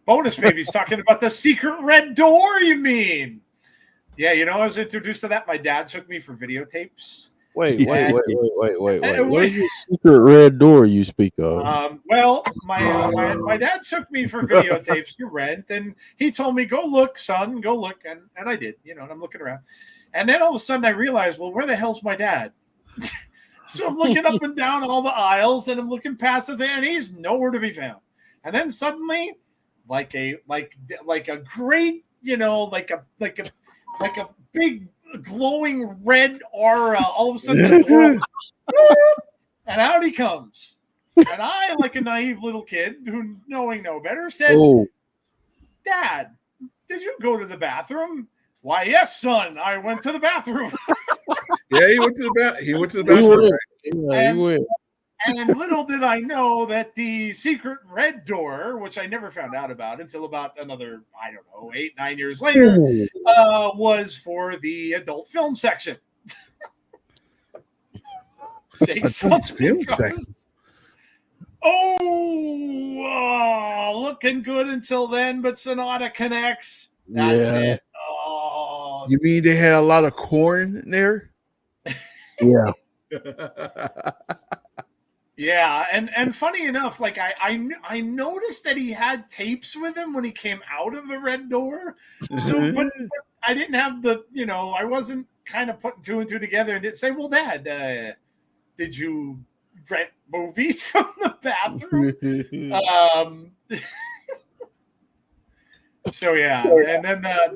bonus baby's talking about the secret red door, you mean? Yeah, I was introduced to that. My dad took me for videotapes. Wait. What is the secret red door you speak of? Well, my dad took me for videotapes to rent, and he told me, go look, son, go look. And I did, and I'm looking around. And then all of a sudden I realized, well, where the hell's my dad? So I'm looking up and down all the aisles, and I'm looking past it there, and he's nowhere to be found. And then suddenly, like a great, like a big glowing red aura, all of a sudden the door, and out he comes. And I, like a naive little kid who, knowing no better, said, Dad, did you go to the bathroom? Why, yes, son, I went to the bathroom. Yeah, he went to the bathroom. He went. And little did I know that the secret red door, which I never found out about until about another, 8, 9 years later, was for the adult film section. Film section. Looking good until then, but Sonata connects. That's it. Oh, you mean they had a lot of corn in there? Yeah. Yeah, and funny enough, like I noticed that he had tapes with him when he came out of the red door. So, but I didn't have the, I wasn't kind of putting 2 and 2 together and didn't say, well, Dad, did you rent movies from the bathroom? So yeah, and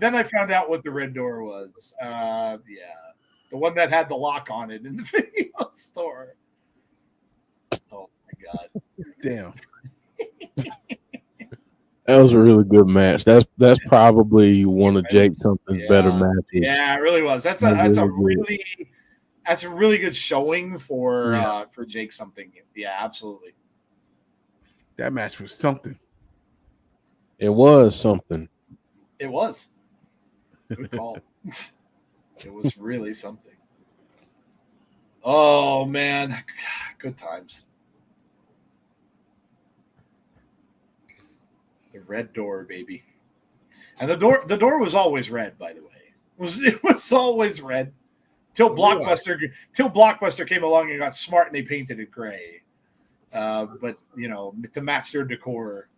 then I found out what the red door was. The one that had the lock on it in the video store. Oh my God! Damn. That was a really good match. That's probably one of Jake something's better matches. Yeah, it really was. That's a really good showing for Jake something. Yeah, absolutely. That match was something. It was something. It was. Good call. It was really something. Oh man, good times. The red door, baby. And the door was always red, by the way. It was always red. Till Blockbuster came along and got smart and they painted it gray. But to match their decor.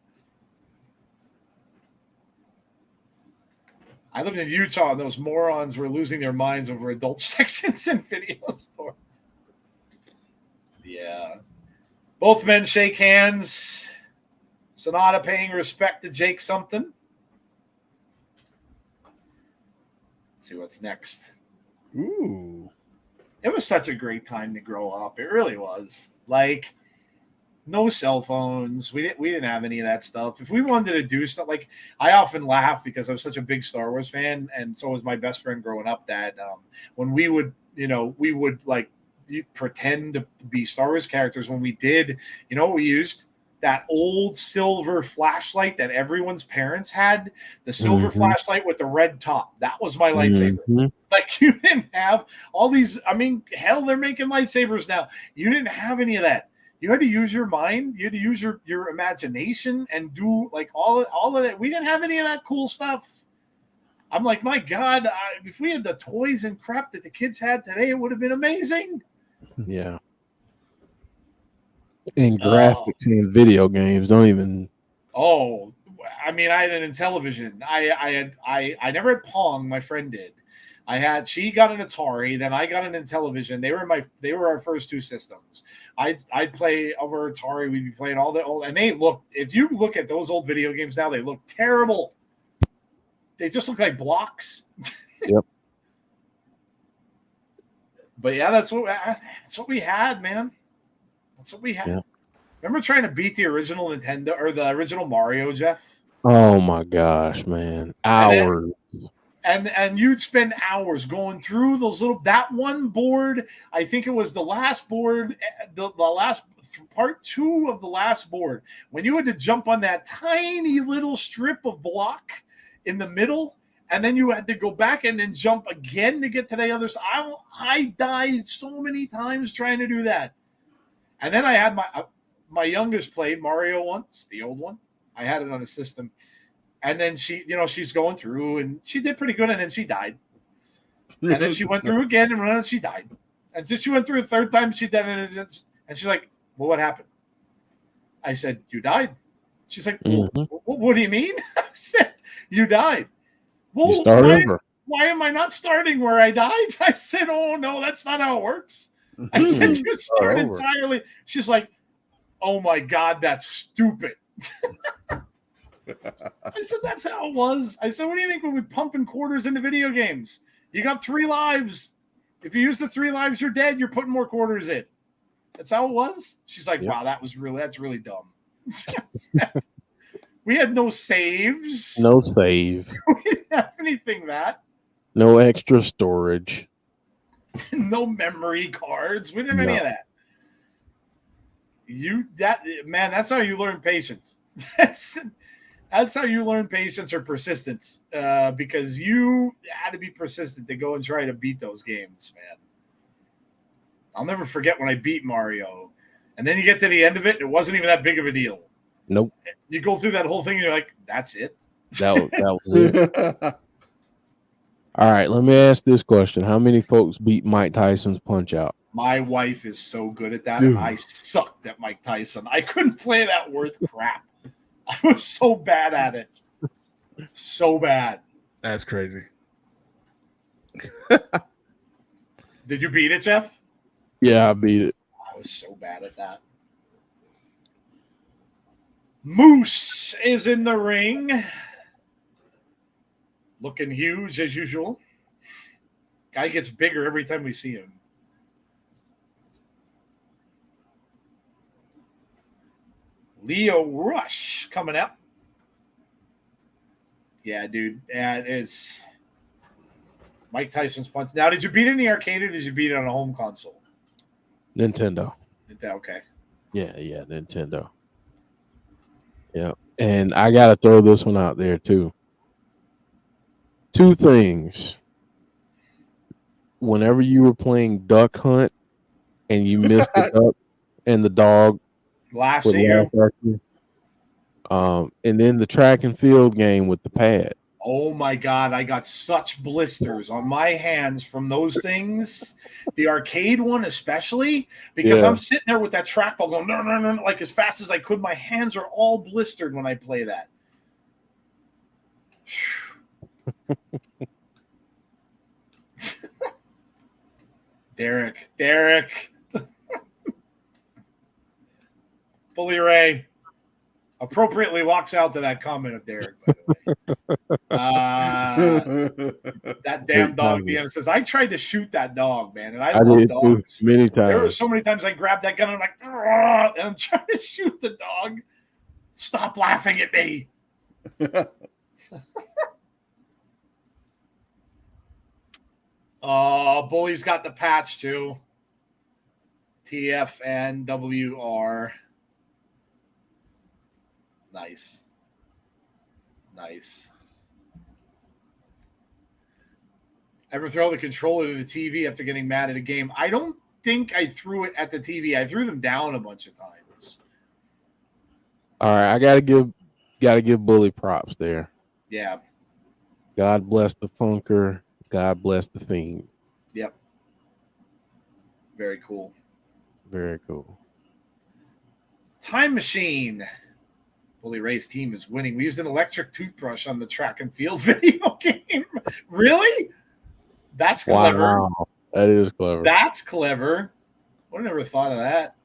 I lived in Utah and those morons were losing their minds over adult sections in video stores. Yeah. Both men shake hands. Sonata paying respect to Jake something. Let's see what's next. Ooh. It was such a great time to grow up. It really was. Like, no cell phones. We didn't have any of that stuff. If we wanted to do stuff, like, I often laugh because I was such a big Star Wars fan, and so was my best friend growing up, that when we would like pretend to be Star Wars characters when we did, what we used? that old silver flashlight that everyone's parents had, the silver flashlight with the red top. That was my lightsaber. Like, you didn't have all these. I mean, hell, they're making lightsabers now. You didn't have any of that. You had to use your mind. You had to use your imagination and do like all of that. We didn't have any of that cool stuff. I'm like, my God, if we had the toys and crap that the kids had today, it would have been amazing. Yeah. And graphics in video games don't even. Oh, I mean, I had it in television. I never had Pong. My friend did. She got an Atari, then I got it in television. They were our first two systems. I'd play over Atari. We'd be playing all the old, and they look. If you look at those old video games now, they look terrible. They just look like blocks. Yep. But yeah, that's what we had, man. That's what we had. Yeah. Remember trying to beat the original Nintendo or the original Mario, Jeff? Oh my gosh, man. Hours. And you'd spend hours going through that one board. I think it was the last board, the last part 2 of the last board, when you had to jump on that tiny little strip of block in the middle, and then you had to go back and then jump again to get to the other side. I died so many times trying to do that. And then I had my youngest played Mario once, the old one. I had it on a system. And then she's going through, and she did pretty good, and then she died. And then she went through again, and then she died. And then she went through the third time, she died, and she's like, well, what happened? I said, you died. She's like, what do you mean? I said, you died. Well, you start over. Why am I not starting where I died? I said, oh, no, that's not how it works. I said, you start entirely. She's like, oh, my God, that's stupid. I said, that's how it was. I said, what do you think when we pumping quarters into video games? You got 3 lives. If you use the 3 lives, you're dead. You're putting more quarters in. That's how it was. She's like, wow, that's really dumb. We had no saves. No save. We didn't have anything that. No extra storage. No memory cards. We didn't have any of that. That's how you learn patience. That's how you learn patience or persistence, because you had to be persistent to go and try to beat those games, man. I'll never forget when I beat Mario, and then you get to the end of it, and it wasn't even that big of a deal. Nope. You go through that whole thing, and you're like, that's it? That was it. All right, let me ask this question. How many folks beat Mike Tyson's Punch-Out? My wife is so good at that. I sucked at Mike Tyson. I couldn't play that worth crap. I was so bad at it. So bad. That's crazy. Did you beat it, Jeff? Yeah, I beat it. I was so bad at that. Moose is in the ring. Looking huge as usual. Guy gets bigger every time we see him. Leo Rush coming up. Yeah, dude. It's Mike Tyson's Punch. Now, did you beat it in the arcade or did you beat it on a home console? Nintendo. Okay. Yeah, Nintendo. Yeah. And I got to throw this one out there, too. 2 things. Whenever you were playing Duck Hunt and you missed the duck and the dog laughs at you. And then the track and field game with the pad. Oh my God, I got such blisters on my hands from those things. The arcade one especially, because I'm sitting there with that trackball going, no, like as fast as I could. My hands are all blistered when I play that. Derek. Bully Ray appropriately walks out to that comment of Derek, by the way. That damn dog, Deonna says, I tried to shoot that dog, man, and I love dogs. Many times. There were so many times I grabbed that gun and I'm like, and I'm trying to shoot the dog. Stop laughing at me. Bully's got the patch too. TFNWR. Nice. Nice. Ever throw the controller to the TV after getting mad at a game? I don't think I threw it at the TV. I threw them down a bunch of times. All right, I gotta give Bully props there. Yeah. God bless the Funker. God bless the Fiend. Yep. Very cool. Very cool. Time Machine. Bully Ray's team is winning. We used an electric toothbrush on the track and field video game. Really? That's clever. Wow. That is clever. That's clever. I would have never thought of that.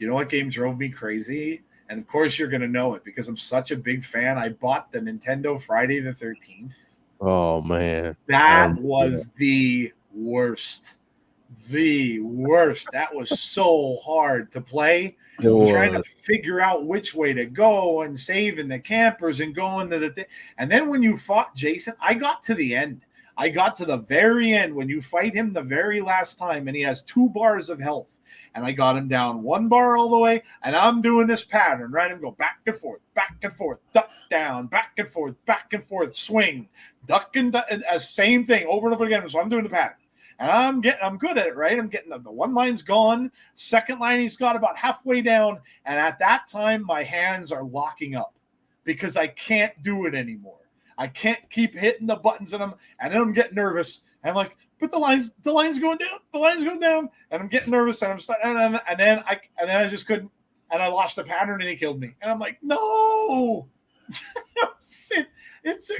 You know what game drove me crazy? And of course you're going to know it because I'm such a big fan. I bought the Nintendo Friday the 13th. Oh, man. That was the worst. The worst. That was so hard to play. Trying to figure out which way to go and saving the campers and going to the thing. And then when you fought Jason, I got to the end. I got to the very end when you fight him the very last time and he has 2 bars of health. And I got him down 1 bar all the way. And I'm doing this pattern, right? I'm going back and forth, duck down, back and forth, swing, duck and same thing over and over again. So I'm doing the pattern. And I'm good at it, right? I'm getting the 1 line's gone. Second line, he's got about halfway down. And at that time, my hands are locking up because I can't do it anymore. I can't keep hitting the buttons and then I'm getting nervous. And I'm like, but the line's going down, and I'm getting nervous, and I'm starting, and then I just couldn't, and I lost the pattern, and he killed me, and I'm like, no, it's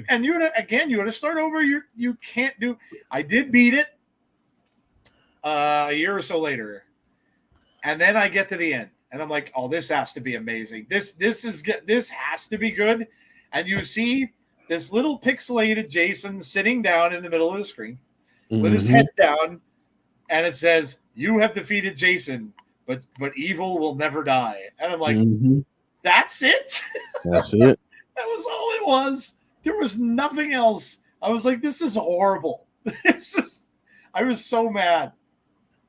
and you got to start over. You can't do. I did beat it a year or so later, and then I get to the end, and I'm like, oh, this has to be amazing. This has to be good, and you see this little pixelated Jason sitting down in the middle of the screen. With his head down, and it says, "You have defeated Jason, but evil will never die." And I'm like, "That's it? That's it? That was all it was. There was nothing else." I was like, "This is horrible." I was so mad.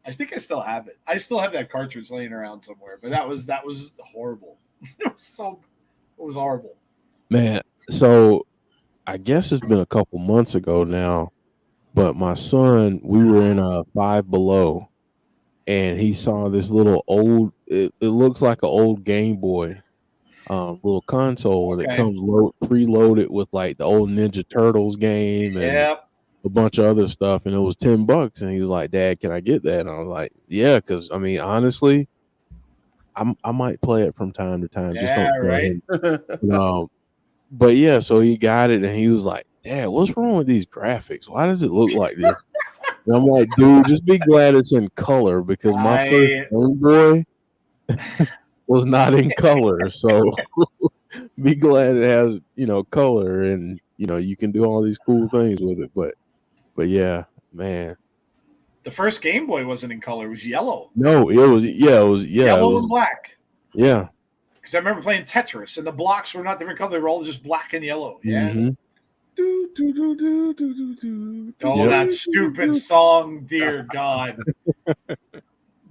I think I still have it. I still have that cartridge laying around somewhere, but that was horrible. It was horrible. Man, so I guess it's been a couple months ago now. But my son, we were in a Five Below, and he saw this little old. It looks like an old Game Boy, little console that comes preloaded with like the old Ninja Turtles game and a bunch of other stuff. And it was $10, and he was like, "Dad, can I get that?" And I was like, "Yeah," because I mean, honestly, I might play it from time to time. Just don't right. But yeah, so he got it, and he was like, "Dad, what's wrong with these graphics? Why does it look like this?" And I'm like, "Dude, just be glad it's in color because my first Game Boy was not in color. So be glad it has, color, and you can do all these cool things with it." But yeah, man. The first Game Boy wasn't in color; it was yellow. No, it was yellow and black. Yeah. Because I remember playing Tetris, and the blocks were not different color; they were all just black and yellow. Yeah. Mm-hmm. That stupid song, dear God.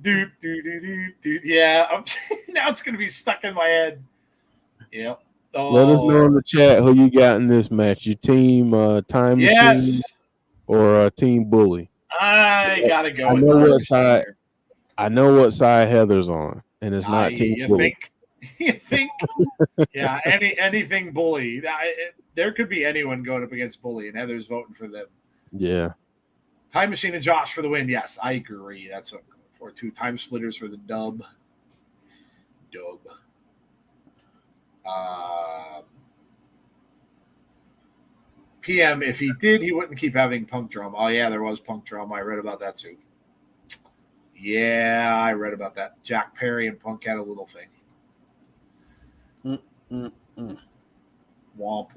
Yeah, now it's gonna be stuck in my head. Yep. Let us know in the chat who you got in this match. Your team Time Machine or Team Bully? I gotta go. I know what side. I know what side Heather's on, and it's not Team Bully. You think? Yeah, anything Bully. There could be anyone going up against Bully, and Heather's voting for them. Yeah. Time Machine and Josh for the win. Yes, I agree. That's what I'm going for. 2 time splitters for the dub. PM, if he did, he wouldn't keep having Punk Drum. Oh, yeah, there was Punk Drum. I read about that, too. Yeah, I read about that. Jack Perry and Punk had a little thing. Womp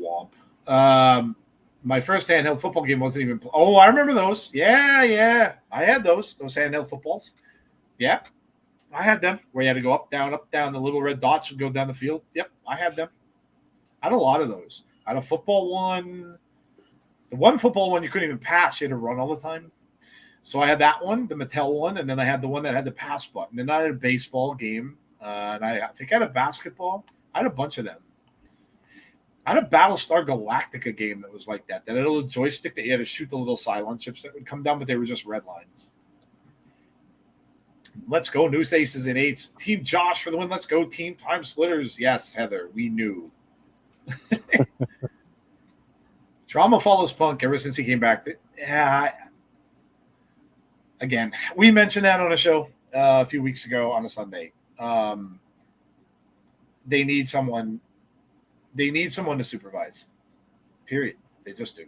womp. My first handheld football game wasn't even. Oh, I remember those. Yeah. I had those handheld footballs. Yeah, I had them. Where you had to go up, down. The little red dots would go down the field. Yep, I had them. I had a lot of those. I had a football one. The one football one you couldn't even pass. You had to run all the time. So I had that one, the Mattel one, and then I had the one that had the pass button. And I had a baseball game, and I think I had a basketball. I had a bunch of them. I had a Battlestar Galactica game that was like that. That had a little joystick that you had to shoot the little Cylon chips that would come down, but they were just red lines. Let's go, Noose Aces and Eights. Team Josh for the win. Let's go, Team Time Splitters. Yes, Heather, we knew. Drama follows Punk ever since he came back. Again, we mentioned that on a show a few weeks ago on a Sunday. They need someone. They need someone to supervise. Period. They just do.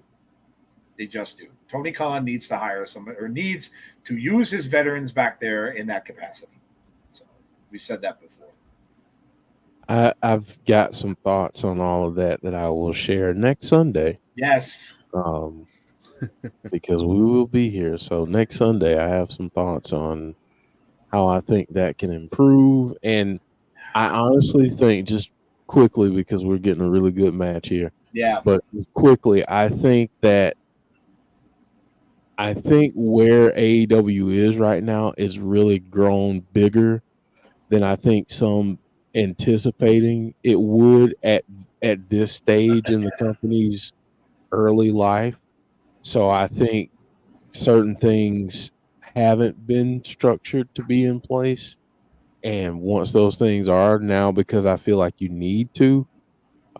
They just do. Tony Khan needs to hire someone or needs to use his veterans back there in that capacity. So we said that before. I've got some thoughts on all of that I will share next Sunday. Yes. Because we will be here. So next Sunday, I have some thoughts on how I think that can improve. And I honestly think, just quickly, because we're getting a really good match here. Yeah. But quickly, I think where AEW is right now is really grown bigger than I think some anticipating it would at this stage in the company's early life. So I think certain things haven't been structured to be in place. And once those things are now, because I feel like you need to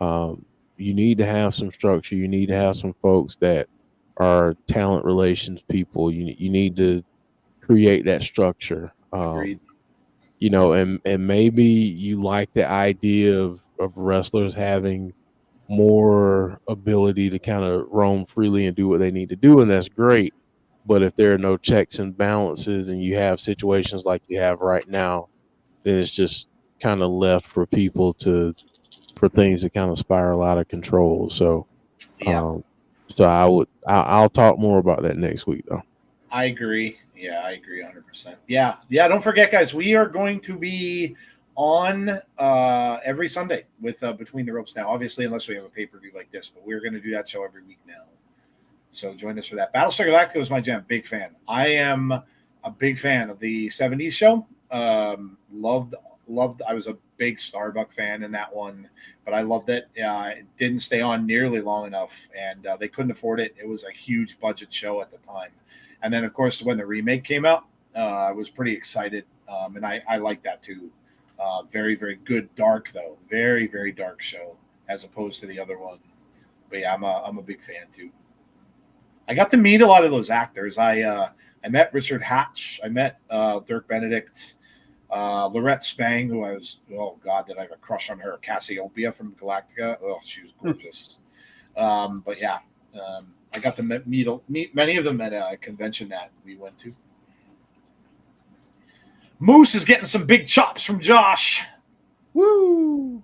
have some structure. You need to have some folks that are talent relations people. You need to create that structure. Agreed. And maybe you like the idea of wrestlers having more ability to kind of roam freely and do what they need to do, and that's great. But if there are no checks and balances and you have situations like you have right now, then it's just kind of left for people for things to kind of spiral out of control. So, yeah. I'll talk more about that next week, though. I agree. Yeah, I agree 100%. Yeah. Don't forget, guys, we are going to be on every Sunday with Between the Ropes now, obviously, unless we have a pay-per-view like this, but we're going to do that show every week now. So join us for that. Battlestar Galactica was my jam. Big fan. I am a big fan of the 70s show. Loved. I was a big Starbuck fan in that one, but I loved it. It didn't stay on nearly long enough, and they couldn't afford it. It was a huge budget show at the time. And then, of course, when the remake came out, I was pretty excited, and I liked that too. Very, very good, dark though. Very, very dark show as opposed to the other one. But yeah, I'm a big fan too. I got to meet a lot of those actors. I met Richard Hatch. I met Dirk Benedict. Lorette Spang, who did I have a crush on her? Cassiopeia from Galactica. Oh, she was gorgeous. But yeah, I got to meet many of them at a convention that we went to. Moose is getting some big chops from Josh. Woo!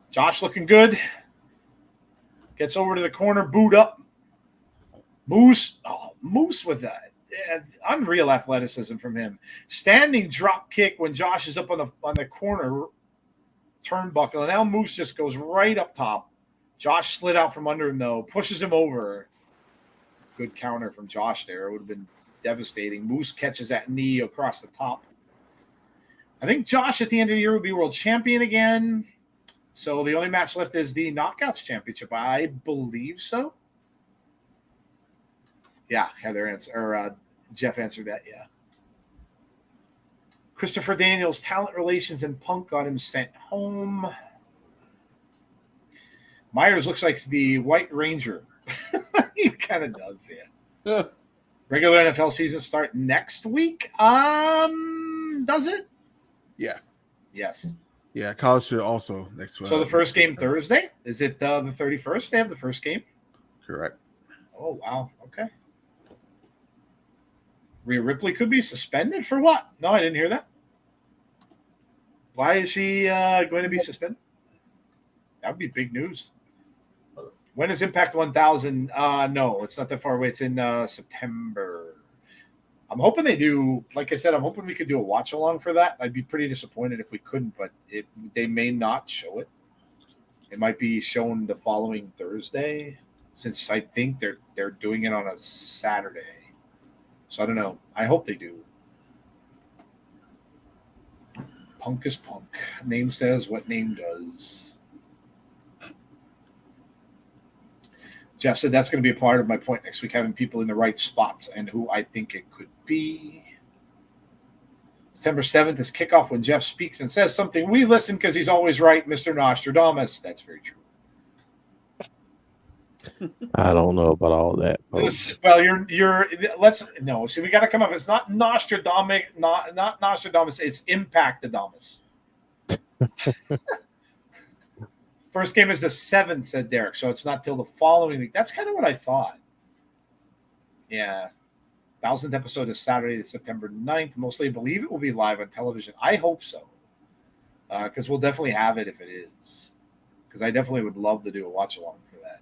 Josh looking good. Gets over to the corner, boot up. Moose with that. Unreal athleticism from him. Standing drop kick when Josh is up on the corner turnbuckle, and now Moose just goes right up top. Josh slid out from under him though, pushes him over. Good counter from Josh there. It would have been devastating. Moose catches that knee across the top. I think Josh at the end of the year will be world champion again. So the only match left is the Knockouts Championship. I believe so. Yeah, Jeff answered that. Yeah. Christopher Daniels, talent relations and Punk got him sent home. Myers looks like the White Ranger. He kind of does, yeah. Regular NFL season start next week. Does it? Yeah. Yes. Yeah, college should also next week. So the first game Thursday? Is it the 31st? They have the first game? Correct. Oh, wow. Okay. Rhea Ripley could be suspended for what? No, I didn't hear that. Why is she going to be suspended? That would be big news. When is Impact 1000? No, it's not that far away. It's in September. I'm hoping they do. Like I said, I'm hoping we could do a watch along for that. I'd be pretty disappointed if we couldn't, but they may not show it. It might be shown the following Thursday, since I think they're doing it on a Saturday. So I don't know. I hope they do. Punk is punk. Name says what name does. Jeff said that's going to be a part of my point next week, having people in the right spots and who I think it could be. September 7th is kickoff when Jeff speaks and says something. We listen because he's always right, Mr. Nostradamus. That's very true. I don't know about all that. Well, see, we got to come up. It's not Nostradamus, not Nostradamus. It's Impact-adamus. First game is the 7th, said Derek, so it's not till the following week. That's kind of what I thought. Yeah. 1000th episode is Saturday, September 9th. Mostly, I believe it will be live on television. I hope so. Because we'll definitely have it if it is. Because I definitely would love to do a watch-along for that.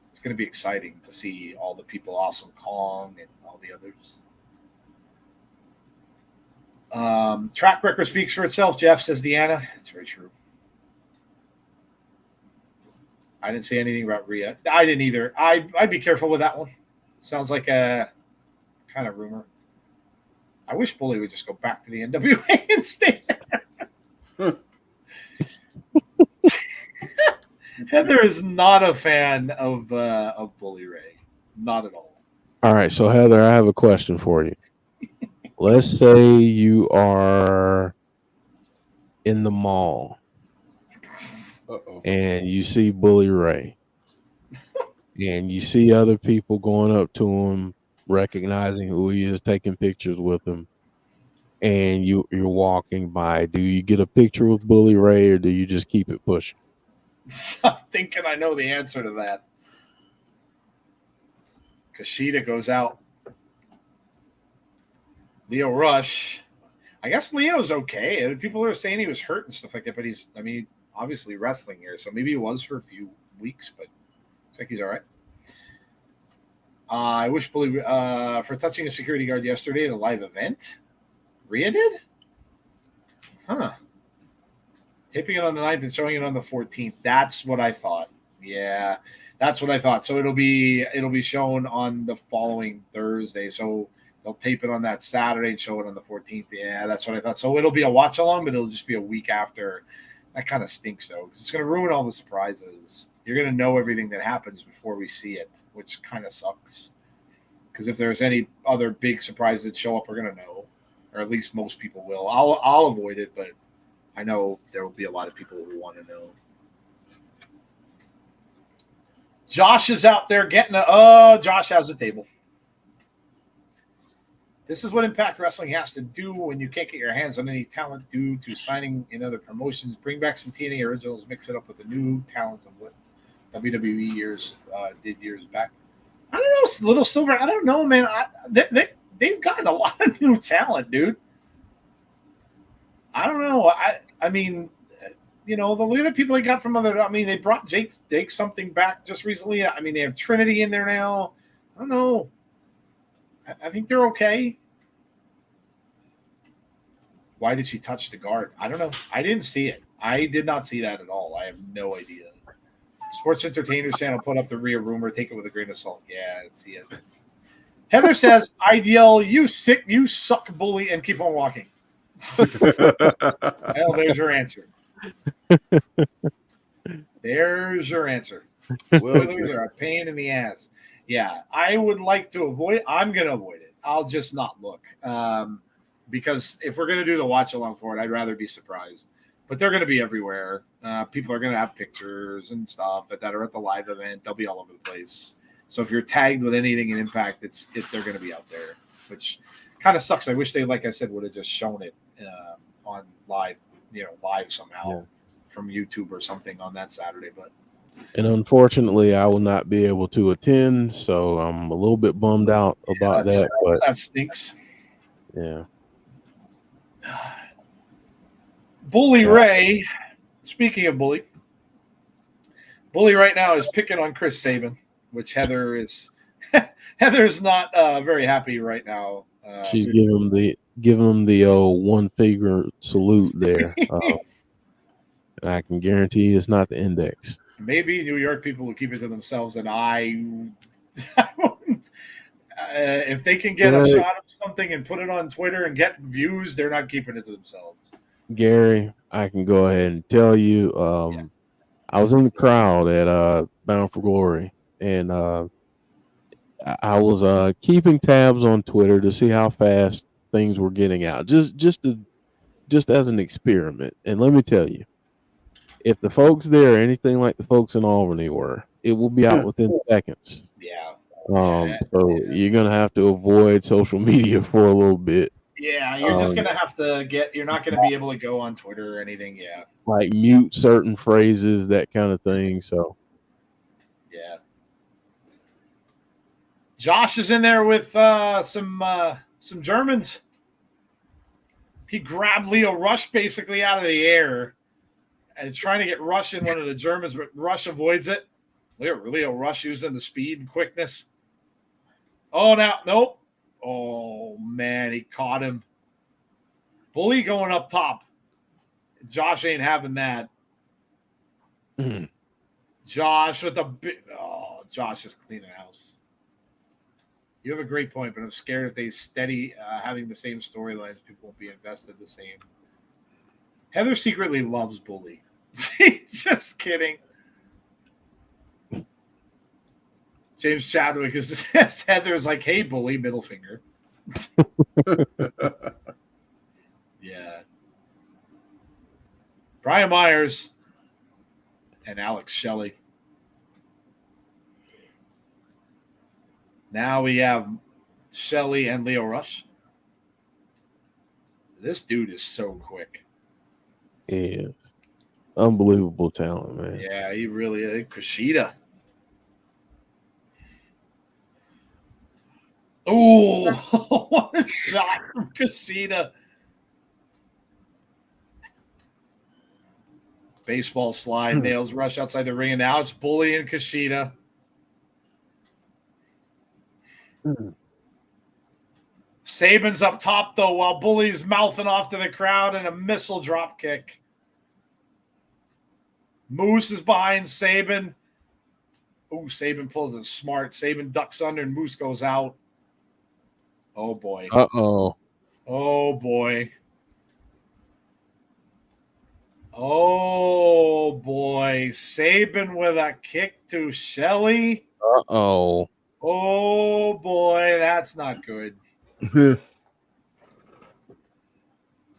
It's going to be exciting to see all the people, Awesome Kong and all the others. Track record speaks for itself, Jeff, says Deonna. It's very true. I didn't say anything about Rhea. I didn't either. I'd be careful with that one. Sounds like a kind of rumor. I wish Bully would just go back to the NWA and stay there. Heather is not a fan of Bully Ray. Not at all. All right, so Heather, I have a question for you. Let's say you are in the mall. And you see Bully Ray. And you see other people going up to him, recognizing who he is, taking pictures with him. And you're walking by. Do you get a picture with Bully Ray, or do you just keep it pushing? I'm thinking I know the answer to that. KUSHIDA goes out. Leo Rush. I guess Leo's okay. People are saying he was hurt and stuff like that, but he's, obviously wrestling here, so maybe he was for a few weeks, but looks like he's all right. I wish Bully for touching a security guard yesterday at a live event. Rhea did? Huh. Taping it on the 9th and showing it on the 14th. That's what I thought. Yeah, that's what I thought. So it'll be shown on the following Thursday. So they'll tape it on that Saturday and show it on the 14th. Yeah, that's what I thought. So it'll be a watch along, but it'll just be a week after. That kind of stinks, though, because it's going to ruin all the surprises. You're going to know everything that happens before we see it, which kind of sucks. Because if there's any other big surprises that show up, we're going to know, or at least most people will. I'll avoid it, but I know there will be a lot of people who want to know. Josh is out there getting Josh has a table. This is what Impact Wrestling has to do when you can't get your hands on any talent due to signing in other promotions. Bring back some TNA originals, mix it up with the new talents of what WWE did years back. I don't know, Little Silver. I don't know, man. They've gotten a lot of new talent, dude. I don't know. I mean, the other people they got from other. They brought Jake something back just recently. They have Trinity in there now. I don't know. I think they're okay. Why did she touch the guard? I don't know. I didn't see it. I did not see that at all. I have no idea. Sports Entertainers Channel put up the Rhea rumor. Take it with a grain of salt. Yeah, I see it. Heather says, "Ideal, you suck, Bully, and keep on walking." Well, there's your answer. There's your answer. They're a pain in the ass. Yeah, I would like to avoid it. I'm going to avoid it. I'll just not look. Because if we're going to do the watch along for it, I'd rather be surprised. But they're going to be everywhere. People are going to have pictures and stuff that are at the live event. They'll be all over the place. So if you're tagged with anything in Impact, they're going to be out there, which kind of sucks. I wish they, like I said, would have just shown it on live somehow from YouTube or something on that Saturday. And unfortunately, I will not be able to attend, so I'm a little bit bummed out about that. But that stinks. Yeah. Bully Ray. Speaking of Bully right now is picking on Chris Sabin, which Heather's not very happy right now. She's giving him the one finger salute there. I can guarantee it's not the index. Maybe New York people will keep it to themselves, and if they can get a shot of something and put it on Twitter and get views, they're not keeping it to themselves. Gary, I can go ahead and tell you. Yes. I was in the crowd at Bound for Glory, and I was keeping tabs on Twitter to see how fast things were getting out, just as an experiment. And let me tell you, if the folks there are anything like the folks in Albany were, it will be out within seconds. Yeah. So you're gonna have to avoid social media for a little bit. Yeah, you're just gonna have to you're not gonna be able to go on Twitter or anything. Yeah. Like mute certain phrases, that kind of thing. So yeah. Josh is in there with some Germans. He grabbed Leo Rush basically out of the air and trying to get Rush in one of the Germans, but Rush avoids it. Leo Rush using the speed and quickness. Oh, nope. Oh, man, he caught him. Bully going up top. Josh ain't having that. Josh with the big... Oh, Josh is cleaning house. You have a great point, but I'm scared if they steady having the same storylines, people won't be invested the same. Heather secretly loves Bully. Just kidding. James Chadwick is Heather's like, hey, Bully, middle finger. Yeah. Brian Myers and Alex Shelley. Now we have Shelley and Leo Rush. This dude is so quick. yeah, unbelievable talent, man. Yeah, he really is. KUSHIDA. Oh, what a shot from KUSHIDA. Baseball slide, nails Rush outside the ring, and now it's Bully and KUSHIDA. Sabin's up top, though, while Bully's mouthing off to the crowd and a missile drop kick. Moose is behind Sabin. Oh, Sabin pulls it smart. Sabin ducks under and Moose goes out. Oh, boy. Uh-oh. Oh, boy. Oh, boy. Sabin with a kick to Shelley. Uh-oh. Oh, boy. That's not good.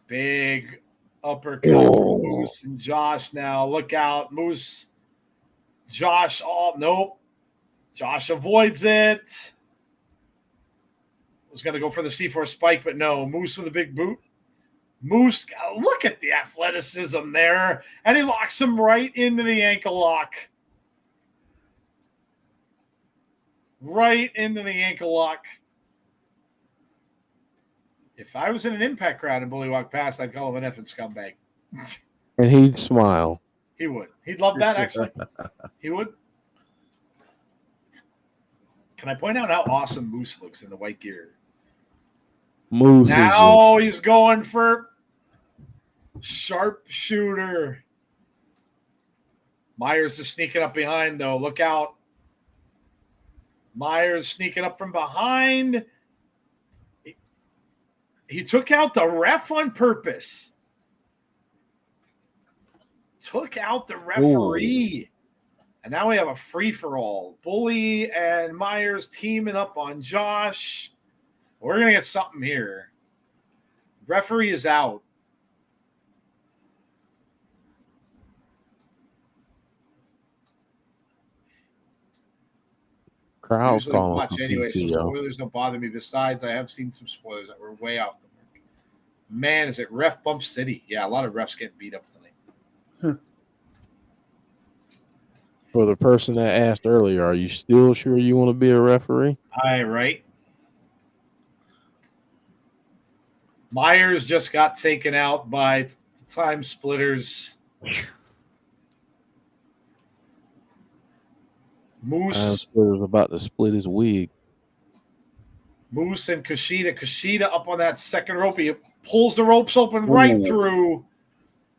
Big uppercut from Moose and Josh now. Look out. Moose. Josh. Oh, nope. Josh avoids it. Was going to go for the C4 spike, but no. Moose with a big boot. Moose, look at the athleticism there. And he locks him right into the ankle lock. Right into the ankle lock. If I was in an Impact crowd and Bully walked past, I'd call him an effing scumbag. And he'd smile. He would. He'd love that, actually. He would. Can I point out how awesome Moose looks in the white gear? Moose now he's going for sharpshooter. Myers is sneaking up behind, though. Look out. Myers sneaking up from behind. He took out the ref on purpose. Took out the referee. Ooh. And now we have a free-for-all. Bully and Myers teaming up on Josh. We're going to get something here. Referee is out. Crowd's calling watch anyway, so spoilers don't bother me. Besides, I have seen some spoilers that were way off the mark. Man, is it Ref Bump City? Yeah, a lot of refs getting beat up tonight. For the person that asked earlier, are you still sure you want to be a referee? Aye, right. Myers just got taken out by the Time Splitters. Moose was about to split his wig. Moose and KUSHIDA. KUSHIDA up on that second rope. He pulls the ropes open right through.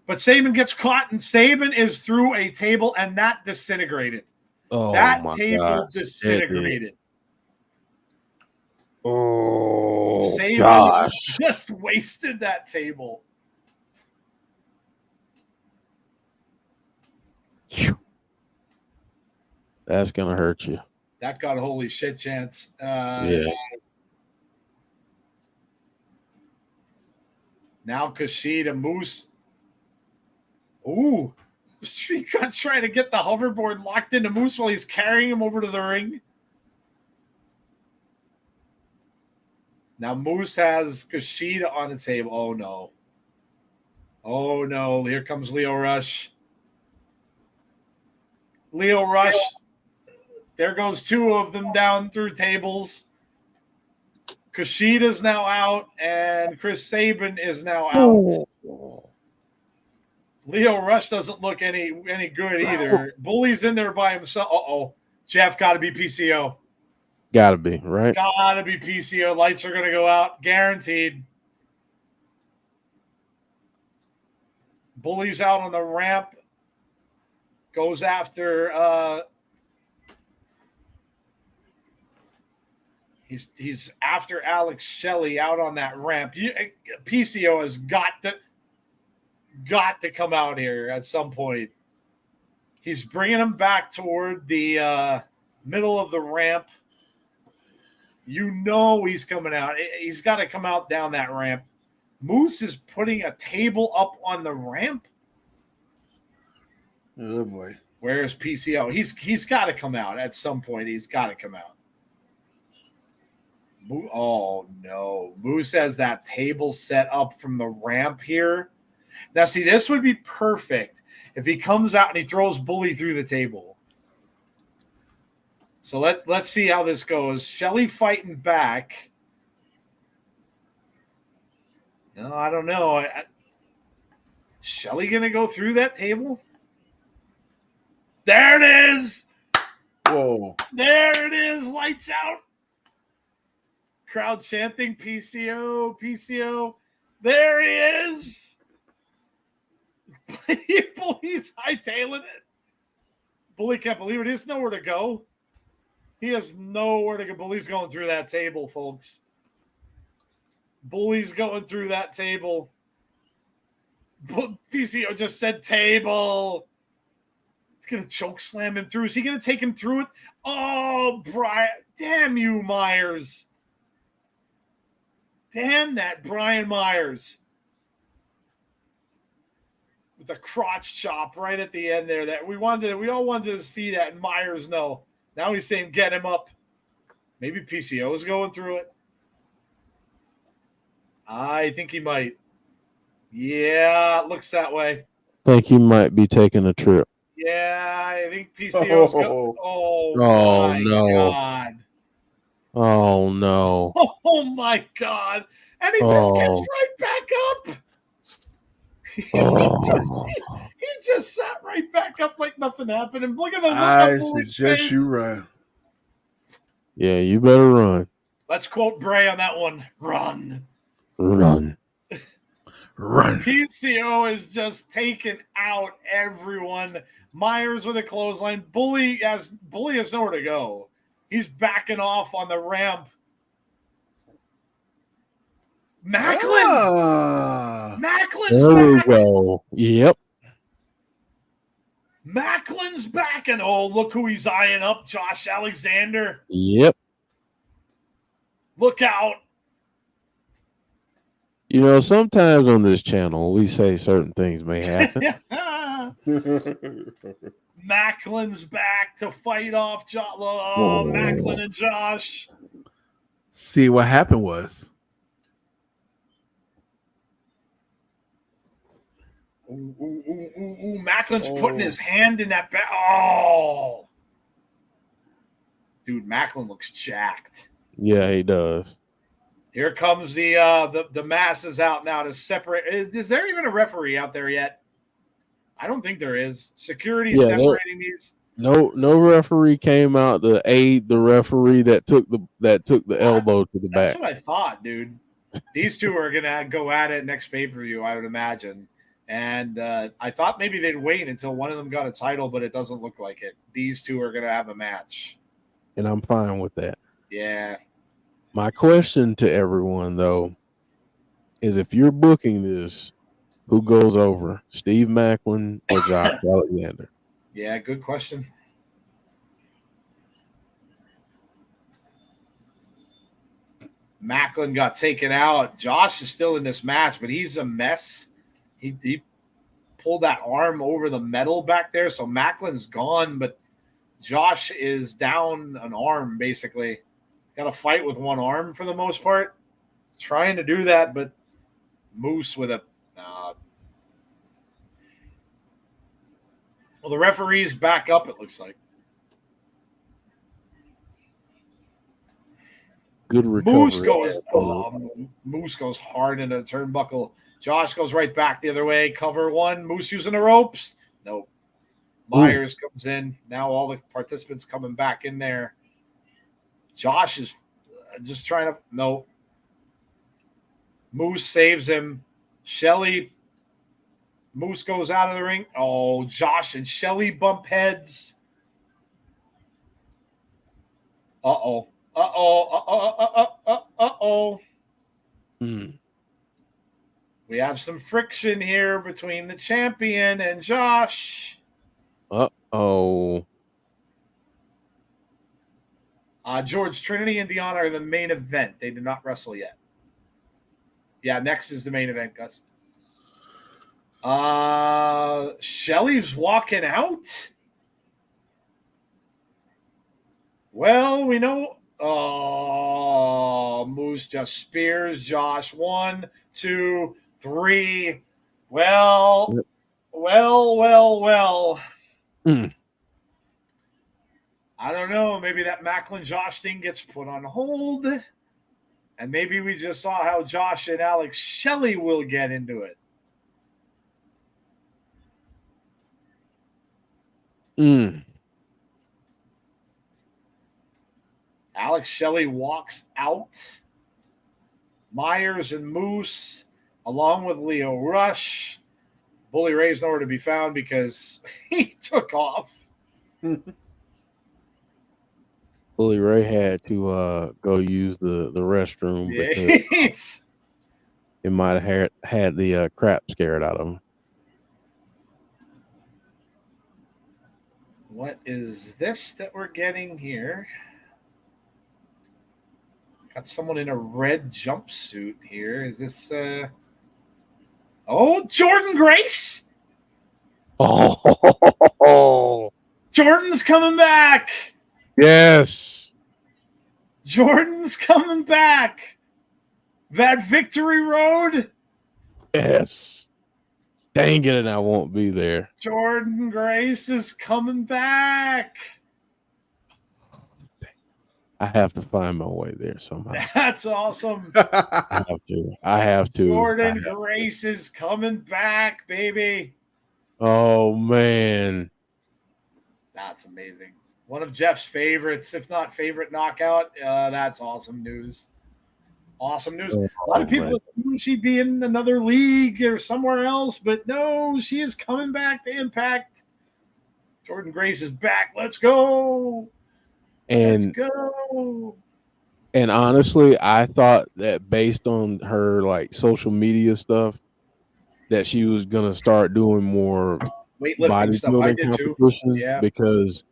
But Sabin gets caught, and Sabin is through a table, and that disintegrated. Oh, that table disintegrated. Oh, Sabin just wasted that table. That's gonna hurt you. That got a holy shit chance. Yeah. Now KUSHIDA Moose. Ooh. Street Gun's trying to get the hoverboard locked into Moose while he's carrying him over to the ring. Now Moose has KUSHIDA on the table. Oh, no. Oh, no. Here comes Lio Rush. Lio Rush. There goes two of them down through tables. KUSHIDA's now out, and Chris Sabin is now out. Lio Rush doesn't look any good either. Bully's in there by himself. Uh-oh. Jeff, got to be PCO. Got to be, right? Got to be PCO. Lights are going to go out. Guaranteed. Bully's out on the ramp. Goes after... He's after Alex Shelley out on that ramp. PCO has got to come out here at some point. He's bringing him back toward the middle of the ramp. You know he's coming out. He's got to come out down that ramp. Moose is putting a table up on the ramp. Oh boy. Where's PCO? He's got to come out at some point. He's got to come out. Oh, no. Moose has that table set up from the ramp here. Now, see, this would be perfect if he comes out and he throws Bully through the table. So let's see how this goes. Shelley fighting back. No, I don't know. Shelley going to go through that table? There it is. Whoa. There it is. Lights out. Crowd chanting PCO, PCO. There he is. Bully's hightailing it. Bully can't believe it. He has nowhere to go. He has nowhere to go. Bully's going through that table, folks. Bully's going through that table. PCO just said table. It's going to choke slam him through. Is he going to take him through it? Oh, Brian. Damn you, Myers. Damn that Brian Myers. With a crotch chop right at the end there. That we all wanted to see that, and Myers no. Now he's saying get him up. Maybe PCO is going through it. I think he might. Yeah, it looks that way. Think he might be taking a trip. Yeah, I think PCO's going. Oh, my no. God. Oh, no. Oh, my God. And he just gets right back up. He just sat right back up like nothing happened. And look at the look I on Bully's suggest face. you run. Yeah, you better run. Let's quote Bray on that one. Run. Run. Run. PCO is just taking out everyone. Myers with a clothesline. Bully has nowhere to go. He's backing off on the ramp. Macklin. Macklin's There back. we go. Yep. Macklin's back. And oh, look who he's eyeing up. Josh Alexander. Yep. Look out. You know, sometimes on this channel, we say certain things may happen. Macklin's back to fight off Macklin and Josh. See, what happened was. Macklin's putting his hand in that back. Oh. Dude, Macklin looks jacked. Yeah, he does. Here comes the masses out now to separate. Is there even a referee out there yet? I don't think there is. Security separating these. No referee came out to aid the referee that took the elbow to the back. That's what I thought, dude. These two are gonna go at it next pay-per-view, I would imagine. And I thought maybe they'd wait until one of them got a title, but it doesn't look like it. These two are gonna have a match. And I'm fine with that. Yeah. My question to everyone, though, is if you're booking this, who goes over, Steve Macklin or Josh Alexander? Yeah, good question. Macklin got taken out. Josh is still in this match, but he's a mess. He pulled that arm over the metal back there, so Macklin's gone, but Josh is down an arm, basically. Got to fight with one arm for the most part. Trying to do that, but Moose with a... well, the referee's back up, it looks like. Good recovery. Moose goes hard into the turnbuckle. Josh goes right back the other way. Cover one. Moose using the ropes. Nope. Myers comes in. Now all the participants coming back in there. Josh is just trying to... No. Moose saves him. Shelley. Moose goes out of the ring. Oh, Josh and Shelley bump heads. Uh-oh. Uh-oh. We have some friction here between the champion and Josh. Uh-oh. George, Trinity, and Deonna are the main event. They did not wrestle yet. Yeah, next is the main event, Gus. Shelley's walking out. Well, we know. Oh, Moose just spears Josh. 1, 2, 3. Well. I don't know. Maybe that Macklin Josh thing gets put on hold. And maybe we just saw how Josh and Alex Shelley will get into it. Alex Shelley walks out. Myers and Moose, along with Leo Rush. Bully Ray's nowhere to be found because he took off. Bully Ray had to go use the restroom because it might have had the crap scared out of him. What is this that we're getting here? Got someone in a red jumpsuit here. Is this Jordynne Grace? Oh, Jordynne's coming back. Yes. Jordynne's coming back. That victory road. Yes. Dang it, and I won't be there. Jordynne Grace is coming back. I have to find my way there somehow. That's awesome. I have to. Jordynne Grace is coming back, baby. Oh, man. That's amazing. One of Jeff's favorites, if not favorite knockout. That's awesome news. Awesome news. A lot of people assume she'd be in another league or somewhere else, but no, she is coming back to Impact. Jordynne Grace is back. Let's go. Let's go. And honestly, I thought that based on her like social media stuff, that she was gonna start doing more weightlifting stuff. I did too. Yeah. Because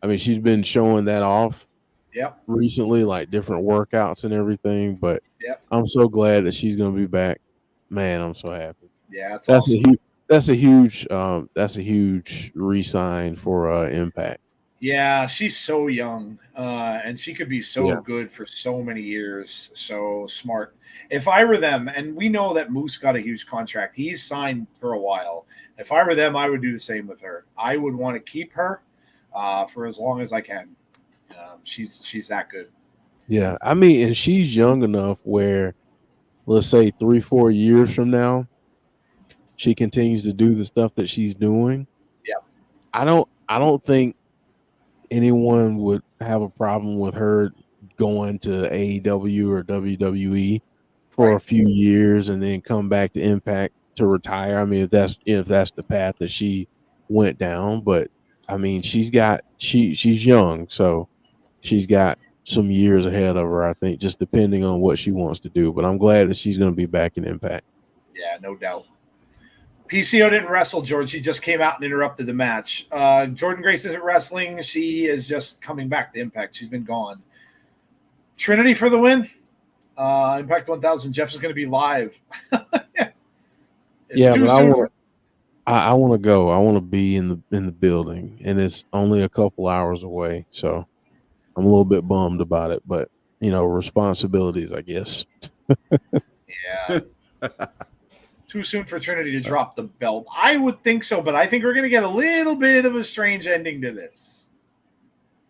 I mean she's been showing that off. Yep. Recently, like different workouts and everything. But yep. I'm so glad that she's gonna be back. Man, I'm so happy. Yeah, that's awesome. That's a huge re-sign for Impact. Yeah, she's so young, and she could be so good for so many years. So smart. If I were them, and we know that Moose got a huge contract. He's signed for a while. If I were them, I would do the same with her. I would want to keep her for as long as I can. She's that good. Yeah, I mean, and she's young enough where, let's say 3-4 years from now, she continues to do the stuff that she's doing. Yeah, I don't think anyone would have a problem with her going to AEW or WWE for a few years and then come back to Impact to retire. I mean, if that's the path that she went down, but I mean, she's young, so she's got some years ahead of her, I think, just depending on what she wants to do. But I'm glad that she's going to be back in Impact. Yeah, no doubt. PCO didn't wrestle, George. She just came out and interrupted the match. Jordynne Grace isn't wrestling. She is just coming back to Impact. She's been gone. Trinity for the win. Impact 1000. Jeff is going to be live. Yeah, but I want to go. I want to be in the building, and it's only a couple hours away, so I'm a little bit bummed about it. But responsibilities, I guess. Yeah. Too soon for Trinity to drop the belt. I would think so, but I think we're going to get a little bit of a strange ending to this.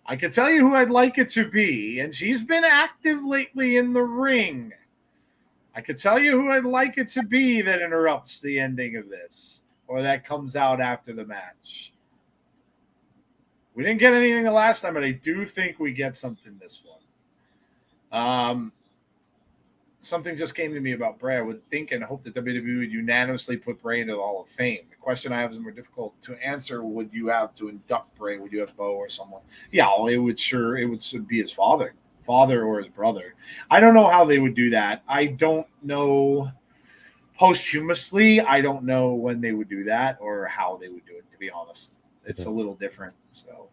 I can tell you who I'd like it to be, and she's been active lately in the ring. I could tell you who I'd like it to be that interrupts the ending of this, or that comes out after the match. We didn't get anything the last time, but I do think we get something this one. Something just came to me about Bray. I would think and hope that WWE would unanimously put Bray into the Hall of Fame. The question I have is more difficult to answer. Would you have to induct Bray? Would you have Bo or someone? Yeah, it would be his father or his brother. I don't know how they would do that. I don't know posthumously. I don't know when they would do that or how they would do it, to be honest. It's a little different. So,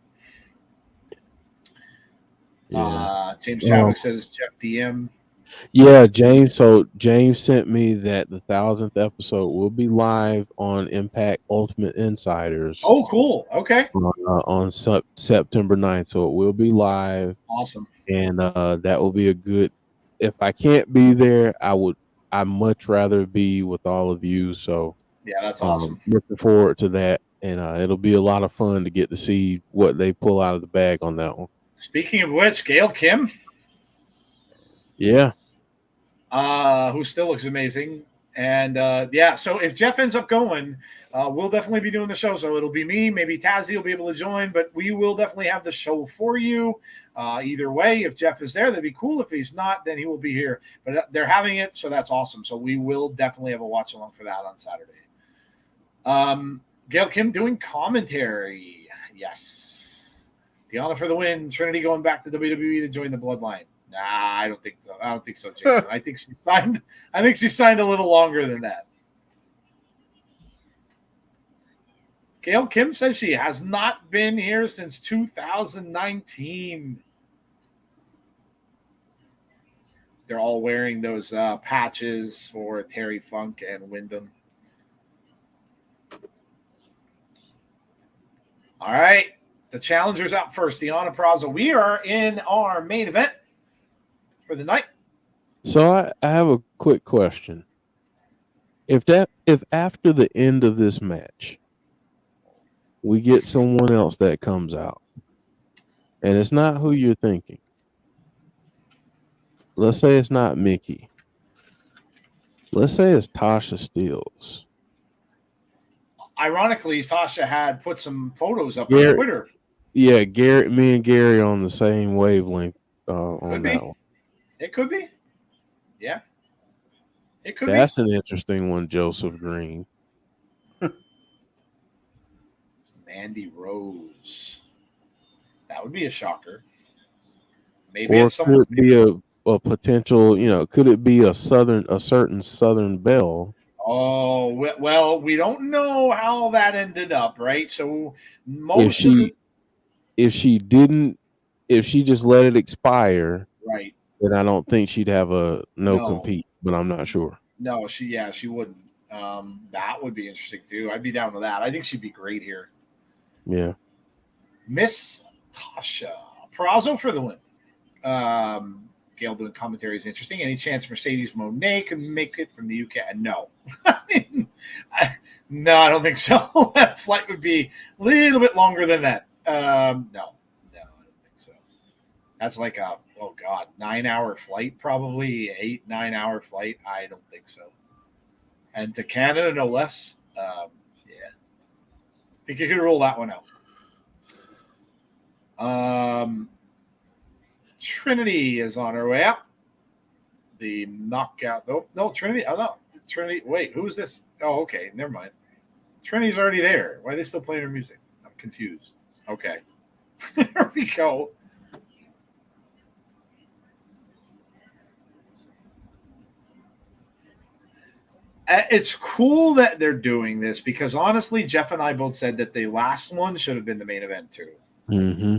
James Chadwick says Jeff DM. Yeah, James. So James sent me that the 1000th episode will be live on Impact Ultimate Insiders. Oh, cool. Okay. On September 9th. So it will be live. Awesome. And that will be a good. If I can't be there, I'd much rather be with all of you. So yeah, that's awesome. Looking forward to that, and it'll be a lot of fun to get to see what they pull out of the bag on that one. Speaking of which, Gail Kim. Yeah. Who still looks amazing. And so if Jeff ends up going, we'll definitely be doing the show. So it'll be me, maybe Tazzy will be able to join, but we will definitely have the show for you. Either way, if Jeff is there, that'd be cool. If he's not, then he will be here. But they're having it, so that's awesome. So we will definitely have a watch along for that on Saturday. Gail Kim doing commentary. Yes. Deonna for the win. Trinity going back to WWE to join the Bloodline. Nah, I don't think so. I don't think so, Jason. I think she signed a little longer than that. Gail Kim says she has not been here since 2019. They're all wearing those patches for Terry Funk and Wyndham. All right. The challenger's out first. Deonna Purrazzo. We are in our main event for the night. So I have a quick question. If after the end of this match, we get someone else that comes out, and it's not who you're thinking. Let's say it's not Mickey. Let's say it's Tasha Steelz. Ironically, Tasha had put some photos up on Twitter. Yeah, me and Gary on the same wavelength on that one. It could be. Yeah. It could be. That's an interesting one, Joseph Green. Mandy Rose. That would be a shocker. Maybe or it's someone. Could it be a potential, could it be a certain Southern Belle? Oh, well, we don't know how that ended up, right? So if she just let it expire, right, then I don't think she'd have a no compete, but I'm not sure. No, she wouldn't. That would be interesting too. I'd be down with that. I think she'd be great here. Yeah. Miss Tasha Purrazzo for the win. Gail doing commentary is interesting. Any chance Mercedes Moné can make it from the UK? No. No, I don't think so. That flight would be a little bit longer than that. No, I don't think so. That's like a 9-hour flight, probably 8-9 hour flight. I don't think so. And to Canada, no less. Yeah, I think you could rule that one out. Trinity is on her way out. The knockout. Oh, no, Trinity. Oh, no. Trinity. Wait, who is this? Oh, okay. Never mind. Trinity's already there. Why are they still playing her music? I'm confused. Okay. There we go. It's cool that they're doing this because honestly, Jeff and I both said that the last one should have been the main event too. Mm-hmm.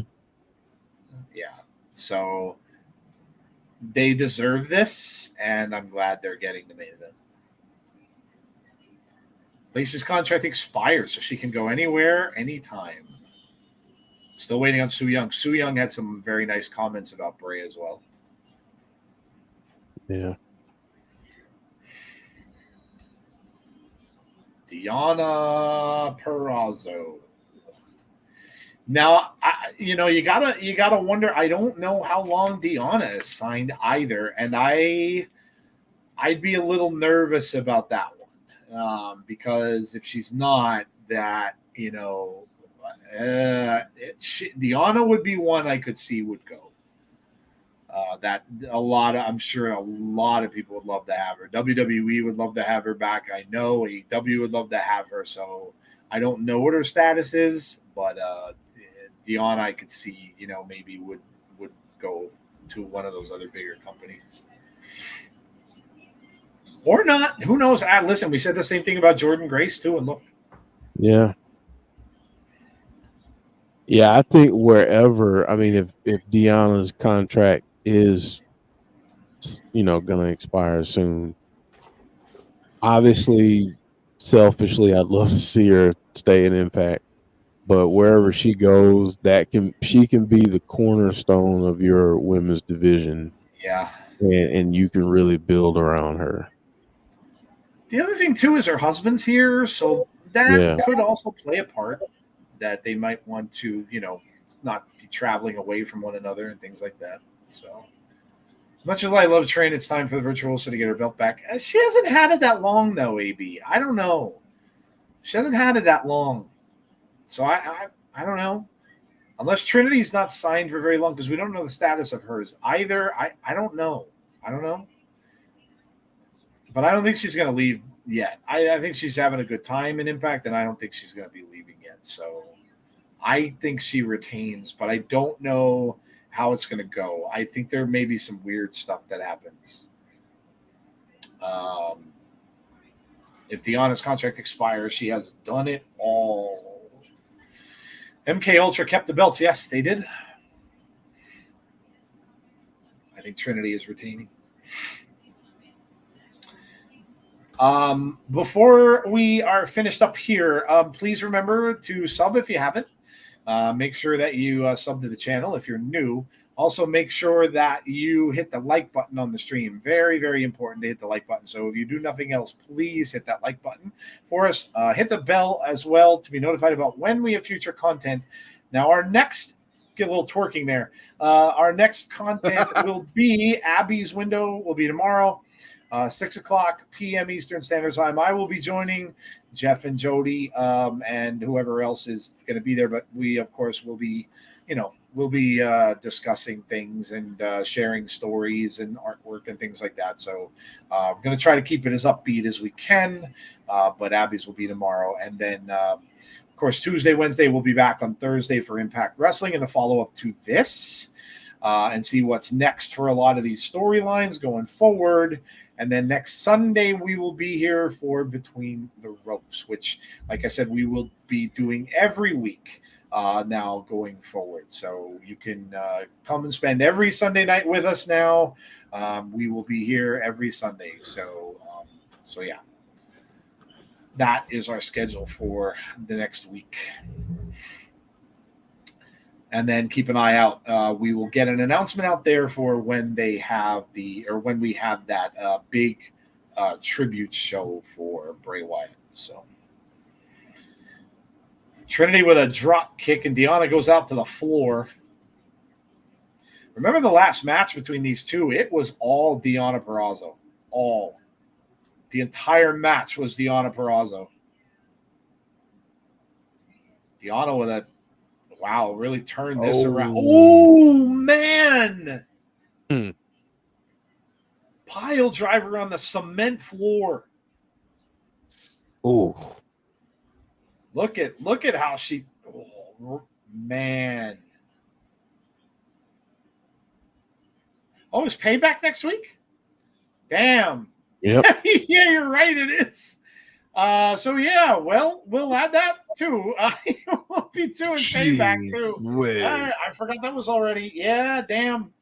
Yeah. So they deserve this, and I'm glad they're getting the main event. Lacey's contract expires, so she can go anywhere, anytime. Still waiting on Su Yung. Su Yung had some very nice comments about Bray as well. Yeah. Deonna Purrazzo. Now, you gotta wonder. I don't know how long Deonna is signed either, and I'd be a little nervous about that one because if she's not, that Deonna would be one I could see would go. I'm sure a lot of people would love to have her. WWE would love to have her back. I know AEW would love to have her. So I don't know what her status is, but Deonna I could see, maybe would go to one of those other bigger companies. Or not. Who knows? Listen, we said the same thing about Jordynne Grace too, and look. Yeah. Yeah, I think wherever, I mean, if Deonna's contract is, going to expire soon, obviously, selfishly, I'd love to see her stay in Impact. But wherever she goes, she can be the cornerstone of your women's division. Yeah. And you can really build around her. The other thing, too, is her husband's here, so that could also play a part. That they might want to, not be traveling away from one another and things like that. So, much as I love Train, it's time for the Virtuosa to get her belt back. She hasn't had it that long, though, AB. I don't know. She hasn't had it that long. So, I don't know. Unless Trinity's not signed for very long, because we don't know the status of hers either. I don't know. I don't know. But I don't think she's going to leave yet. I think she's having a good time in Impact, and I don't think she's going to be leaving yet. So I think she retains, but I don't know how it's going to go. I think there may be some weird stuff that happens. If Deonna's contract expires, she has done it all. MK Ultra kept the belts. Yes, they did. I think Trinity is retaining. Before we are finished up here, please remember to sub if you haven't. Make sure that you sub to the channel if you're new. Also, make sure that you hit the like button on the stream. Very, very important to hit the like button. So if you do nothing else, please hit that like button for us. Hit the bell as well to be notified about when we have future content. Now, our next, get a little twerking there. Our next content will be Abby's window will be tomorrow. 6:00 p.m. Eastern Standard Time. I will be joining Jeff and Jody and whoever else is going to be there. But we, of course, will be, discussing things and sharing stories and artwork and things like that. So we're going to try to keep it as upbeat as we can. But Abby's will be tomorrow. And then, of course, Tuesday, Wednesday, we'll be back on Thursday for Impact Wrestling and the follow-up to this and see what's next for a lot of these storylines going forward. And then next Sunday, we will be here for Between the Ropes, which, like I said, we will be doing every week now going forward. So you can come and spend every Sunday night with us now. We will be here every Sunday. So yeah, that is our schedule for the next week. And then keep an eye out. We will get an announcement out there for when they have when we have that big tribute show for Bray Wyatt. So Trinity with a drop kick, and Deonna goes out to the floor. Remember the last match between these two? It was all Deonna Purrazzo. All. The entire match was Deonna Purrazzo. Deonna with a wow, really turned this around. Oh, man. Pile driver on the cement floor. Oh. Look at how she man. Oh, is Payback next week? Damn. Yep. Yeah, you're right. It is. So yeah, well, we'll add that too. We'll be doing payback too. I forgot that was already. Yeah, damn.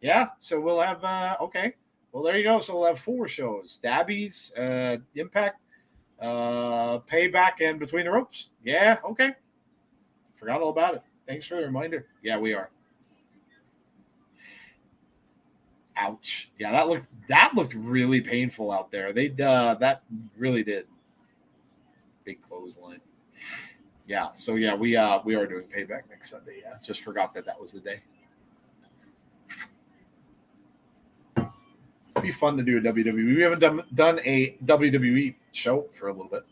Yeah. So we'll have. Okay. Well, there you go. So we'll have 4 shows: Dabby's, Impact, Payback, and Between the Ropes. Yeah. Okay. Forgot all about it. Thanks for the reminder. Yeah, we are. Ouch. Yeah, that looked really painful out there. That really did. Big clothesline. Yeah, so yeah, we are doing Payback next Sunday. Yeah, just forgot that was the day. It'd be fun to do a WWE. We haven't done a WWE show for a little bit.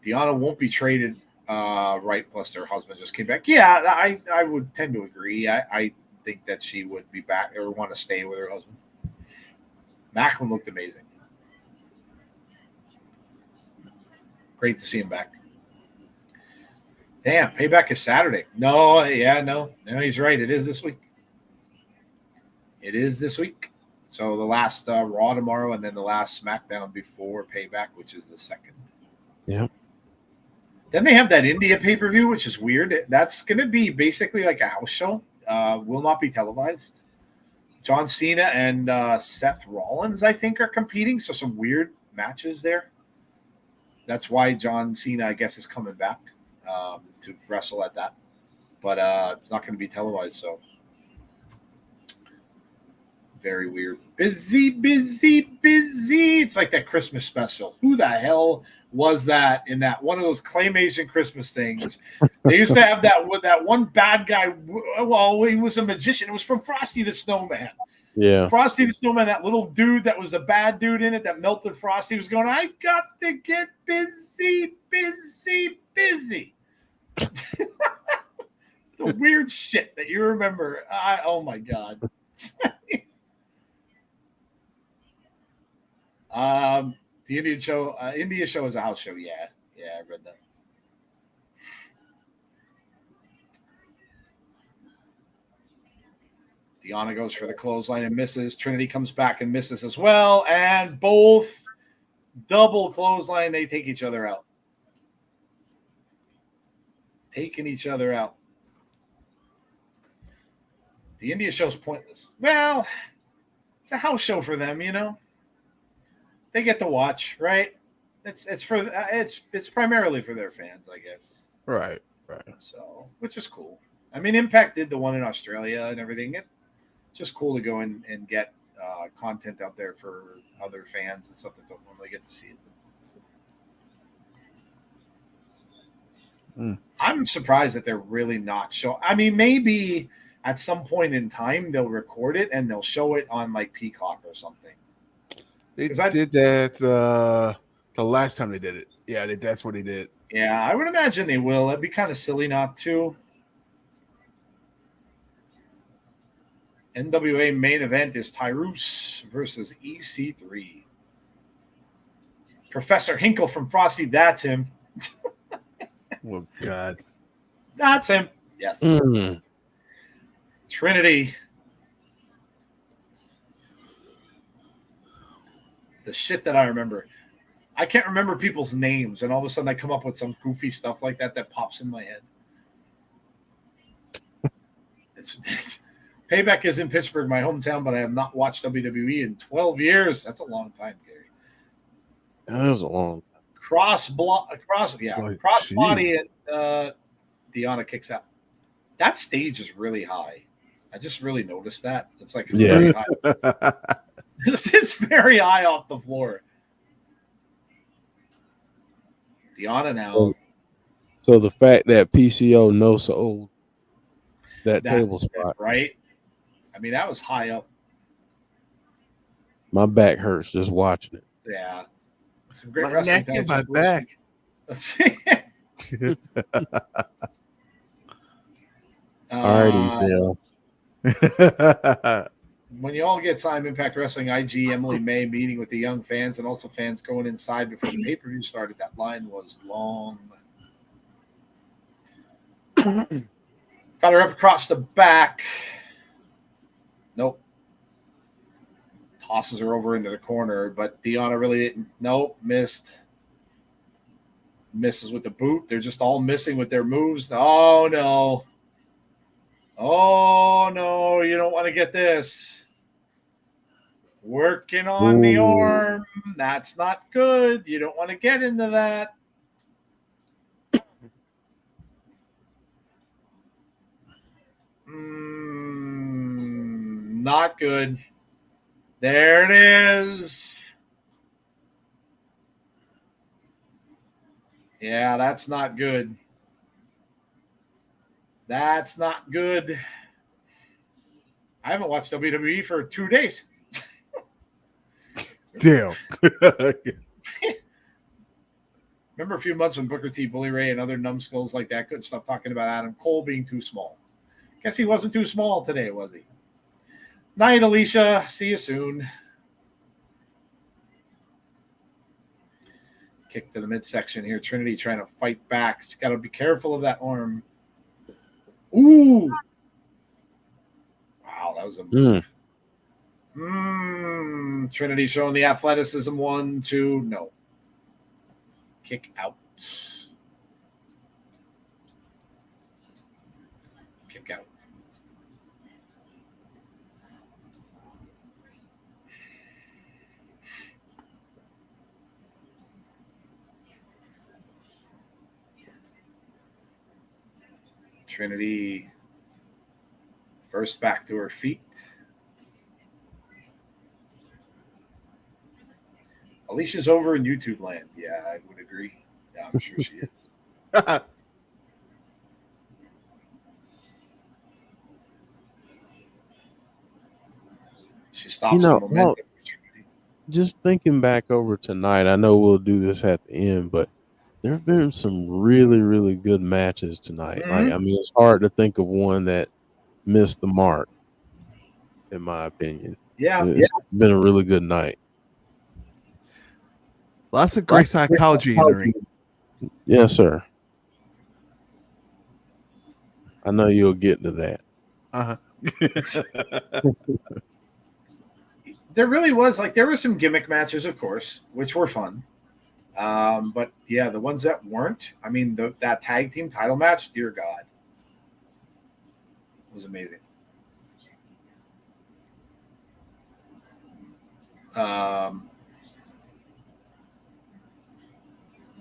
Deonna won't be traded, right? Plus, their husband just came back. Yeah, I would tend to agree. I think that she would be back or want to stay with her husband. Macklin looked amazing. Great to see him back. Damn, Payback is Saturday. No, he's right. It is this week. It is this week. So the last Raw tomorrow, and then the last SmackDown before Payback, which is the 2nd. Yeah. Then they have that India pay-per-view, which is weird. That's going to be basically like a house show. Will not be televised. John Cena and Seth Rollins, I think, are competing. So some weird matches there. That's why John Cena, I guess, is coming back to wrestle at that. But it's not going to be televised, so very weird. Busy. It's like that Christmas special. Who the hell was that in that one of those claymation Christmas things? They used to have that one bad guy. Well, he was a magician. It was from Frosty the Snowman. Yeah. Frosty the Snowman, that little dude that was a bad dude in it that melted Frosty, was going, I got to get busy. The weird shit that you remember. Oh, my God. The India show is a house show. Yeah, I read that. Deonna goes for the clothesline and misses. Trinity comes back and misses as well. And both double clothesline, they take each other out. Taking each other out. The India show's pointless. Well, it's a house show for them, you know. They get to watch, right? It's primarily for their fans, I guess. Right. So, which is cool. I mean, Impact did the one in Australia and everything. It's just cool to go and get content out there for other fans and stuff that don't normally get to see it. I'm surprised that they're really not showing. I mean, maybe at some point in time they'll record it and they'll show it on like Peacock or something. They did that the last time they did it. Yeah, that's what they did. Yeah, I would imagine they will. It'd be kind of silly not to. NWA main event is Tyrus versus EC3. Professor Hinkle from Frosty, that's him. Oh, God. That's him. Yes. Trinity. The shit that I remember. I can't remember people's names, and all of a sudden I come up with some goofy stuff like that pops in my head. Payback is in Pittsburgh, my hometown, but I have not watched WWE in 12 years. That's a long time, Gary. That was a long time. Cross body, and Deonna kicks out. That stage is really high. I just really noticed that. It's like very high. It's very high off the floor. Deonna now. So the fact that PCO no sold that table spot, right? I mean, that was high up. My back hurts just watching it. Yeah, some great wrestling. Neck in my back. Alrighty, Gisele. When you all get time, Impact Wrestling IG Emily May meeting with the young fans and also fans going inside before the pay-per-view started. That line was long. Got her up across the back. Nope. tosses her over into the corner, but Deonna really missed. Misses with the boot. They're just all missing with their moves. Oh no. Oh no, you don't want to get this. Working on the arm. That's not good. You don't want to get into that. Not good. There it is. Yeah, that's not good. That's not good. I haven't watched WWE for 2 days. Damn. Remember a few months when Booker T, Bully Ray, and other numbskulls like that couldn't stop talking about Adam Cole being too small. Guess he wasn't too small today, was he? Night, Alicia. See you soon. Kick to the midsection here. Trinity trying to fight back. She's got to be careful of that arm. Ooh. Wow, that was a move. Trinity showing the athleticism. 1, 2. No. Kick out. Kick out. Trinity first back to her feet. Alicia's over in YouTube land. Yeah, I would agree. Yeah, I'm sure she is. She stops the momentum. Well, just thinking back over tonight, I know we'll do this at the end, but there have been some really, really good matches tonight. Like, I mean, it's hard to think of one that missed the mark, in my opinion. Yeah. It's been a really good night. Lots of great psychology in the ring. Yes, sir. I know you'll get to that. There really was, like, there were some gimmick matches, of course, which were fun. But yeah, the ones that weren't, I mean, that tag team title match, dear God, was amazing.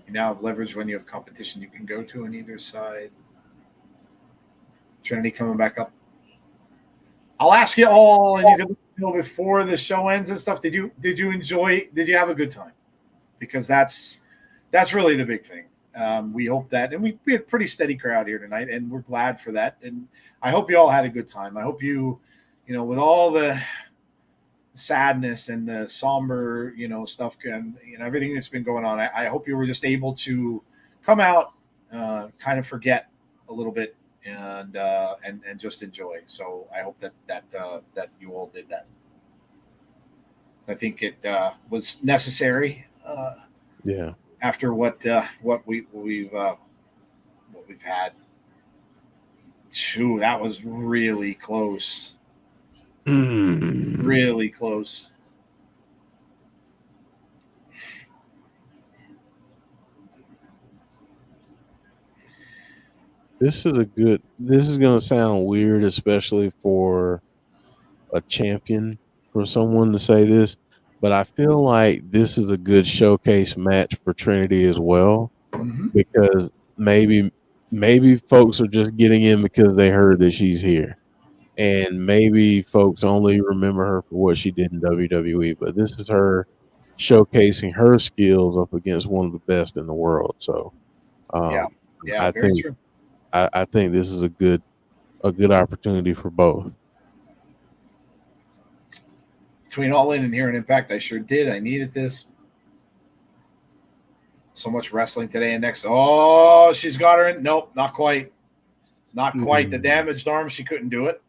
You now have leverage when you have competition you can go to on either side. Trinity coming back up. I'll ask you all, and you can know before the show ends and stuff. Did you enjoy? Did you have a good time? Because that's really the big thing. We hope that, and we had a pretty steady crowd here tonight, and we're glad for that. And I hope you all had a good time. I hope you with all the sadness and the somber, stuff and everything that's been going on, I hope you were just able to come out, kind of forget a little bit and just enjoy. So I hope that you all did that. I think it was necessary. Yeah. After what we've had. Shoo, that was really close. Really close. This is going to sound weird, especially for a champion, for someone to say this, but I feel like this is a good showcase match for Trinity as well, because maybe folks are just getting in because they heard that she's here, and maybe folks only remember her for what she did in WWE, but this is her showcasing her skills up against one of the best in the world. So yeah, I very think true. I think this is a good opportunity for both. Between All In and here in Impact, I sure did. I needed this. So much wrestling today and next. Oh, she's got her in. Nope, not quite. Not quite. The damaged arm, she couldn't do it.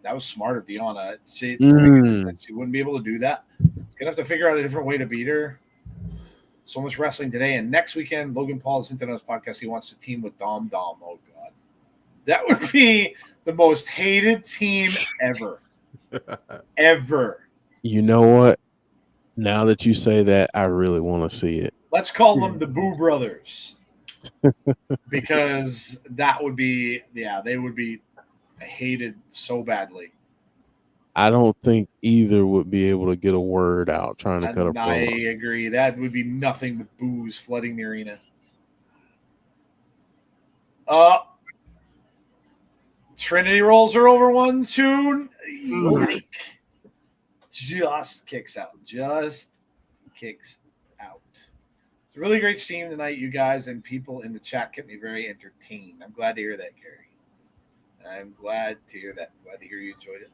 That was smart of Deonna. She figured that she wouldn't be able to do that. Gonna have to figure out a different way to beat her. So much wrestling today. And next weekend, Logan Paul is into his podcast. He wants to team with Dom. Oh, God. That would be the most hated team ever. Ever. You know what? Now that you say that, I really want to see it. Let's call them the Boo Brothers. Because that would be, they would be hated so badly. I don't think either would be able to get a word out trying to cut a promo. I agree. That would be nothing but boos flooding the arena. Trinity rolls her over 1, 2. Yike. Just kicks out. Just kicks out. It's a really great stream tonight, you guys, and people in the chat kept me very entertained. I'm glad to hear that, Gary. I'm glad to hear that. I'm glad to hear you enjoyed it.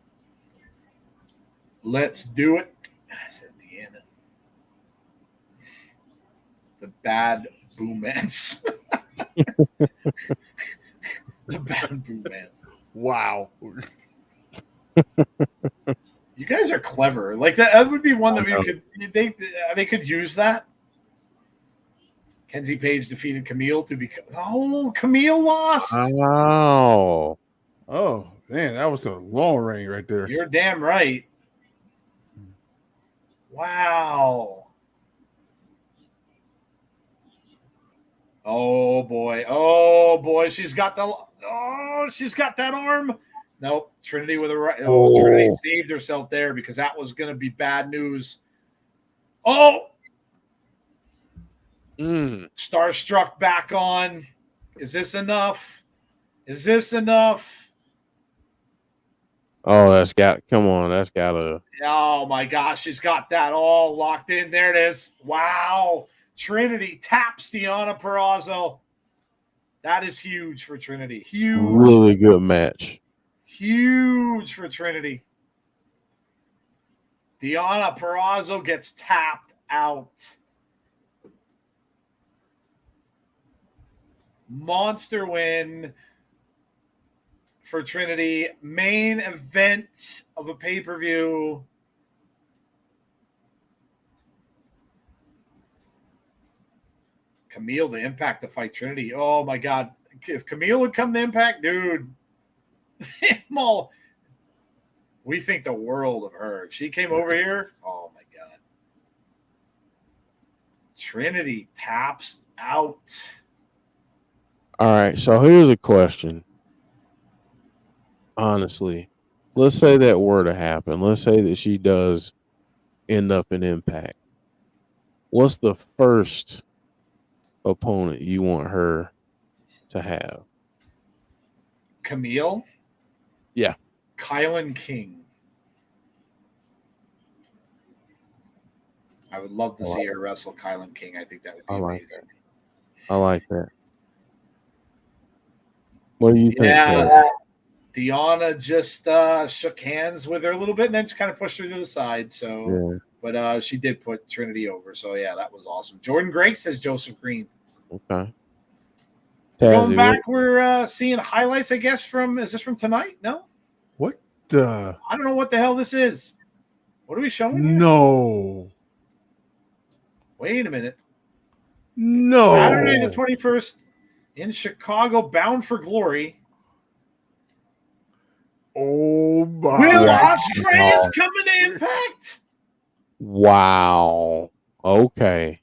Let's do it. I said Deonna. The bad boomance. The bad boomance. Wow. You guys are clever. Like that would be one that we could. They could use that. Kenzie Page defeated Camille to become. Oh, Camille lost. Wow. Oh man, that was a long reign right there. You're damn right. Wow. Oh boy. Oh boy. She's got that arm. Nope. Trinity with a right. Oh, Trinity saved herself there because that was going to be bad news. Oh. Starstruck back on. Is this enough? Is this enough? Oh, that's got to. Oh my gosh, she's got that all locked in. There it is. Wow. Trinity taps Deonna Purrazzo. That is huge for Trinity. Huge. Really good match. Huge for Trinity. Deonna Purrazzo gets tapped out. Monster win for Trinity. Main event of a pay-per-view. Camille to Impact to fight Trinity. Oh my God. If Camille would come to Impact, dude, we think the world of her. If she came over here, oh my God. Trinity taps out. All right, so here's a question. Honestly, let's say that were to happen. Let's say that she does end up in Impact. What's the first opponent you want her to have? Camille? Yeah. KiLynn King. I would love to see her wrestle KiLynn King. I think that would be amazing. I like that. What do you think? Yeah, Deonna just shook hands with her a little bit and then just kind of pushed her to the side. So, yeah. But she did put Trinity over. So, yeah, that was awesome. Jordynne Grace says Joseph Green. Okay. Going back, we're seeing highlights, I guess, is this from tonight? No? What the? I don't know what the hell this is. What are we showing? No. Wait a minute. No. Saturday the 21st in Chicago, Bound for Glory. Oh, my. Will Ospreay is coming to Impact. Wow. Okay.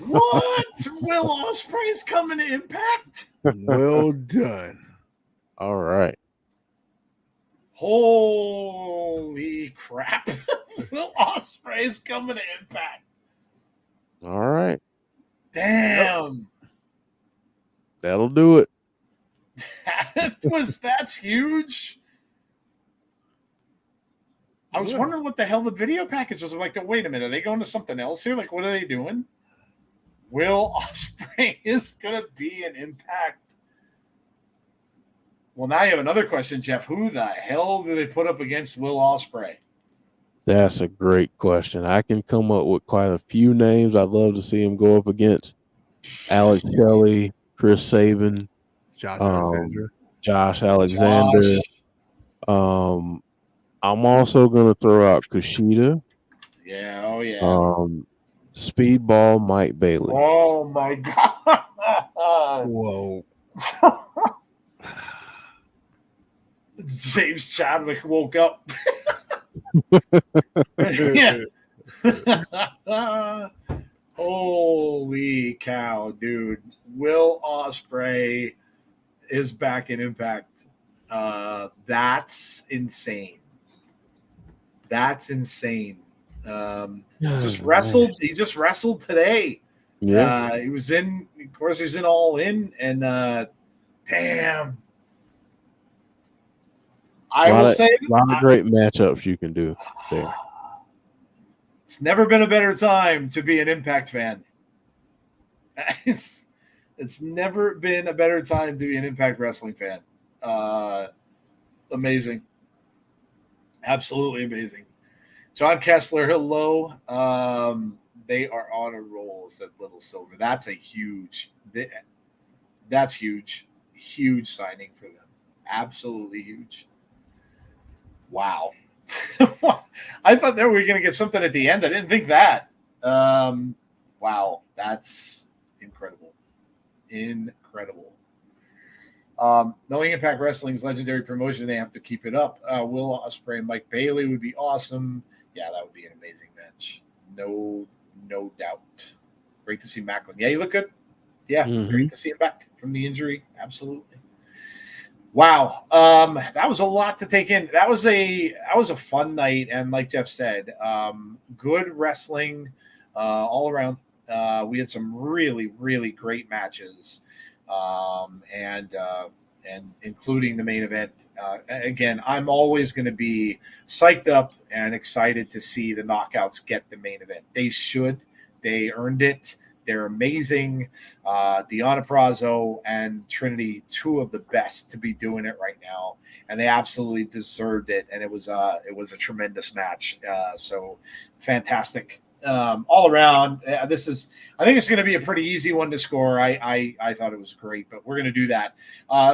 What? Will Ospreay is coming to Impact? Well done. All right. Holy crap. Will Ospreay is coming to Impact. All right. Damn. That'll do it. That's huge. I was wondering what the hell the video package was like. Wait a minute, are they going to something else here? Like, what are they doing? Will Ospreay is going to be an Impact. Well, now you have another question, Jeff. Who the hell do they put up against Will Ospreay? That's a great question. I can come up with quite a few names. I'd love to see him go up against Alex Shelley, Chris Sabin, Josh Alexander. I'm also going to throw out Kushida. Yeah, oh yeah. Speedball Mike Bailey. Oh my God. Whoa. James Chadwick woke up. Holy cow, dude. Will Ospreay is back in Impact. That's insane. That's insane. Just wrestled. He just wrestled today. Yeah. He was in, of course, he was in All In, and damn. I will say, a lot of great matchups you can do there. It's never been a better time to be an Impact fan. It's never been a better time to be an Impact Wrestling fan. Amazing. Absolutely amazing. John Kessler, hello. They are on a roll, said Little Silver. That's huge signing for them. Absolutely huge. Wow. I thought that we were going to get something at the end. I didn't think that. Wow. That's incredible. Incredible. Knowing Impact Wrestling's legendary promotion, they have to keep it up. Will Ospreay and Mike Bailey would be awesome. Yeah, that would be an amazing match. No doubt. Great to see Macklin. Yeah, you look good. Yeah, Great to see him back from the injury. Absolutely. Wow. That was a lot to take in. That was a fun night, and like Jeff said, good wrestling all around. We had some really, really great matches. And including the main event. Again, I'm always going to be psyched up and excited to see the Knockouts get the main event. They should. They earned it. They're amazing. Deonna Purrazzo and Trinity, two of the best to be doing it right now, and they absolutely deserved it. And it was a tremendous match. So fantastic. All around, I think it's going to be a pretty easy one to score. I thought it was great, but we're going to do that.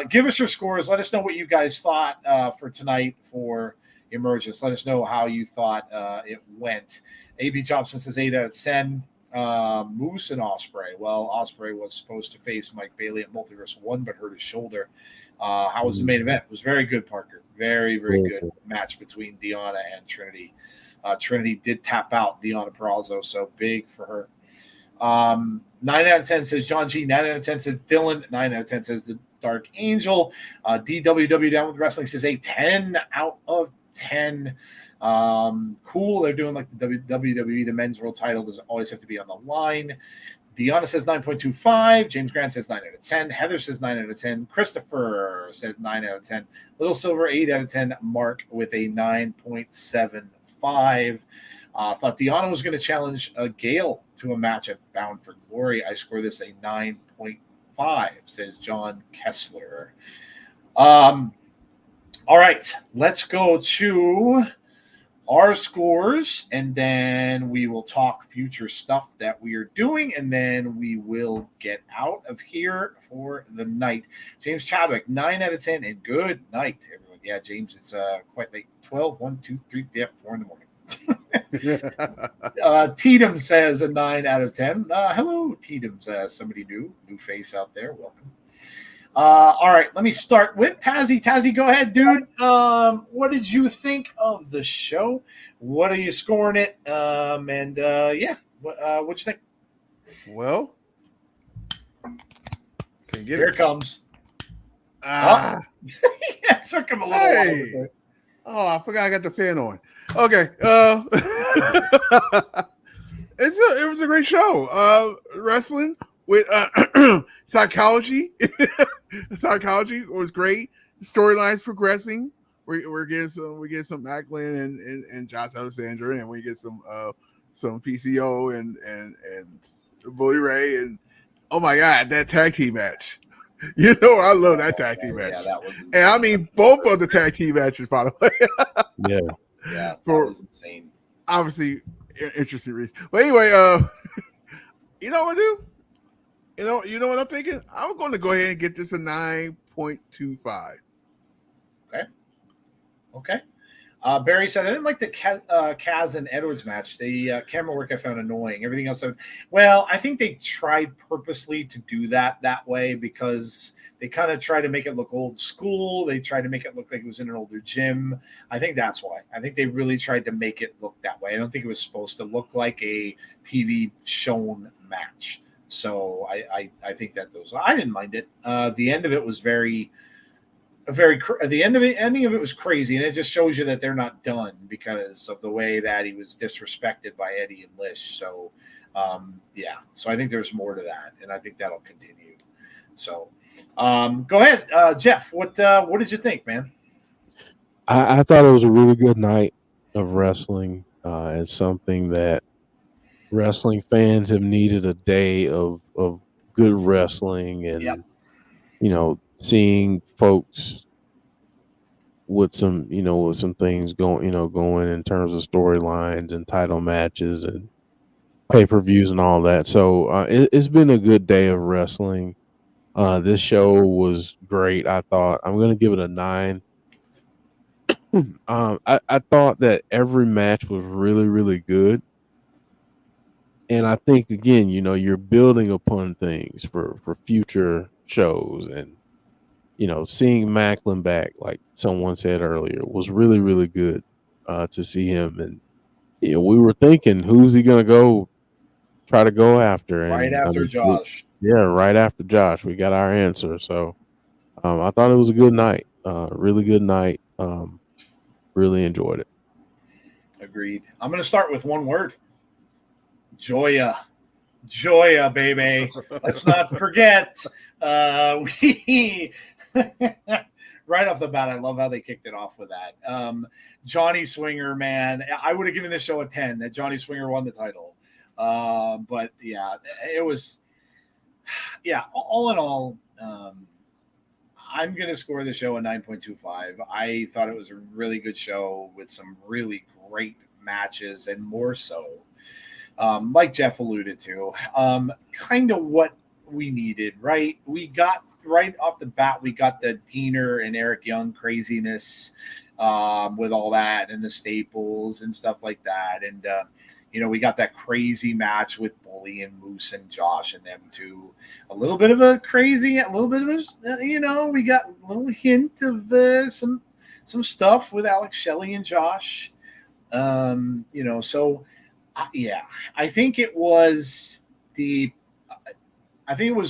Give us your scores. Let us know what you guys thought for tonight for Emergence. Let us know how you thought it went. AB Johnson says 8 out of 10. Moose and Ospreay. Well, Ospreay was supposed to face Mike Bailey at Multiverse 1, but hurt his shoulder. How was the main event? It was very good, Parker. Very, very good match between Deonna and Trinity. Trinity did tap out Deonna Purrazzo, so big for her. 9 out of 10 says John G. 9 out of 10 says Dylan. 9 out of 10 says the Dark Angel. DWW Down with Wrestling says a 10 out of 10. Cool. They're doing like the WWE. The men's world title doesn't always have to be on the line. Deonna says 9.25. James Grant says 9 out of 10. Heather says 9 out of 10. Christopher says 9 out of 10. Little Silver 8 out of 10. Mark with a 9.75. Thought Deonna was going to challenge Gail to a match at Bound for Glory. I score this a 9.5, says John Kessler. All right, let's go to our scores, and then we will talk future stuff that we are doing, and then we will get out of here for the night. James Chadwick, 9 out of 10, and good night, everyone. Yeah, James, it's quite late. 12, 1, 2, 3, 4 in the morning. Tatum says a 9 out of 10. Hello, Tatum says somebody new face out there. Welcome. All right, let me start with Tazzy. Tazzy, go ahead, dude. What did you think of the show? What are you scoring it? What'd you think? Well, here it comes. Yeah, it took him a little while. Oh, I forgot I got the fan on. Okay. It was a great show. Wrestling with psychology. Psychology was great. Storylines progressing. We're getting some Macklin and Josh Alexander, and we get some PCO and Bully Ray, and oh my god, that tag team match. You know, I love that tag team match. Yeah, that was and I mean both of the tag team matches, by the way. Yeah, that was insane. Obviously, interesting reason. But anyway, you know what, dude? You know what I'm thinking? I'm going to go ahead and get this a 9.25. Okay. Barry said, I didn't like the Kaz and Edwards match. The camera work I found annoying. Everything else, well, I think they tried purposely to do that way because they kind of try to make it look old school. They tried to make it look like it was in an older gym. I think that's why. I think they really tried to make it look that way. I don't think it was supposed to look like a TV shown match. So I think that I didn't mind it. The end of it was the ending of it was crazy, and it just shows you that they're not done because of the way that he was disrespected by Eddie and Lish. So, so I think there's more to that, and I think that'll continue. So, go ahead, Jeff. What did you think, man? I thought it was a really good night of wrestling. It's something that wrestling fans have needed a day of good wrestling, and seeing folks with some things going in terms of storylines and title matches and pay-per-views and all that. So it's been a good day of wrestling. This show was great. I thought I'm going to give it a 9. I thought that every match was really, really good. And I think, again, you're building upon things for future shows. And, seeing Macklin back, like someone said earlier, was really, really good to see him. And, we were thinking, who's he going to try to go after? And right after Josh. Right after Josh. We got our answer. So I thought it was a good night. Really good night. Really enjoyed it. Agreed. I'm going to start with one word. Joya, baby. Let's not forget. We right off the bat, I love how they kicked it off with that. Johnny Swinger, man, I would have given this show a 10. That Johnny Swinger won the title. But yeah, it was. Yeah, all in all, I'm going to score the show a 9.25. I thought it was a really good show with some really great matches, and more so, like Jeff alluded to, kind of what we needed, right? We got right off the bat, we got the Diener and Eric Young craziness with all that and the staples and stuff like that. And, we got that crazy match with Bully and Moose and Josh and them too. A little bit of a, we got a little hint of some stuff with Alex, Shelley, and Josh. So I think it was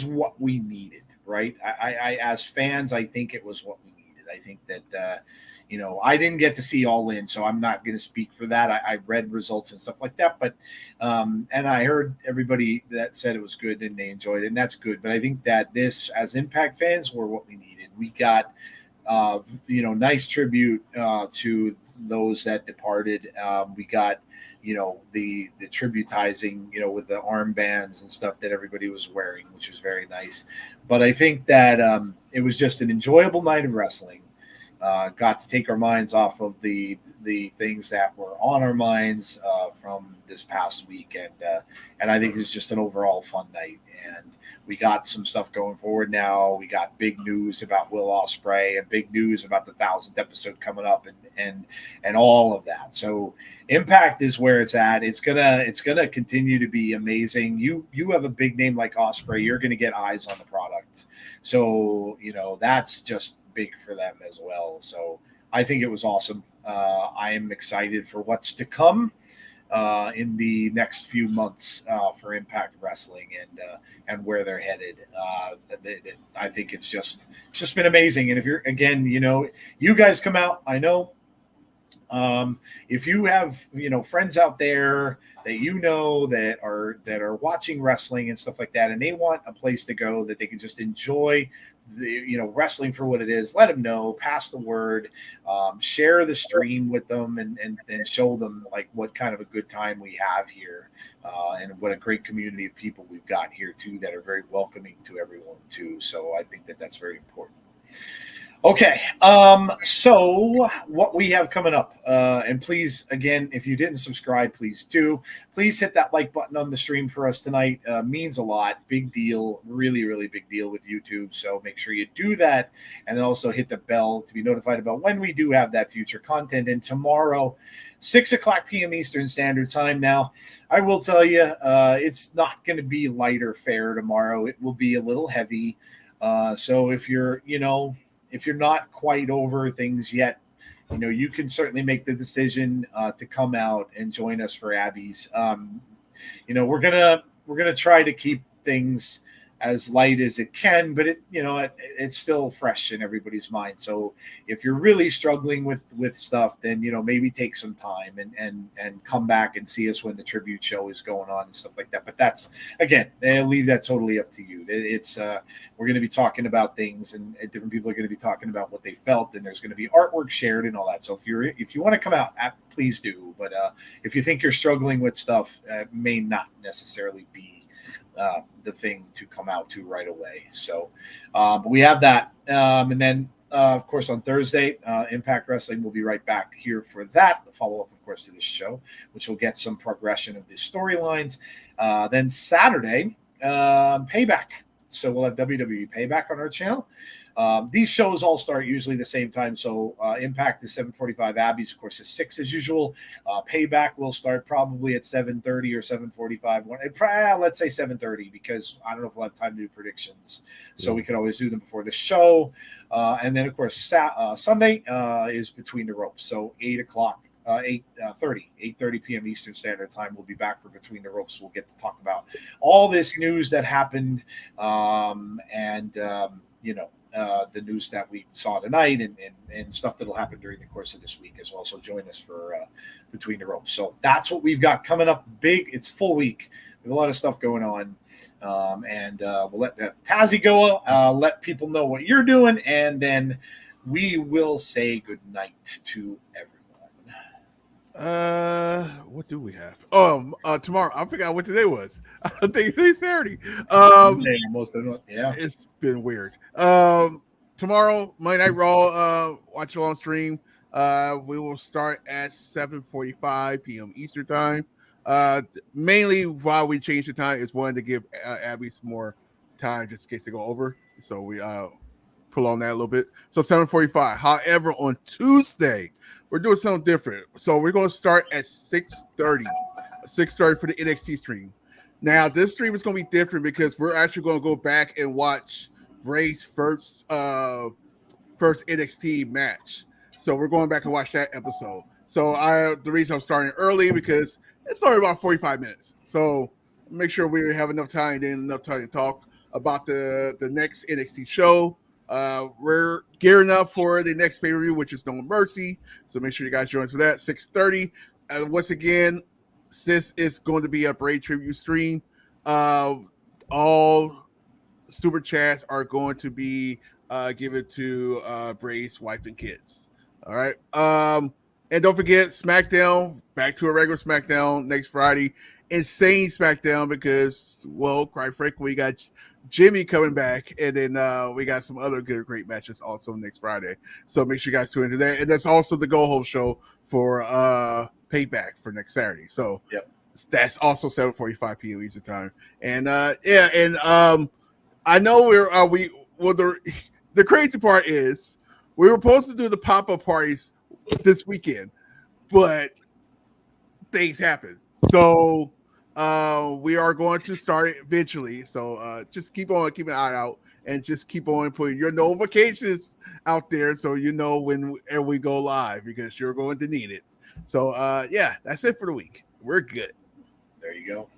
what we needed, right? I as fans, I think it was what we needed. I think that, I didn't get to see All In, so I'm not going to speak for that. I read results and stuff like that, but, and I heard everybody that said it was good and they enjoyed it, and that's good. But I think that this, as Impact fans, were what we needed. We got, nice tribute to those that departed. We got, the tributizing, with the armbands and stuff that everybody was wearing, which was very nice. But I think that it was just an enjoyable night of wrestling. Got to take our minds off of the things that were on our minds from this past week, and I think it's just an overall fun night. And we got some stuff going forward now. We got big news about Will Ospreay and big news about the 1,000th episode coming up, and all of that. So Impact is where it's at. It's gonna continue to be amazing. You have a big name like Ospreay, you're gonna get eyes on the product. So that's just big for them as well. So I think it was awesome. I am excited for what's to come in the next few months for Impact Wrestling and where they're headed. I think it's just been amazing. And if you're, again, you guys come out, I know, if you have friends out there that are watching wrestling and stuff like that, and they want a place to go that they can just enjoy wrestling for what it is, let them know, pass the word, share the stream with them, and show them like what kind of a good time we have here, and what a great community of people we've got here too, that are very welcoming to everyone too. So I think that that's very important. Okay. So what we have coming up, and please, again, if you didn't subscribe, please do. Please hit that like button on the stream for us tonight. Means a lot. Big deal. Really, really big deal with YouTube. So make sure you do that, and then also hit the bell to be notified about when we do have that future content. And tomorrow, 6:00 p.m. Eastern Standard Time. Now, I will tell you, it's not going to be lighter fare tomorrow. It will be a little heavy. So if you're, if you're not quite over things yet, you can certainly make the decision to come out and join us for Abby's. We're gonna try to keep things as light as it can, but it's still fresh in everybody's mind. So if you're really struggling with stuff, then maybe take some time and come back and see us when the tribute show is going on and stuff like that. But that's, again, I'll leave that totally up to you. It's we're going to be talking about things, and different people are going to be talking about what they felt, and there's going to be artwork shared and all that. So if you want to come out, please do. But if you think you're struggling with stuff, it may not necessarily be the thing to come out to right away. So but we have that, and then of course on Thursday, Impact Wrestling will be right back here for that, the follow-up of course to this show, which will get some progression of the storylines. Then Saturday, Payback. So we'll have WWE Payback on our channel. These shows all start usually the same time. So Impact is 7:45. Abby's, of course, is 6 as usual. Payback will start probably at 7:30 or 7:45. Let's say 7:30, because I don't know if we'll have time to do predictions. So we could always do them before the show. And then, of course, Sunday is Between the Ropes. So 8:30 p.m. Eastern Standard Time. We'll be back for Between the Ropes. We'll get to talk about all this news that happened, the news that we saw tonight, and stuff that'll happen during the course of this week as well. So join us for Between the Ropes. So that's what we've got coming up big. It's full week. We have a lot of stuff going on. We'll let Tazzy go, let people know what you're doing, and then we will say good night to everyone. What do we have? Tomorrow. I forgot what today was. I think today's Saturday. Most of it, yeah. It's been weird. Tomorrow, Monday Night Raw, watch along stream. We will start at 7:45 p.m. Eastern time. Mainly why we changed the time is wanting to give Abby some more time just in case they go over. So we pull on that a little bit. So 7:45. However, on Tuesday, we're doing something different. So we're going to start at 6:30. 6:30 for the NXT stream. Now, this stream is going to be different because we're actually going to go back and watch Bray's first NXT match. So we're going back and watch that episode. So the reason I'm starting early because it's only about 45 minutes. So make sure we have enough time to talk about the next NXT show. We're gearing up for the next pay-per-view, which is No Mercy. So make sure you guys join us for that. 6:30. Once again, this is going to be a Bray tribute stream. All super chats are going to be given to Bray's wife and kids. All right. And don't forget SmackDown, back to a regular SmackDown next Friday. Insane SmackDown because, well, quite frankly, we got Jimmy coming back, and then we got some other great matches also next Friday. So make sure you guys tune into that. And that's also the Go Home show for Payback for next Saturday. So that's also 7:45 p.m. Eastern time. And I know the crazy part is we were supposed to do the pop-up parties this weekend, but things happen. So we are going to start it eventually. So just keep on keeping an eye out and just keep on putting your notifications out there so you know when we go live because you're going to need it. So that's it for the week. We're good. There you go.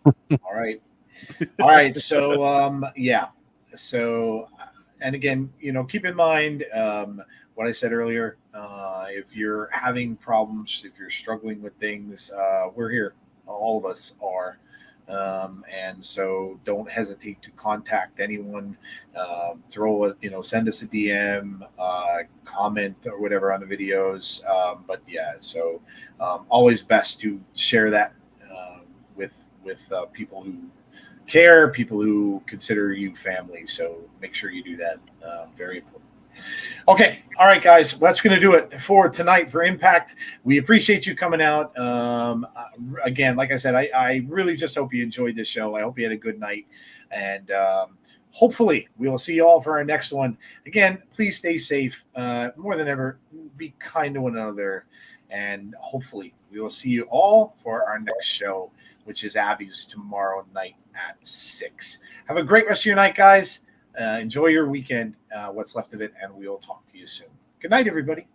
All right. All right. So So, and again, keep in mind what I said earlier. If you're having problems, if you're struggling with things, we're here. All of us are. And so don't hesitate to contact anyone, throw us, send us a DM, comment or whatever on the videos. So always best to share that with people who care, people who consider you family. So make sure you do that. Very important. Okay. All right, guys. That's going to do it for tonight for Impact. We appreciate you coming out. Again, like I said, I really just hope you enjoyed this show. I hope you had a good night. And hopefully we will see you all for our next one. Again, please stay safe. More than ever, be kind to one another. And hopefully we will see you all for our next show, which is Abby's tomorrow night at 6. Have a great rest of your night, guys. Enjoy your weekend, what's left of it, and we will talk to you soon. Good night, everybody.